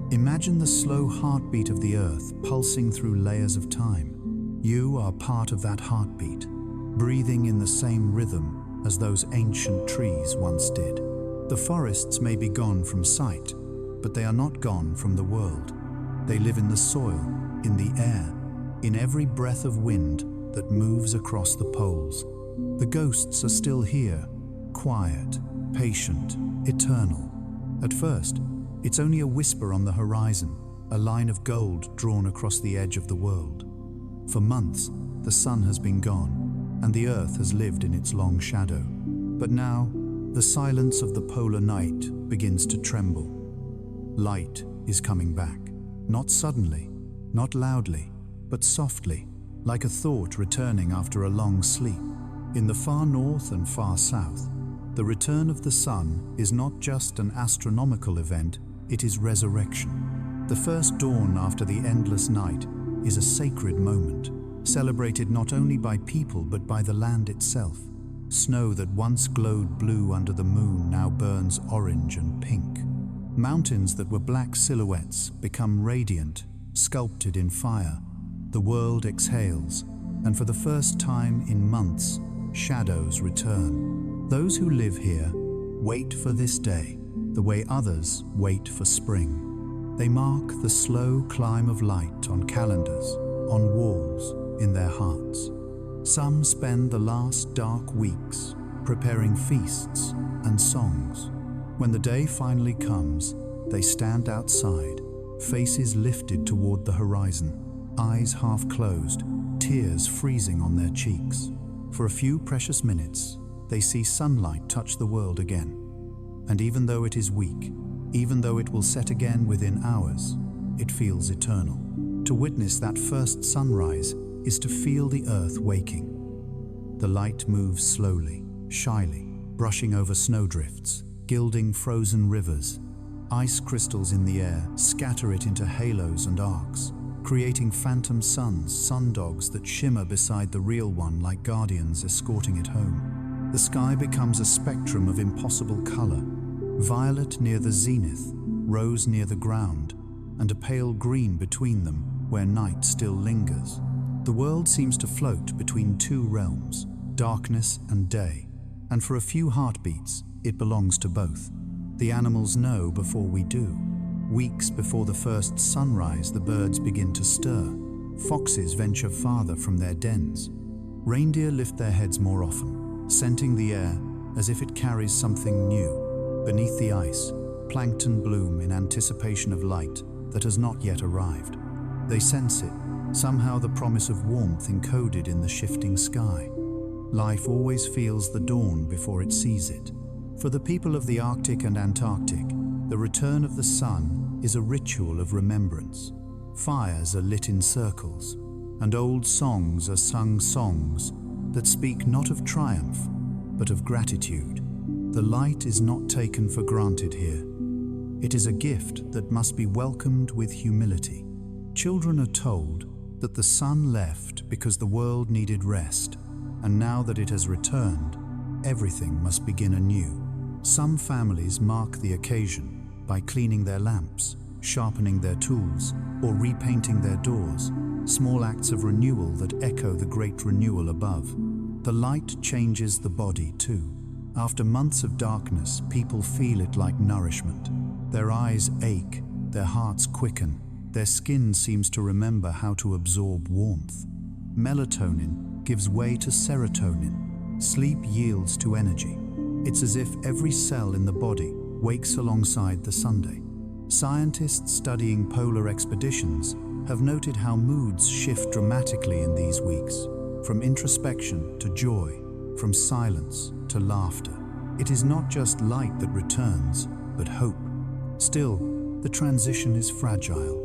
Imagine the slow heartbeat of the Earth pulsing through layers of time. You are part of that heartbeat, breathing in the same rhythm as those ancient trees once did. The forests may be gone from sight, but they are not gone from the world. They live in the soil, in the air, in every breath of wind that moves across the poles. The ghosts are still here, quiet, patient, eternal. At first, it's only a whisper on the horizon, a line of gold drawn across the edge of the world. For months, the sun has been gone, and the Earth has lived in its long shadow. But now, the silence of the polar night begins to tremble. Light is coming back. Not suddenly, not loudly, but softly, like a thought returning after a long sleep. In the far north and far south, the return of the sun is not just an astronomical event, it is resurrection. The first dawn after the endless night is a sacred moment, celebrated not only by people but by the land itself. Snow that once glowed blue under the moon now burns orange and pink. Mountains that were black silhouettes become radiant, sculpted in fire. The world exhales, and for the first time in months, shadows return. Those who live here wait for this day, the way others wait for spring. They mark the slow climb of light on calendars, on walls, in their hearts. Some spend the last dark weeks preparing feasts and songs. When the day finally comes, they stand outside, faces lifted toward the horizon, eyes half closed, tears freezing on their cheeks. For a few precious minutes, they see sunlight touch the world again. And even though it is weak, even though it will set again within hours, it feels eternal. To witness that first sunrise is to feel the earth waking. The light moves slowly, shyly, brushing over snowdrifts, gilding frozen rivers. Ice crystals in the air scatter it into halos and arcs, creating phantom suns, sundogs that shimmer beside the real one like guardians escorting it home. The sky becomes a spectrum of impossible color, violet near the zenith, rose near the ground, and a pale green between them where night still lingers. The world seems to float between two realms, darkness and day, and for a few heartbeats, it belongs to both. The animals know before we do. Weeks before the first sunrise, the birds begin to stir. Foxes venture farther from their dens. Reindeer lift their heads more often, scenting the air as if it carries something new. Beneath the ice, plankton bloom in anticipation of light that has not yet arrived. They sense it, somehow the promise of warmth encoded in the shifting sky. Life always feels the dawn before it sees it. For the people of the Arctic and Antarctic, the return of the sun is a ritual of remembrance. Fires are lit in circles, and old songs are sung, songs that speak not of triumph, but of gratitude. The light is not taken for granted here. It is a gift that must be welcomed with humility. Children are told that the sun left because the world needed rest, and now that it has returned, everything must begin anew. Some families mark the occasion by cleaning their lamps, sharpening their tools, or repainting their doors, small acts of renewal that echo the great renewal above. The light changes the body too. After months of darkness, people feel it like nourishment. Their eyes ache, their hearts quicken, their skin seems to remember how to absorb warmth. Melatonin gives way to serotonin. Sleep yields to energy. It's as if every cell in the body wakes alongside the Sunday. Scientists studying polar expeditions have noted how moods shift dramatically in these weeks, from introspection to joy, from silence to laughter. It is not just light that returns, but hope. Still, the transition is fragile.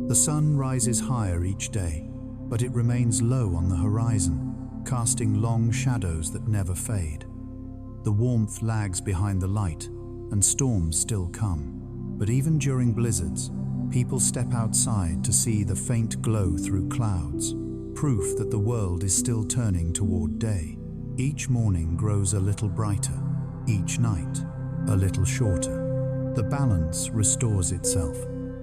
The sun rises higher each day, but it remains low on the horizon, casting long shadows that never fade. The warmth lags behind the light, and storms still come. But even during blizzards, people step outside to see the faint glow through clouds, proof that the world is still turning toward day. Each morning grows a little brighter, each night a little shorter. The balance restores itself.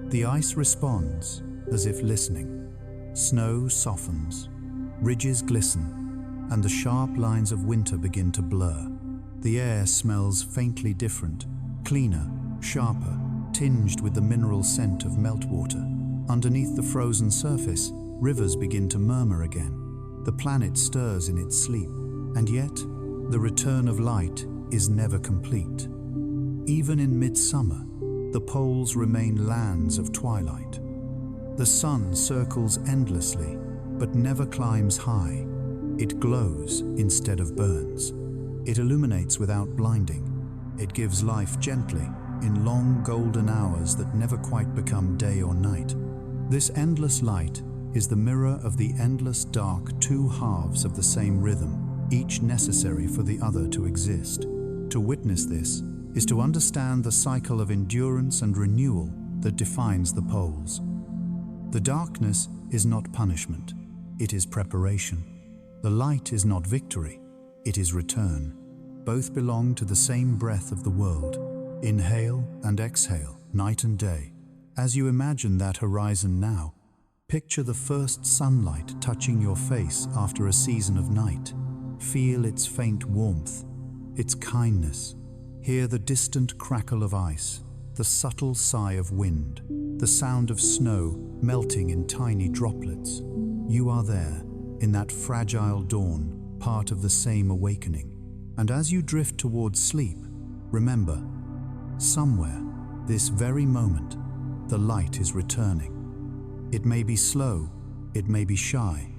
The ice responds as if listening. Snow softens, ridges glisten, and the sharp lines of winter begin to blur. The air smells faintly different, cleaner, sharper, tinged with the mineral scent of meltwater. Underneath the frozen surface, rivers begin to murmur again. The planet stirs in its sleep, and yet the return of light is never complete. Even in midsummer, the poles remain lands of twilight. The sun circles endlessly, but never climbs high. It glows instead of burns. It illuminates without blinding. It gives life gently, in long golden hours that never quite become day or night. This endless light is the mirror of the endless dark two halves of the same rhythm, each necessary for the other to exist. To witness this is to understand the cycle of endurance and renewal that defines the poles. The darkness is not punishment, it is preparation. The light is not victory, it is return. Both belong to the same breath of the world. Inhale and exhale, night and day. As you imagine that horizon now, picture the first sunlight touching your face after a season of night. Feel its faint warmth, its kindness. Hear the distant crackle of ice, the subtle sigh of wind, the sound of snow melting in tiny droplets. You are there, in that fragile dawn, part of the same awakening. And as you drift towards sleep, remember, somewhere, this very moment, the light is returning. It may be slow, it may be shy,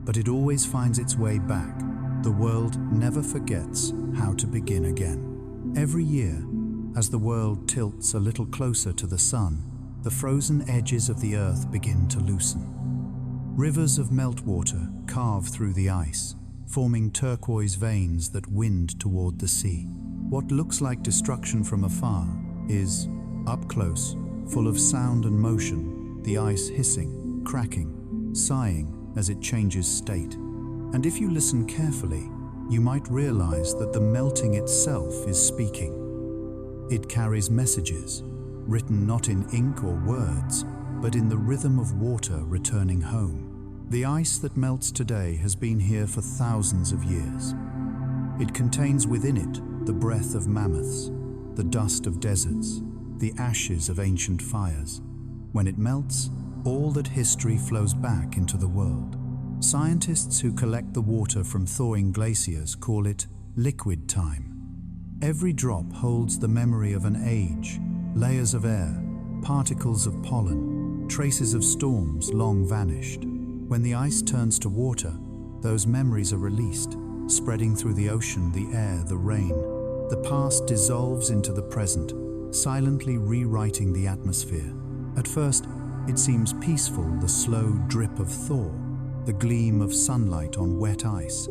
but it always finds its way back. The world never forgets how to begin again. Every year, as the world tilts a little closer to the sun, the frozen edges of the earth begin to loosen. Rivers of meltwater carve through the ice, forming turquoise veins that wind toward the sea. What looks like destruction from afar is, up close, full of sound and motion, the ice hissing, cracking, sighing as it changes state. And if you listen carefully, you might realize that the melting itself is speaking. It carries messages, written not in ink or words, but in the rhythm of water returning home. The ice that melts today has been here for thousands of years. It contains within it the breath of mammoths, the dust of deserts, the ashes of ancient fires. When it melts, all that history flows back into the world. Scientists who collect the water from thawing glaciers call it liquid time. Every drop holds the memory of an age, layers of air, particles of pollen, traces of storms long vanished. When the ice turns to water, those memories are released, spreading through the ocean, the air, the rain. The past dissolves into the present, silently rewriting the atmosphere. At first, it seems peaceful, the slow drip of thaw, the gleam of sunlight on wet ice.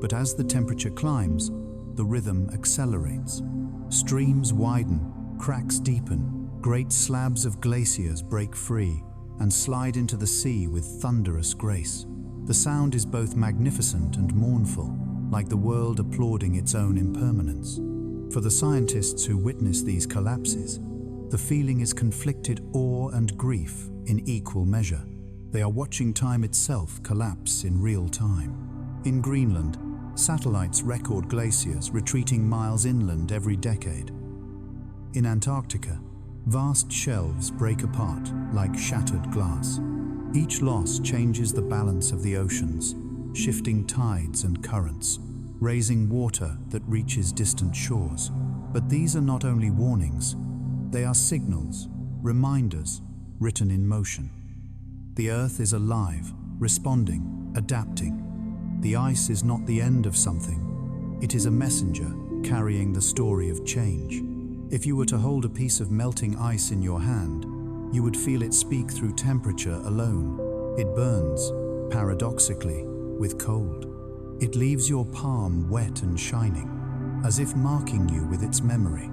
But as the temperature climbs, the rhythm accelerates. Streams widen, cracks deepen, great slabs of glaciers break free and slide into the sea with thunderous grace. The sound is both magnificent and mournful, like the world applauding its own impermanence. For the scientists who witness these collapses, the feeling is conflicted awe and grief in equal measure. They are watching time itself collapse in real time. In Greenland, satellites record glaciers retreating miles inland every decade. In Antarctica, vast shelves break apart like shattered glass. Each loss changes the balance of the oceans, shifting tides and currents, raising water that reaches distant shores. But these are not only warnings, they are signals, reminders, written in motion. The Earth is alive, responding, adapting. The ice is not the end of something. It is a messenger carrying the story of change. If you were to hold a piece of melting ice in your hand, you would feel it speak through temperature alone. It burns, paradoxically, with cold. It leaves your palm wet and shining, as if marking you with its memory.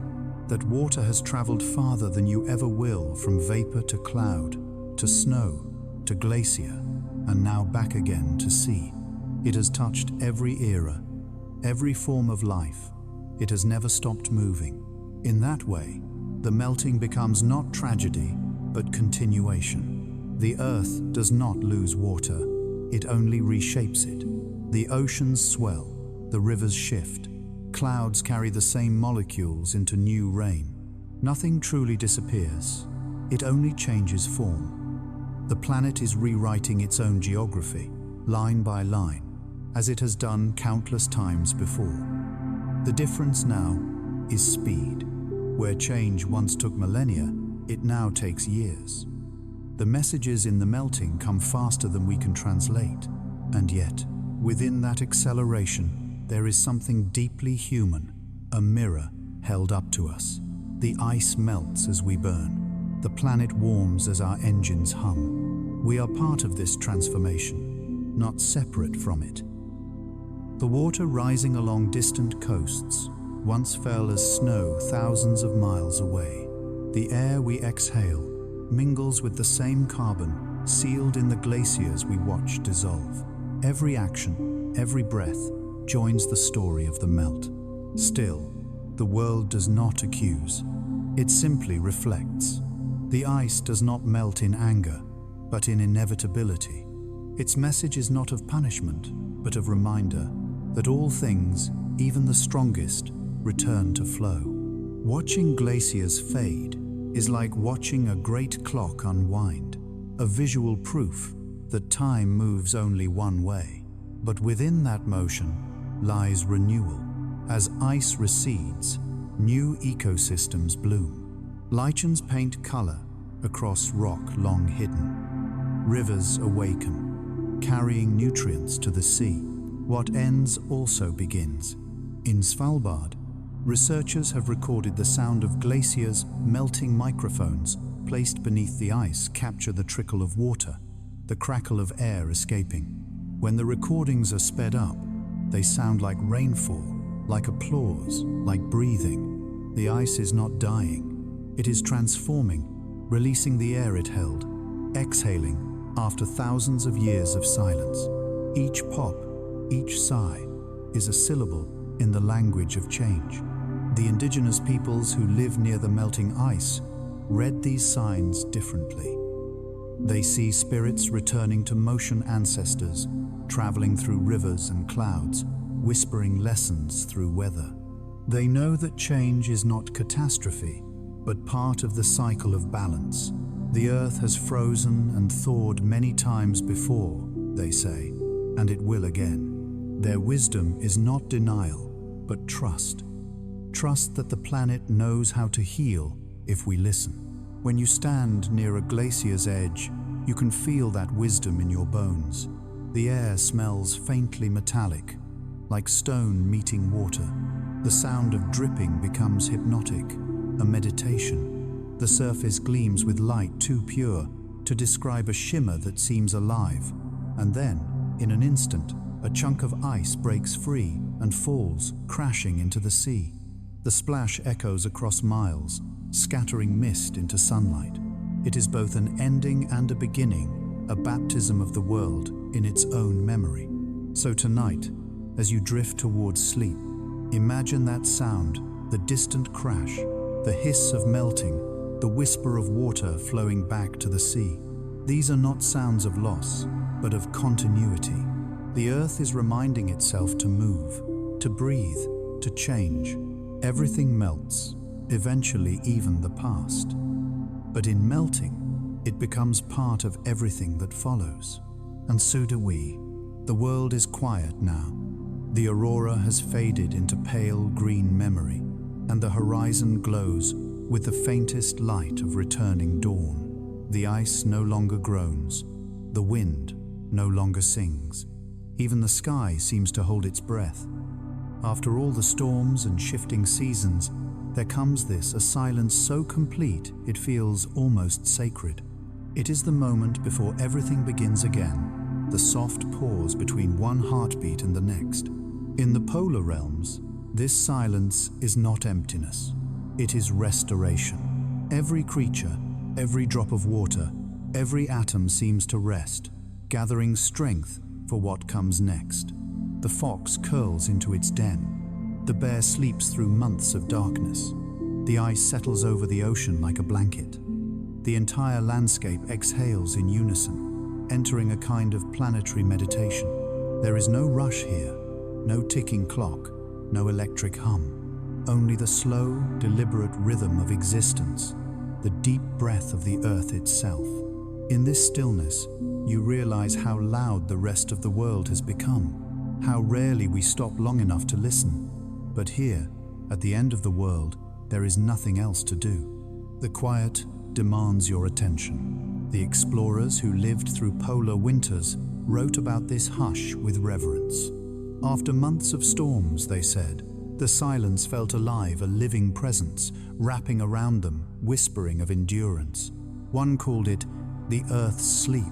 That water has traveled farther than you ever will, from vapor to cloud, to snow, to glacier, and now back again to sea. It has touched every era, every form of life. It has never stopped moving. In that way, the melting becomes not tragedy, but continuation. The Earth does not lose water, it only reshapes it. The oceans swell, the rivers shift, clouds carry the same molecules into new rain. Nothing truly disappears, it only changes form. The planet is rewriting its own geography, line by line, as it has done countless times before. The difference now is speed. Where change once took millennia, it now takes years. The messages in the melting come faster than we can translate, and yet, within that acceleration, there is something deeply human, a mirror held up to us. The ice melts as we burn. The planet warms as our engines hum. We are part of this transformation, not separate from it. The water rising along distant coasts once fell as snow thousands of miles away. The air we exhale mingles with the same carbon sealed in the glaciers we watch dissolve. Every action, every breath joins the story of the melt. Still, the world does not accuse. It simply reflects. The ice does not melt in anger, but in inevitability. Its message is not of punishment, but of reminder that all things, even the strongest, return to flow. Watching glaciers fade is like watching a great clock unwind, a visual proof that time moves only one way. But within that motion lies renewal. As ice recedes, new ecosystems bloom. Lichens paint color across rock long hidden. Rivers awaken, carrying nutrients to the sea. What ends also begins. In Svalbard, researchers have recorded the sound of glaciers. Melting microphones placed beneath the ice capture the trickle of water, the crackle of air escaping. When the recordings are sped up, they sound like rainfall, like applause, like breathing. The ice is not dying. It is transforming, releasing the air it held, exhaling after thousands of years of silence. Each pop, each sigh, is a syllable in the language of change. The indigenous peoples who live near the melting ice read these signs differently. They see spirits returning to motion ancestors, traveling through rivers and clouds, whispering lessons through weather. They know that change is not catastrophe, but part of the cycle of balance. The earth has frozen and thawed many times before, they say, and it will again. Their wisdom is not denial, but trust. Trust that the planet knows how to heal if we listen. When you stand near a glacier's edge, you can feel that wisdom in your bones. The air smells faintly metallic, like stone meeting water. The sound of dripping becomes hypnotic, a meditation. The surface gleams with light too pure to describe a shimmer that seems alive. And then, in an instant, a chunk of ice breaks free and falls, crashing into the sea. The splash echoes across miles, scattering mist into sunlight. It is both an ending and a beginning, a baptism of the world in its own memory. So tonight, as you drift towards sleep, imagine that sound, the distant crash, the hiss of melting, the whisper of water flowing back to the sea. These are not sounds of loss, but of continuity. The earth is reminding itself to move, to breathe, to change. Everything melts, eventually even the past. But in melting, it becomes part of everything that follows. And so do we. The world is quiet now. The aurora has faded into pale green memory, and the horizon glows with the faintest light of returning dawn. The ice no longer groans. The wind no longer sings. Even the sky seems to hold its breath. After all the storms and shifting seasons, there comes this, a silence so complete it feels almost sacred. It is the moment before everything begins again, the soft pause between one heartbeat and the next. In the polar realms, this silence is not emptiness. It is restoration. Every creature, every drop of water, every atom seems to rest, gathering strength for what comes next. The fox curls into its den. The bear sleeps through months of darkness. The ice settles over the ocean like a blanket. The entire landscape exhales in unison, entering a kind of planetary meditation. There is no rush here, no ticking clock, no electric hum, only the slow, deliberate rhythm of existence, the deep breath of the earth itself. In this stillness, you realize how loud the rest of the world has become, how rarely we stop long enough to listen. But here, at the end of the world, there is nothing else to do. The quiet demands your attention. The explorers who lived through polar winters wrote about this hush with reverence. After months of storms, they said, The silence felt alive, a living presence, wrapping around them, whispering of endurance. One called it the Earth's sleep,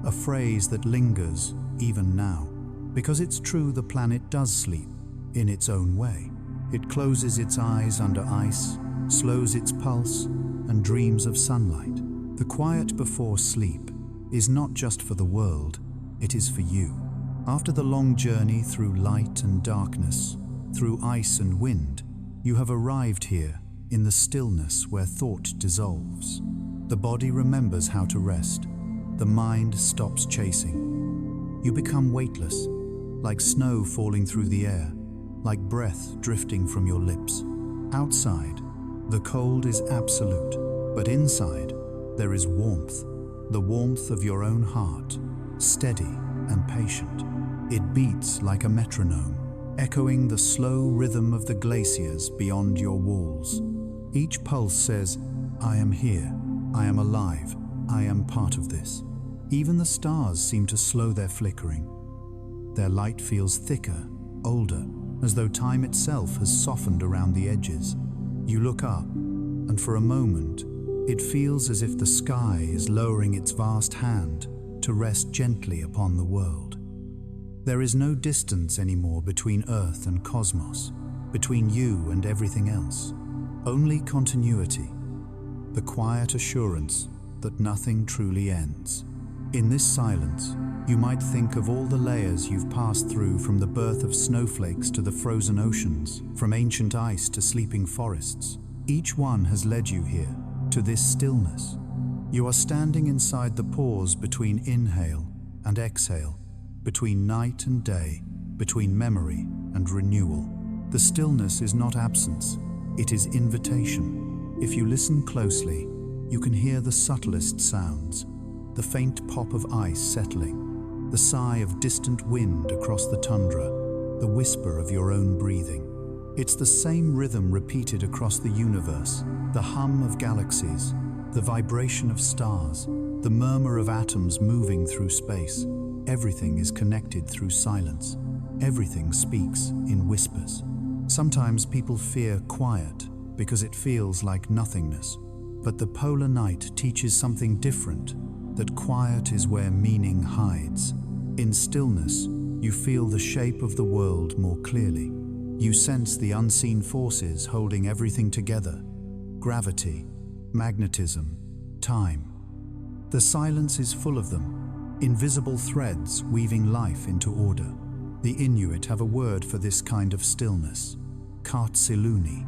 a phrase that lingers even now. Because it's true, the planet does sleep, in its own way. It closes its eyes under ice, slows its pulse, and dreams of sunlight. The quiet before sleep is not just for the world, it is for you. After the long journey through light and darkness, through ice and wind, you have arrived here in the stillness where thought dissolves. The body remembers how to rest. The mind stops chasing. You become weightless, like snow falling through the air, like breath drifting from your lips. Outside, the cold is absolute, but inside, there is warmth, the warmth of your own heart, steady and patient. It beats like a metronome, echoing the slow rhythm of the glaciers beyond your walls. Each pulse says, I am here, I am alive, I am part of this. Even the stars seem to slow their flickering. Their light feels thicker, older, as though time itself has softened around the edges. You look up, and for a moment, it feels as if the sky is lowering its vast hand to rest gently upon the world. There is no distance anymore between Earth and cosmos, between you and everything else. Only continuity, the quiet assurance that nothing truly ends. In this silence, you might think of all the layers you've passed through, from the birth of snowflakes to the frozen oceans, from ancient ice to sleeping forests. Each one has led you here, to this stillness. You are standing inside the pause between inhale and exhale, between night and day, between memory and renewal. The stillness is not absence, it is invitation. If you listen closely, you can hear the subtlest sounds, the faint pop of ice settling, the sigh of distant wind across the tundra, the whisper of your own breathing. It's the same rhythm repeated across the universe, the hum of galaxies, the vibration of stars, the murmur of atoms moving through space. Everything is connected through silence. Everything speaks in whispers. Sometimes people fear quiet because it feels like nothingness. But the polar night teaches something different, that quiet is where meaning hides. In stillness, you feel the shape of the world more clearly. You sense the unseen forces holding everything together: gravity, magnetism, time. The silence is full of them, invisible threads weaving life into order. The Inuit have a word for this kind of stillness: kaatsiluni,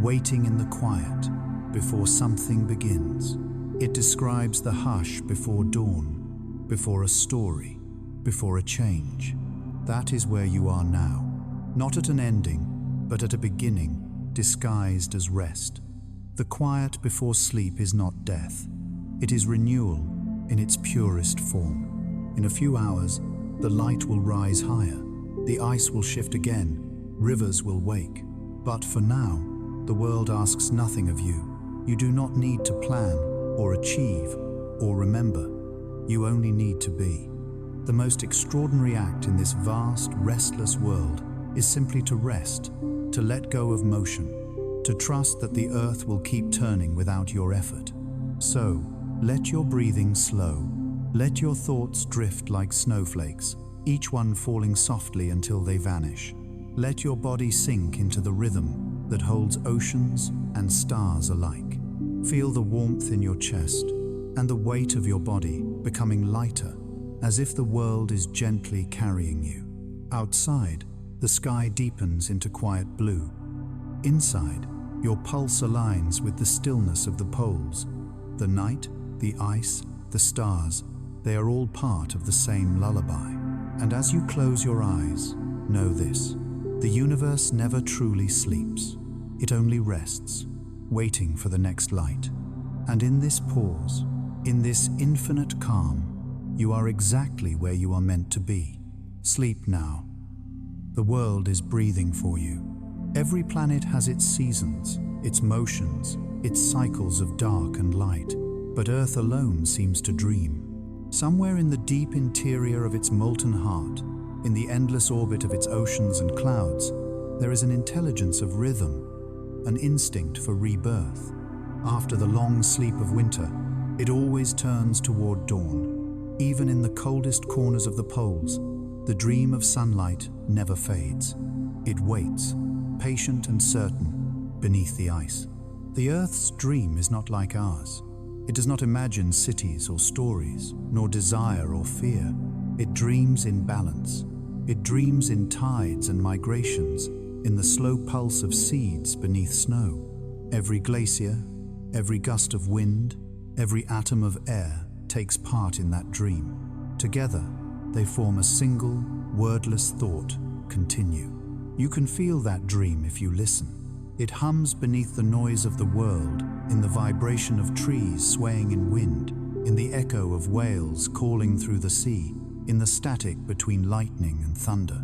waiting in the quiet before something begins. It describes the hush before dawn, before a story, before a change. That is where you are now, not at an ending, but at a beginning, disguised as rest. The quiet before sleep is not death. It is renewal in its purest form. In a few hours, the light will rise higher, the ice will shift again, rivers will wake. But for now, the world asks nothing of you. You do not need to plan or achieve or remember. You only need to be. The most extraordinary act in this vast, restless world is simply to rest, to let go of motion, to trust that the earth will keep turning without your effort. So, let your breathing slow. Let your thoughts drift like snowflakes, each one falling softly until they vanish. Let your body sink into the rhythm that holds oceans and stars alike. Feel the warmth in your chest and the weight of your body becoming lighter, as if the world is gently carrying you. Outside, the sky deepens into quiet blue. Inside, your pulse aligns with the stillness of the poles. The night, the ice, the stars, they are all part of the same lullaby. And as you close your eyes, know this: the universe never truly sleeps. It only rests, waiting for the next light. And in this pause, in this infinite calm, you are exactly where you are meant to be. Sleep now. The world is breathing for you. Every planet has its seasons, its motions, its cycles of dark and light. But Earth alone seems to dream. Somewhere in the deep interior of its molten heart, in the endless orbit of its oceans and clouds, There is an intelligence of rhythm, an instinct for rebirth. After the long sleep of winter, it always turns toward dawn. Even in the coldest corners of the poles, the dream of sunlight never fades. It waits, patient and certain, beneath the ice. The Earth's dream is not like ours. It does not imagine cities or stories, nor desire or fear. It dreams in balance. It dreams in tides and migrations, in the slow pulse of seeds beneath snow. Every glacier, every gust of wind, every atom of air takes part in that dream. Together, they form a single, wordless thought, continue. You can feel that dream if you listen. It hums beneath the noise of the world, in the vibration of trees swaying in wind, in the echo of whales calling through the sea, in the static between lightning and thunder.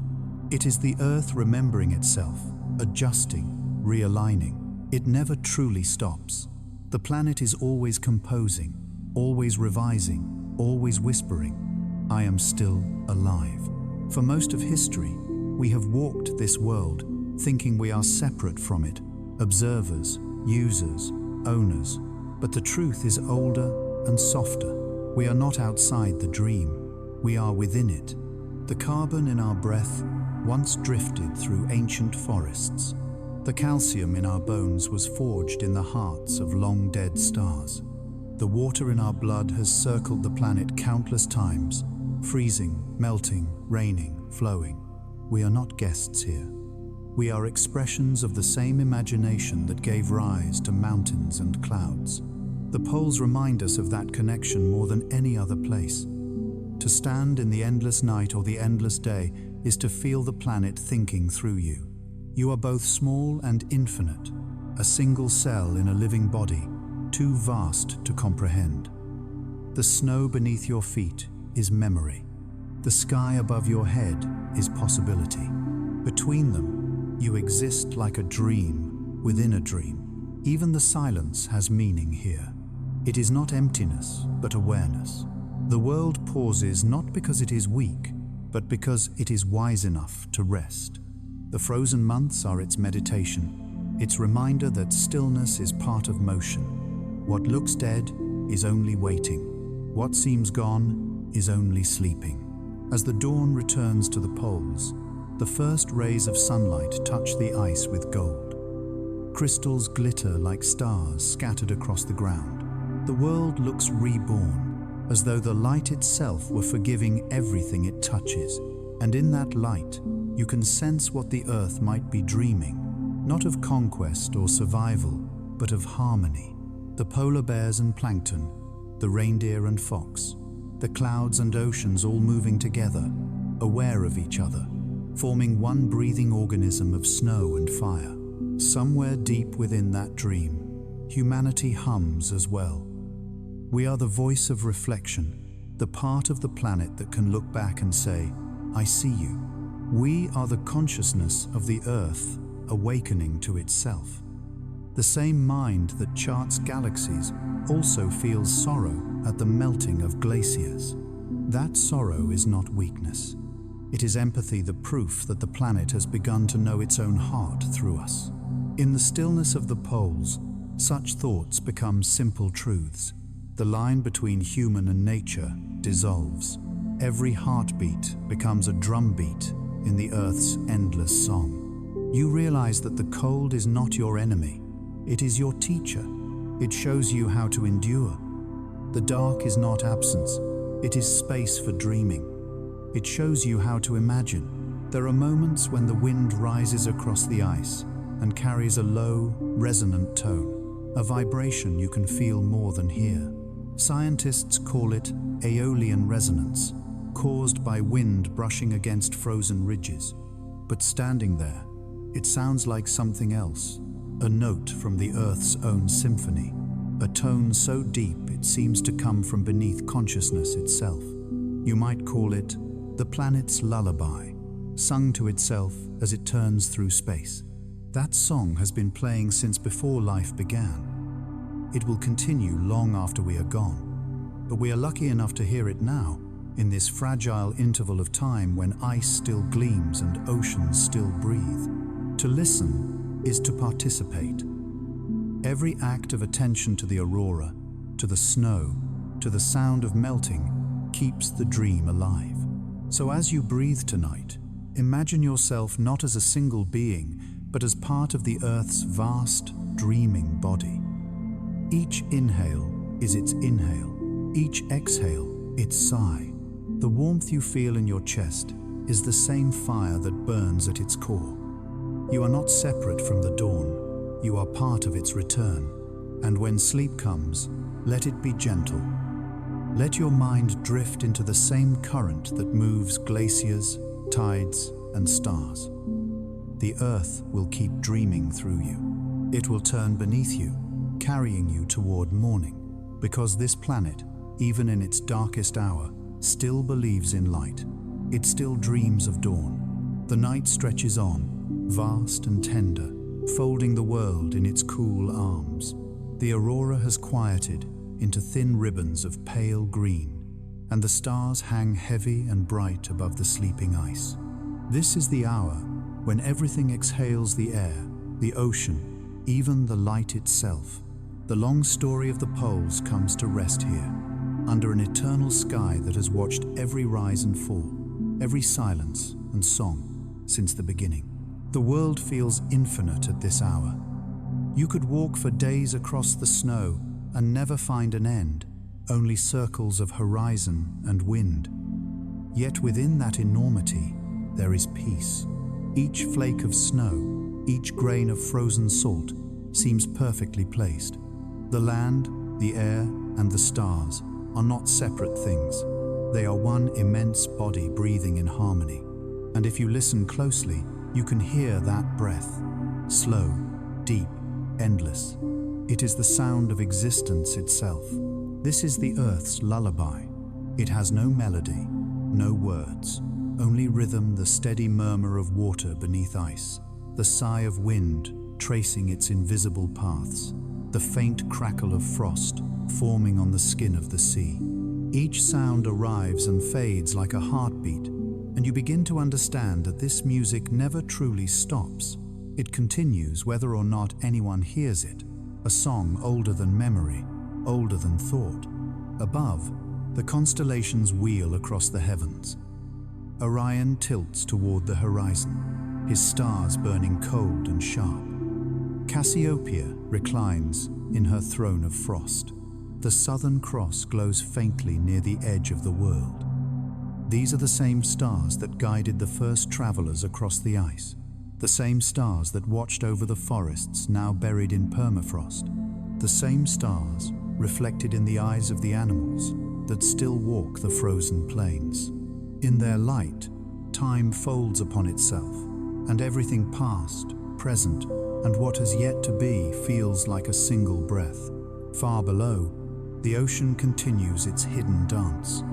It is the Earth remembering itself, adjusting, realigning. It never truly stops. The planet is always composing, always revising, always whispering, "I am still alive." For most of history, we have walked this world thinking we are separate from it, observers, users, owners. But the truth is older and softer. We are not outside the dream. We are within it. The carbon in our breath once drifted through ancient forests. The calcium in our bones was forged in the hearts of long-dead stars. The water in our blood has circled the planet countless times, freezing, melting, raining, flowing. We are not guests here. We are expressions of the same imagination that gave rise to mountains and clouds. The poles remind us of that connection more than any other place. To stand in the endless night or the endless day is to feel the planet thinking through you. You are both small and infinite, a single cell in a living body, too vast to comprehend. The snow beneath your feet is memory. The sky above your head is possibility. Between them, you exist like a dream within a dream. Even the silence has meaning here. It is not emptiness, but awareness. The world pauses not because it is weak, but because it is wise enough to rest. The frozen months are its meditation, its reminder that stillness is part of motion. What looks dead is only waiting. What seems gone is only sleeping. As the dawn returns to the poles, the first rays of sunlight touch the ice with gold. Crystals glitter like stars scattered across the ground. The world looks reborn, as though the light itself were forgiving everything it touches. And in that light, you can sense what the Earth might be dreaming, not of conquest or survival, but of harmony. The polar bears and plankton, the reindeer and fox, the clouds and oceans all moving together, aware of each other, forming one breathing organism of snow and fire. Somewhere deep within that dream, humanity hums as well. We are the voice of reflection, the part of the planet that can look back and say, "I see you." We are the consciousness of the Earth awakening to itself. The same mind that charts galaxies also feels sorrow at the melting of glaciers. That sorrow is not weakness. It is empathy, the proof that the planet has begun to know its own heart through us. In the stillness of the poles, such thoughts become simple truths. The line between human and nature dissolves. Every heartbeat becomes a drumbeat in the Earth's endless song. You realize that the cold is not your enemy. It is your teacher. It shows you how to endure. The dark is not absence. It is space for dreaming. It shows you how to imagine. There are moments when the wind rises across the ice and carries a low, resonant tone, a vibration you can feel more than hear. Scientists call it aeolian resonance, caused by wind brushing against frozen ridges. But standing there, it sounds like something else, a note from the Earth's own symphony, a tone so deep it seems to come from beneath consciousness itself. You might call it the planet's lullaby, sung to itself as it turns through space. That song has been playing since before life began. It will continue long after we are gone, but we are lucky enough to hear it now, in this fragile interval of time when ice still gleams and oceans still breathe. To listen is to participate. Every act of attention to the aurora, to the snow, to the sound of melting, keeps the dream alive. So as you breathe tonight, imagine yourself not as a single being, but as part of the Earth's vast, dreaming body. Each inhale is its inhale, each exhale its sigh. The warmth you feel in your chest is the same fire that burns at its core. You are not separate from the dawn, you are part of its return. And when sleep comes, let it be gentle. Let your mind drift into the same current that moves glaciers, tides, and stars. The Earth will keep dreaming through you. It will turn beneath you, carrying you toward morning, because this planet, even in its darkest hour, still believes in light. It still dreams of dawn. The night stretches on, vast and tender, folding the world in its cool arms. The aurora has quieted into thin ribbons of pale green, and the stars hang heavy and bright above the sleeping ice. This is the hour when everything exhales the air, the ocean, even the light itself. The long story of the poles comes to rest here, under an eternal sky that has watched every rise and fall, every silence and song since the beginning. The world feels infinite at this hour. You could walk for days across the snow and never find an end, only circles of horizon and wind. Yet within that enormity, there is peace. Each flake of snow, each grain of frozen salt seems perfectly placed. The land, the air, and the stars are not separate things. They are one immense body breathing in harmony. And if you listen closely, you can hear that breath, slow, deep, endless. It is the sound of existence itself. This is the Earth's lullaby. It has no melody, no words, only rhythm, the steady murmur of water beneath ice, the sigh of wind tracing its invisible paths, the faint crackle of frost forming on the skin of the sea. Each sound arrives and fades like a heartbeat, and you begin to understand that this music never truly stops. It continues whether or not anyone hears it, a song older than memory, older than thought. Above, the constellations wheel across the heavens. Orion tilts toward the horizon, his stars burning cold and sharp. Cassiopeia reclines in her throne of frost. The Southern Cross glows faintly near the edge of the world. These are the same stars that guided the first travelers across the ice, the same stars that watched over the forests now buried in permafrost, the same stars reflected in the eyes of the animals that still walk the frozen plains. In their light, time folds upon itself, and everything past, present, and what has yet to be feels like a single breath. Far below, the ocean continues its hidden dance.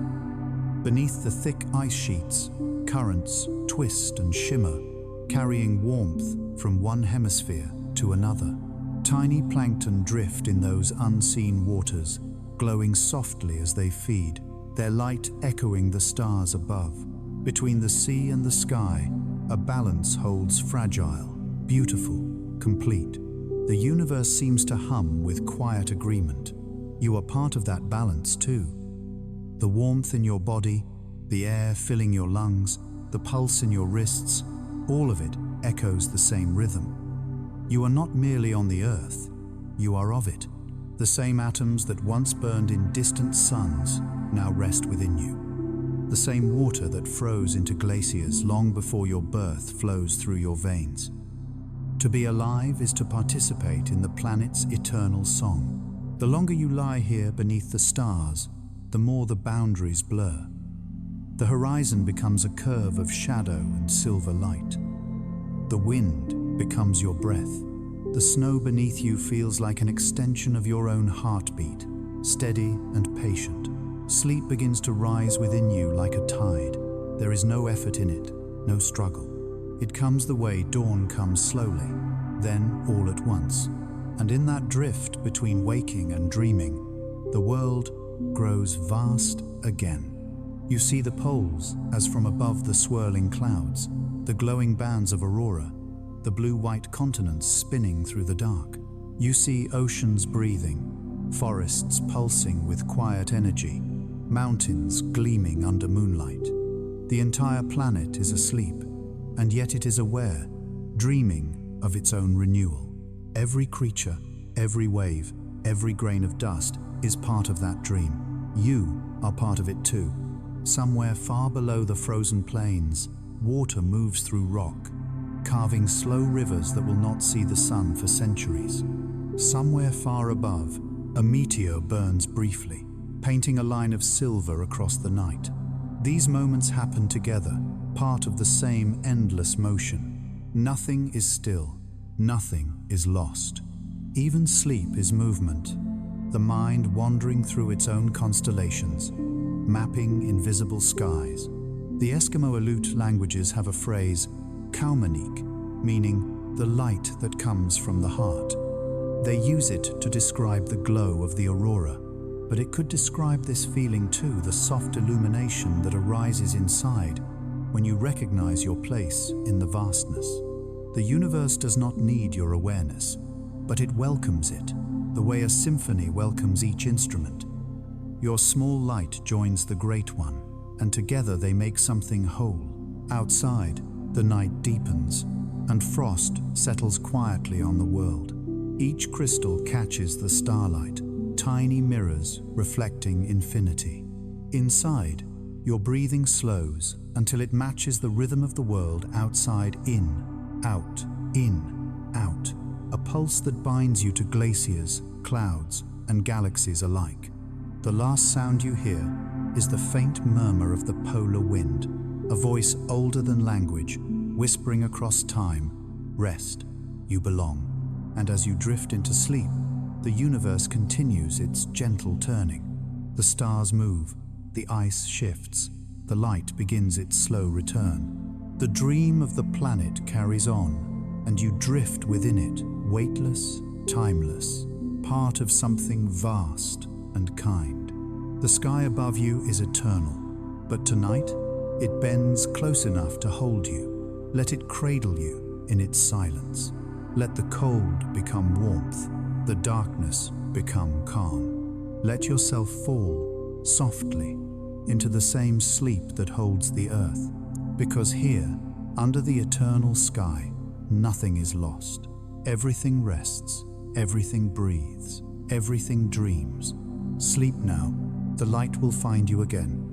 Beneath the thick ice sheets, currents twist and shimmer, carrying warmth from one hemisphere to another. Tiny plankton drift in those unseen waters, glowing softly as they feed, their light echoing the stars above. Between the sea and the sky, a balance holds fragile, beautiful, complete. The universe seems to hum with quiet agreement. You are part of that balance too. The warmth in your body, the air filling your lungs, the pulse in your wrists, all of it echoes the same rhythm. You are not merely on the earth, you are of it. The same atoms that once burned in distant suns now rest within you. The same water that froze into glaciers long before your birth flows through your veins. To be alive is to participate in the planet's eternal song. The longer you lie here beneath the stars, the more the boundaries blur. The horizon becomes a curve of shadow and silver light. The wind becomes your breath. The snow beneath you feels like an extension of your own heartbeat, steady and patient. Sleep begins to rise within you like a tide. There is no effort in it, no struggle. It comes the way dawn comes slowly, then all at once. And in that drift between waking and dreaming, the world grows vast again. You see the poles as from above the swirling clouds, the glowing bands of Aurora, the blue-white continents spinning through the dark. You see oceans breathing, forests pulsing with quiet energy, mountains gleaming under moonlight. The entire planet is asleep, and yet it is aware, dreaming of its own renewal. Every creature, every wave, every grain of dust is part of that dream. You are part of it too. Somewhere far below the frozen plains, water moves through rock, carving slow rivers that will not see the sun for centuries. Somewhere far above, a meteor burns briefly, painting a line of silver across the night. These moments happen together, part of the same endless motion. Nothing is still, nothing is lost. Even sleep is movement, the mind wandering through its own constellations, mapping invisible skies. The Eskimo Aleut languages have a phrase, kaumanik, meaning the light that comes from the heart. They use it to describe the glow of the aurora, but it could describe this feeling too, the soft illumination that arises inside when you recognize your place in the vastness. The universe does not need your awareness, but it welcomes it, the way a symphony welcomes each instrument. Your small light joins the great one, and together they make something whole. Outside, the night deepens, and frost settles quietly on the world. Each crystal catches the starlight, tiny mirrors reflecting infinity. Inside, your breathing slows until it matches the rhythm of the world outside, in, out, a pulse that binds you to glaciers, clouds, and galaxies alike. The last sound you hear is the faint murmur of the polar wind, a voice older than language, whispering across time, rest, you belong. And as you drift into sleep, the universe continues its gentle turning. The stars move, the ice shifts, the light begins its slow return. The dream of the planet carries on, and you drift within it, weightless, timeless, part of something vast and kind. The sky above you is eternal, but tonight it bends close enough to hold you. Let it cradle you in its silence. Let the cold become warmth, the darkness become calm. Let yourself fall softly into the same sleep that holds the earth, because here, under the eternal sky, nothing is lost. Everything rests, everything breathes, everything dreams. Sleep now, the light will find you again.